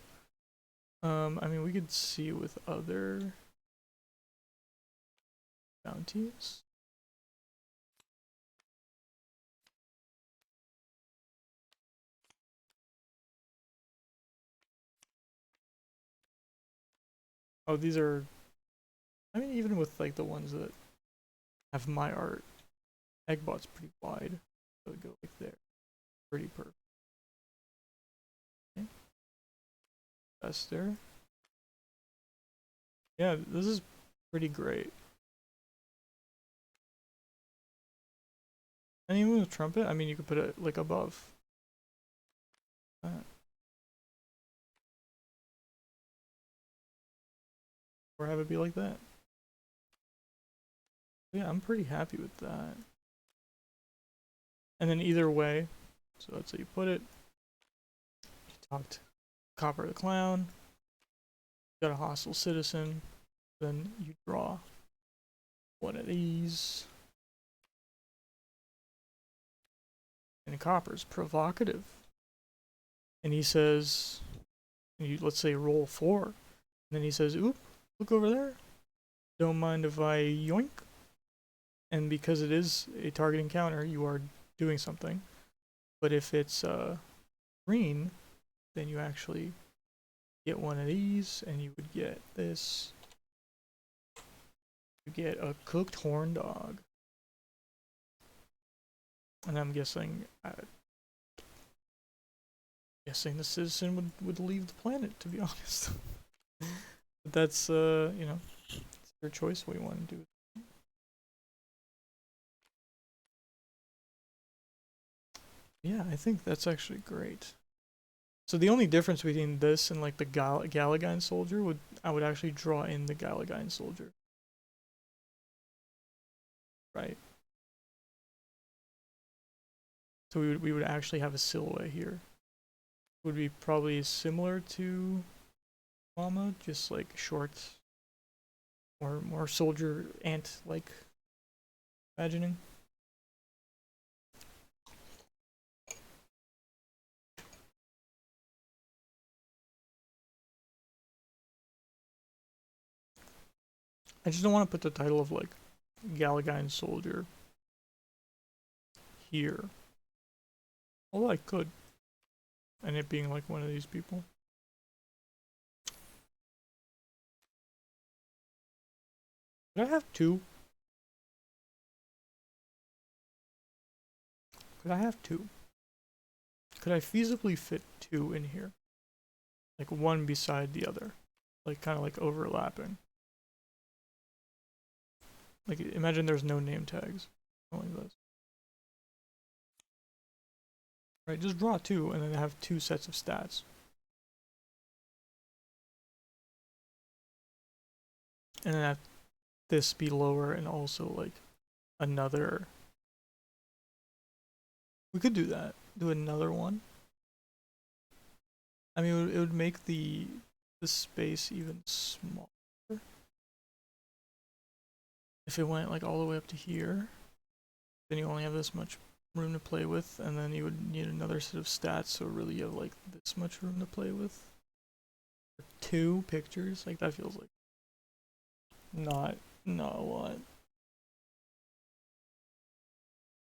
S1: I mean, we could see with other bounties. Oh, these are, I mean, even with like the ones that have my art, Eggbot's pretty wide. So it go like there. Pretty perfect. Okay. Esther. Yeah, this is pretty great. And even with Trumpet, I mean, you could put it like above. Or have it be like that. Yeah, I'm pretty happy with that. And then either way, so that's how you put it. You talked Copper the Clown, got a hostile citizen, then you draw one of these. And Copper's provocative. And he says, let's say roll 4. And then he says, oop, look over there. Don't mind if I yoink. And because it is a target encounter, you are doing something. But if it's green, then you actually get one of these, and you would get this. You get a cooked horn dog. And I'm guessing the citizen would leave the planet, to be honest. But that's you know, it's your choice what you want to do. Yeah, I think that's actually great. So the only difference between this and like the Galagine soldier I would actually draw in the Galagine soldier. Right. So we would actually have a silhouette here. Would be probably similar to Mama, just like short or more soldier ant like imagining. I just don't want to put the title of like Galagine soldier here. Although I could. And it being like one of these people. Could I have 2? Could I have 2? Could I feasibly fit 2 in here? Like one beside the other. Like kind of like overlapping. Like, imagine there's no name tags. Only this. Right, just draw two and then have two sets of stats. And then have this be lower and also like another. We could do that. Do another one. I mean, it would make the space even smaller. If it went like all the way up to here, then you only have this much room to play with, and then you would need another set of stats, so really you have like this much room to play with. Two pictures, like that feels like not a lot.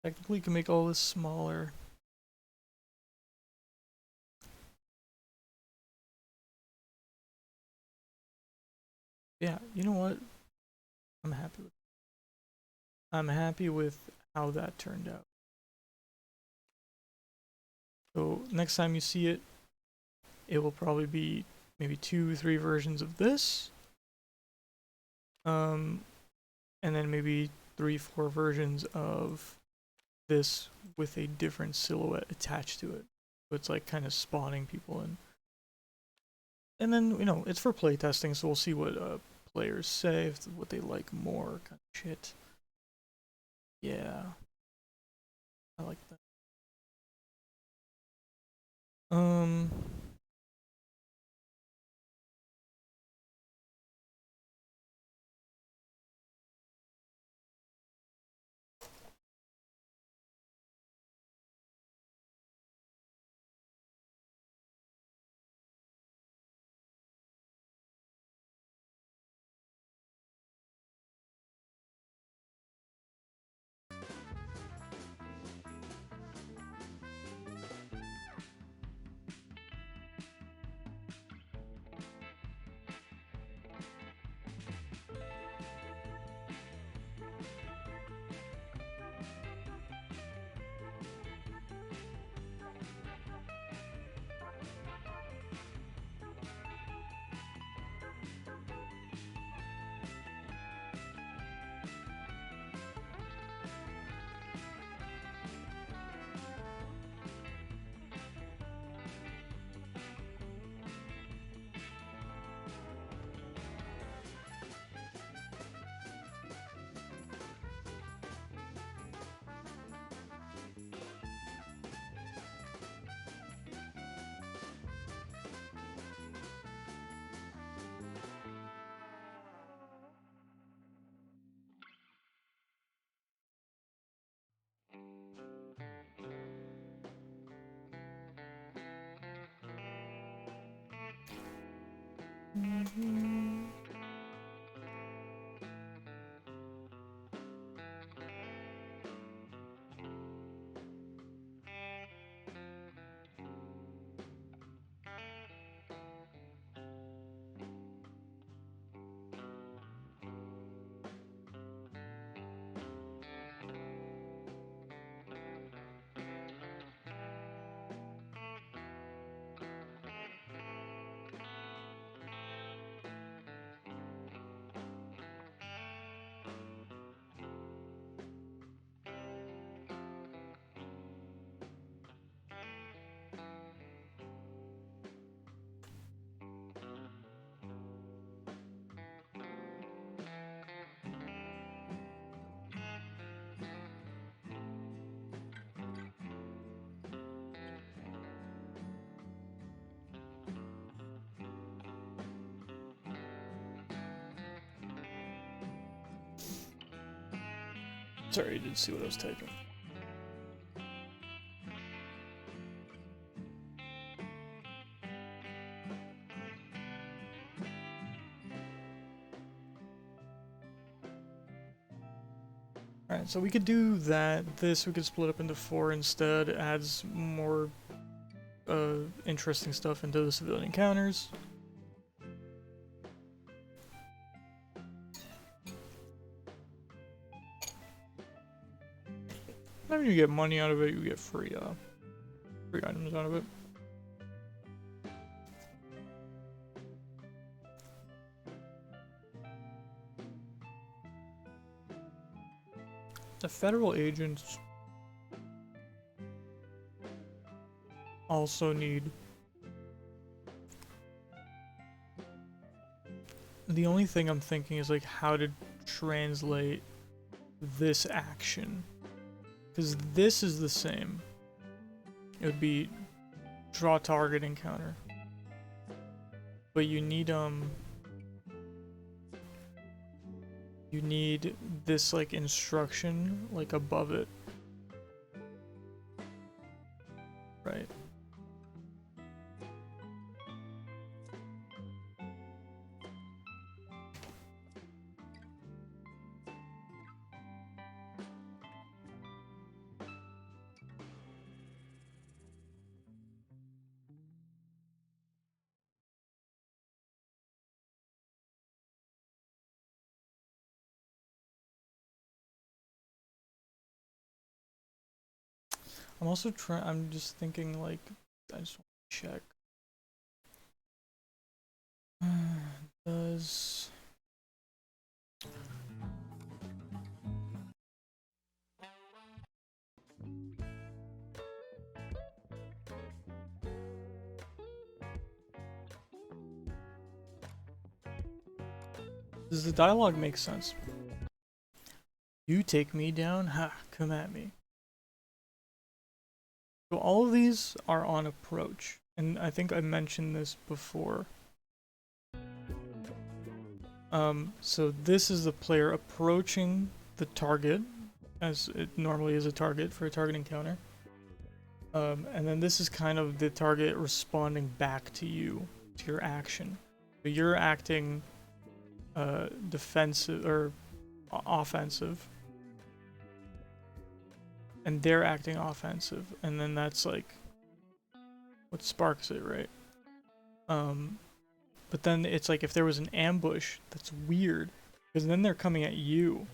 S1: Technically, you can make all this smaller. Yeah, you know what? I'm happy with how that turned out. So next time you see it, it will probably be maybe 2-3 versions of this. And then maybe 3-4 versions of this with a different silhouette attached to it. So it's like kind of spawning people in. And then, you know, it's for playtesting, so we'll see what players say, what they like more, kind of shit. Yeah. I like that. Sorry, I didn't see what I was typing. Alright, so we could do that. This we could split up into 4 instead. Adds more interesting stuff into the civilian encounters. I mean, you get money out of it, you get free items out of it. The federal agents also need. The only thing I'm thinking is like how to translate this action, because this is the same. It would be draw target encounter, but you need this like instruction like above it, right? I'm also trying. I'm just thinking like I just want to check. Does the dialogue make sense? You take me down? Ha! Come at me. So all of these are on approach, and I think I mentioned this before. So this is the player approaching the target, as it normally is a target for a target encounter. And then this is kind of the target responding back to you, to your action. So you're acting defensive or offensive, and they're acting offensive, and then that's like what sparks it, right? But then it's like if there was an ambush, that's weird, because then they're coming at you,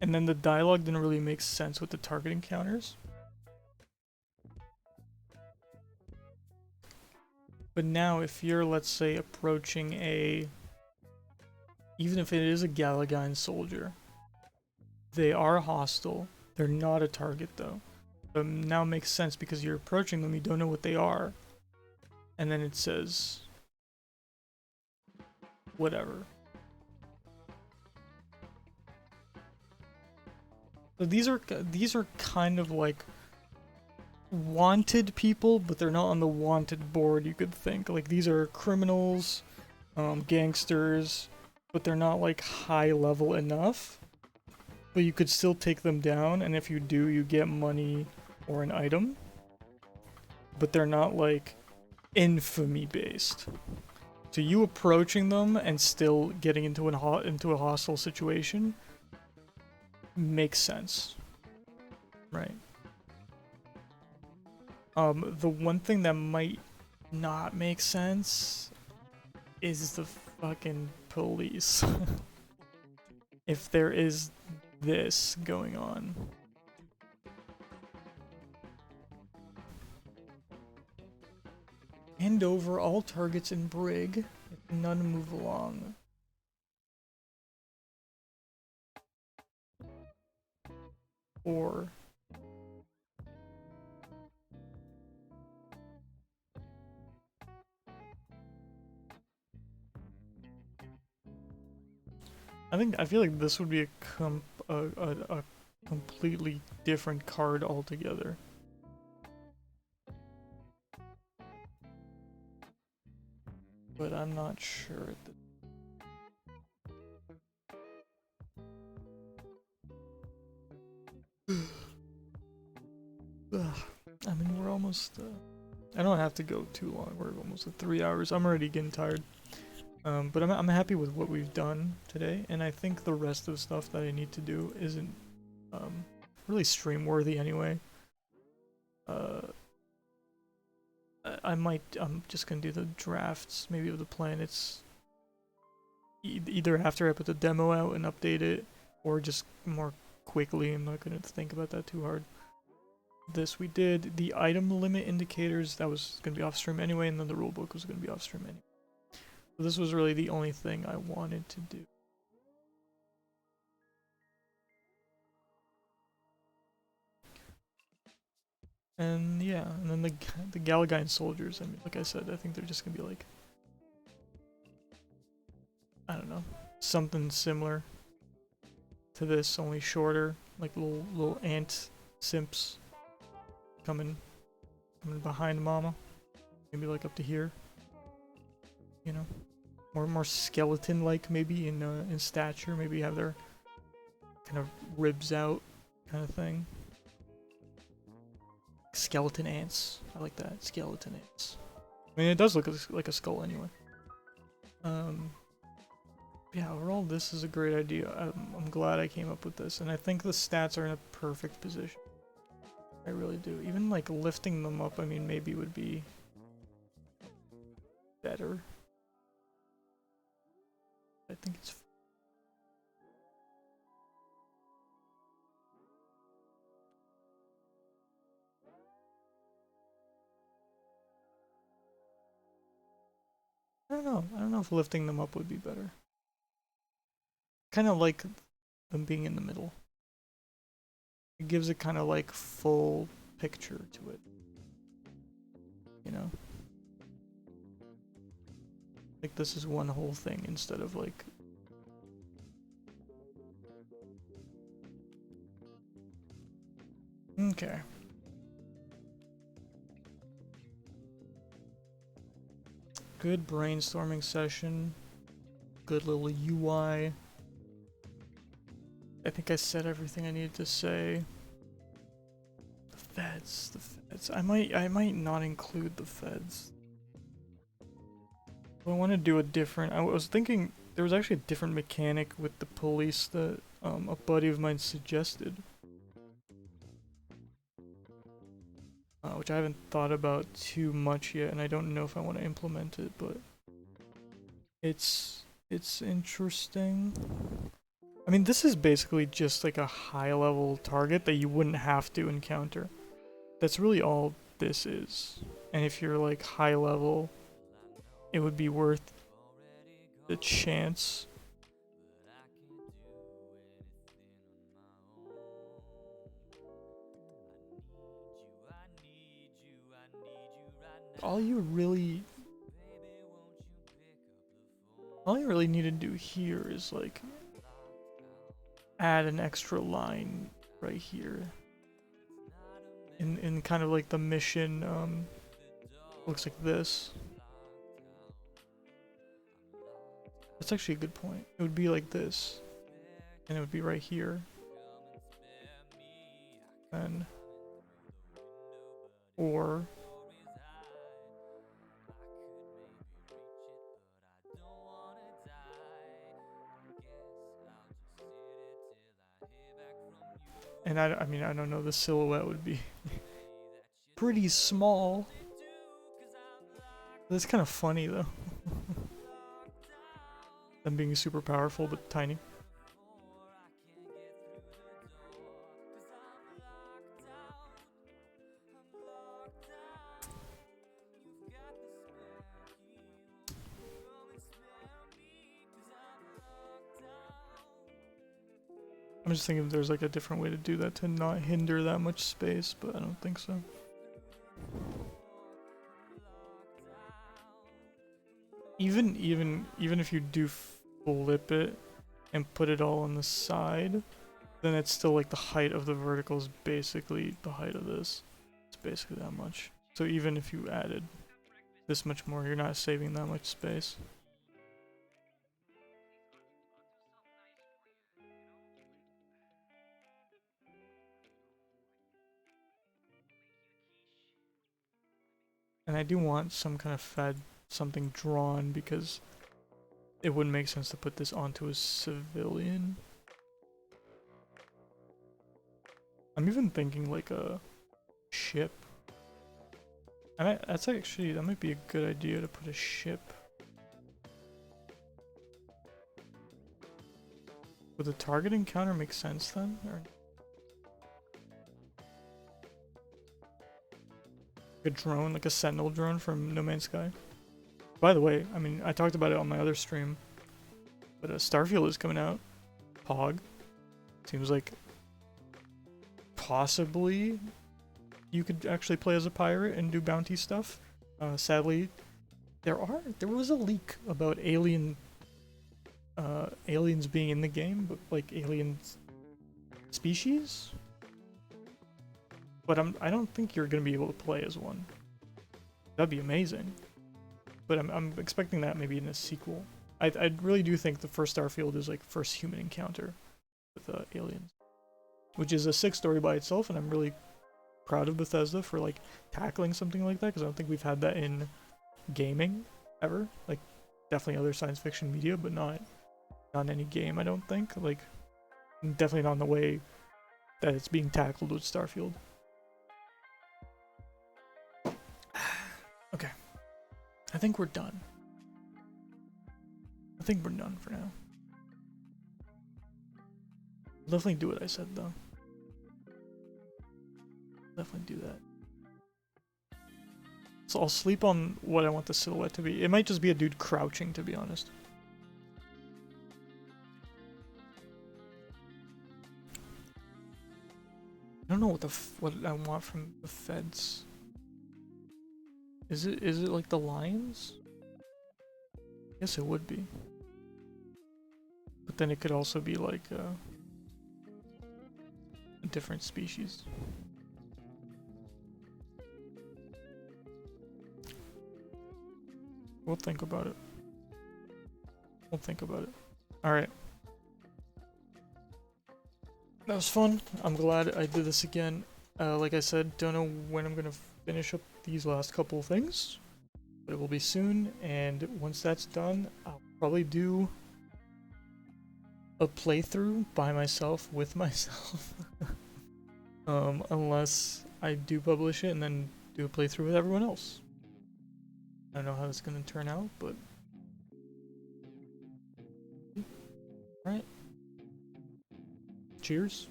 S1: and then the dialogue didn't really make sense with the target encounters. But now if you're, let's say, approaching even if it is a Galagan soldier, they are hostile. They're not a target though. So now it makes sense because you're approaching them, you don't know what they are. And then it says whatever. So these are kind of like wanted people, but they're not on the wanted board, you could think. Like these are criminals, gangsters, but they're not like high level enough. But you could still take them down, and if you do, you get money or an item. But they're not like infamy based. So you approaching them and still getting into a hostile situation makes sense, right? The one thing that might not make sense is the fucking police. If there is this going on. Hand over all targets in Brig, if none move along. Or I feel like this would be a completely different card altogether. But I'm not sure at the I mean, we're almost I don't have to go too long. We're almost at 3 hours. I'm already getting tired. But I'm happy with what we've done today, and I think the rest of the stuff that I need to do isn't really stream worthy anyway. I'm just gonna do the drafts maybe of the planets either after I put the demo out and update it, or just more quickly. I'm not gonna think about that too hard. This we did. The item limit indicators, that was gonna be off stream anyway, and then the rulebook was gonna be off stream anyway. So this was really the only thing I wanted to do. And yeah, and then the Galagine soldiers, I mean, like I said, I think they're just gonna be like, I don't know, something similar to this, only shorter, like little ant simps coming behind Mama, maybe like up to here, you know, more skeleton-like maybe in stature, maybe have their kind of ribs out, kind of thing. Skeleton ants, I like that, skeleton ants. I mean, it does look like a skull anyway. Yeah, overall, this is a great idea. I'm glad I came up with this, and I think the stats are in a perfect position. I really do. Even like lifting them up, I mean, maybe would be better. I think it's. I don't know. I don't know if lifting them up would be better. Kind of like them being in the middle. It gives a kind of like full picture to it. You know? Like this is one whole thing instead of like... Okay. Good brainstorming session. Good little UI. I think I said everything I needed to say. The feds. I might not include the feds. I want to do a different. I was thinking there was actually a different mechanic with the police that a buddy of mine suggested, which I haven't thought about too much yet, and I don't know if I want to implement it, but it's interesting. I mean, this is basically just like a high-level target that you wouldn't have to encounter. That's really all this is. And if you're like high-level, it would be worth the chance. All you really need to do here is like add an extra line right here in kind of like the mission looks like this. That's actually a good point. It would be like this, and it would be right here, and or and I mean, I don't know, the silhouette would be pretty small. That's kind of funny though. Them being super powerful but tiny. I'm just thinking if there's like a different way to do that to not hinder that much space, but I don't think so. Even if you do flip it and put it all on the side, then it's still like the height of the vertical is basically the height of this. It's basically that much. So even if you added this much more, you're not saving that much space. And I do want some kind of fed something drawn because it wouldn't make sense to put this onto a civilian. I'm even thinking like a ship. That might be a good idea to put a ship. Would the target encounter make sense then? Or a drone, like a sentinel drone from No Man's Sky? By the way, I mean, I talked about it on my other stream, but Starfield is coming out. Pog. Seems like possibly you could actually play as a pirate and do bounty stuff. Sadly, there was a leak about aliens being in the game, but like alien species. But I don't think you're gonna be able to play as one. That'd be amazing. But I'm expecting that maybe in a sequel. I really do think the first Starfield is like first human encounter with aliens, which is a sick story by itself, and I'm really proud of Bethesda for like tackling something like that, because I don't think we've had that in gaming ever. Like definitely other science fiction media, but not in any game, I don't think. Like definitely not in the way that it's being tackled with Starfield. Okay. I think we're done. I think we're done for now. I'll definitely do what I said though. Definitely do that. So I'll sleep on what I want the silhouette to be. It might just be a dude crouching, to be honest. I don't know what I want from the feds. Is it like the lions? I guess it would be. But then it could also be like a different species. We'll think about it. We'll think about it. Alright. That was fun. I'm glad I did this again. Like I said, don't know when I'm gonna finish up these last couple of things, but it will be soon, and once that's done, I'll probably do a playthrough by myself with myself. Unless I do publish it and then do a playthrough with everyone else. I don't know how it's gonna turn out, but alright. Cheers.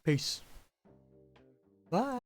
S1: Peace. Bye.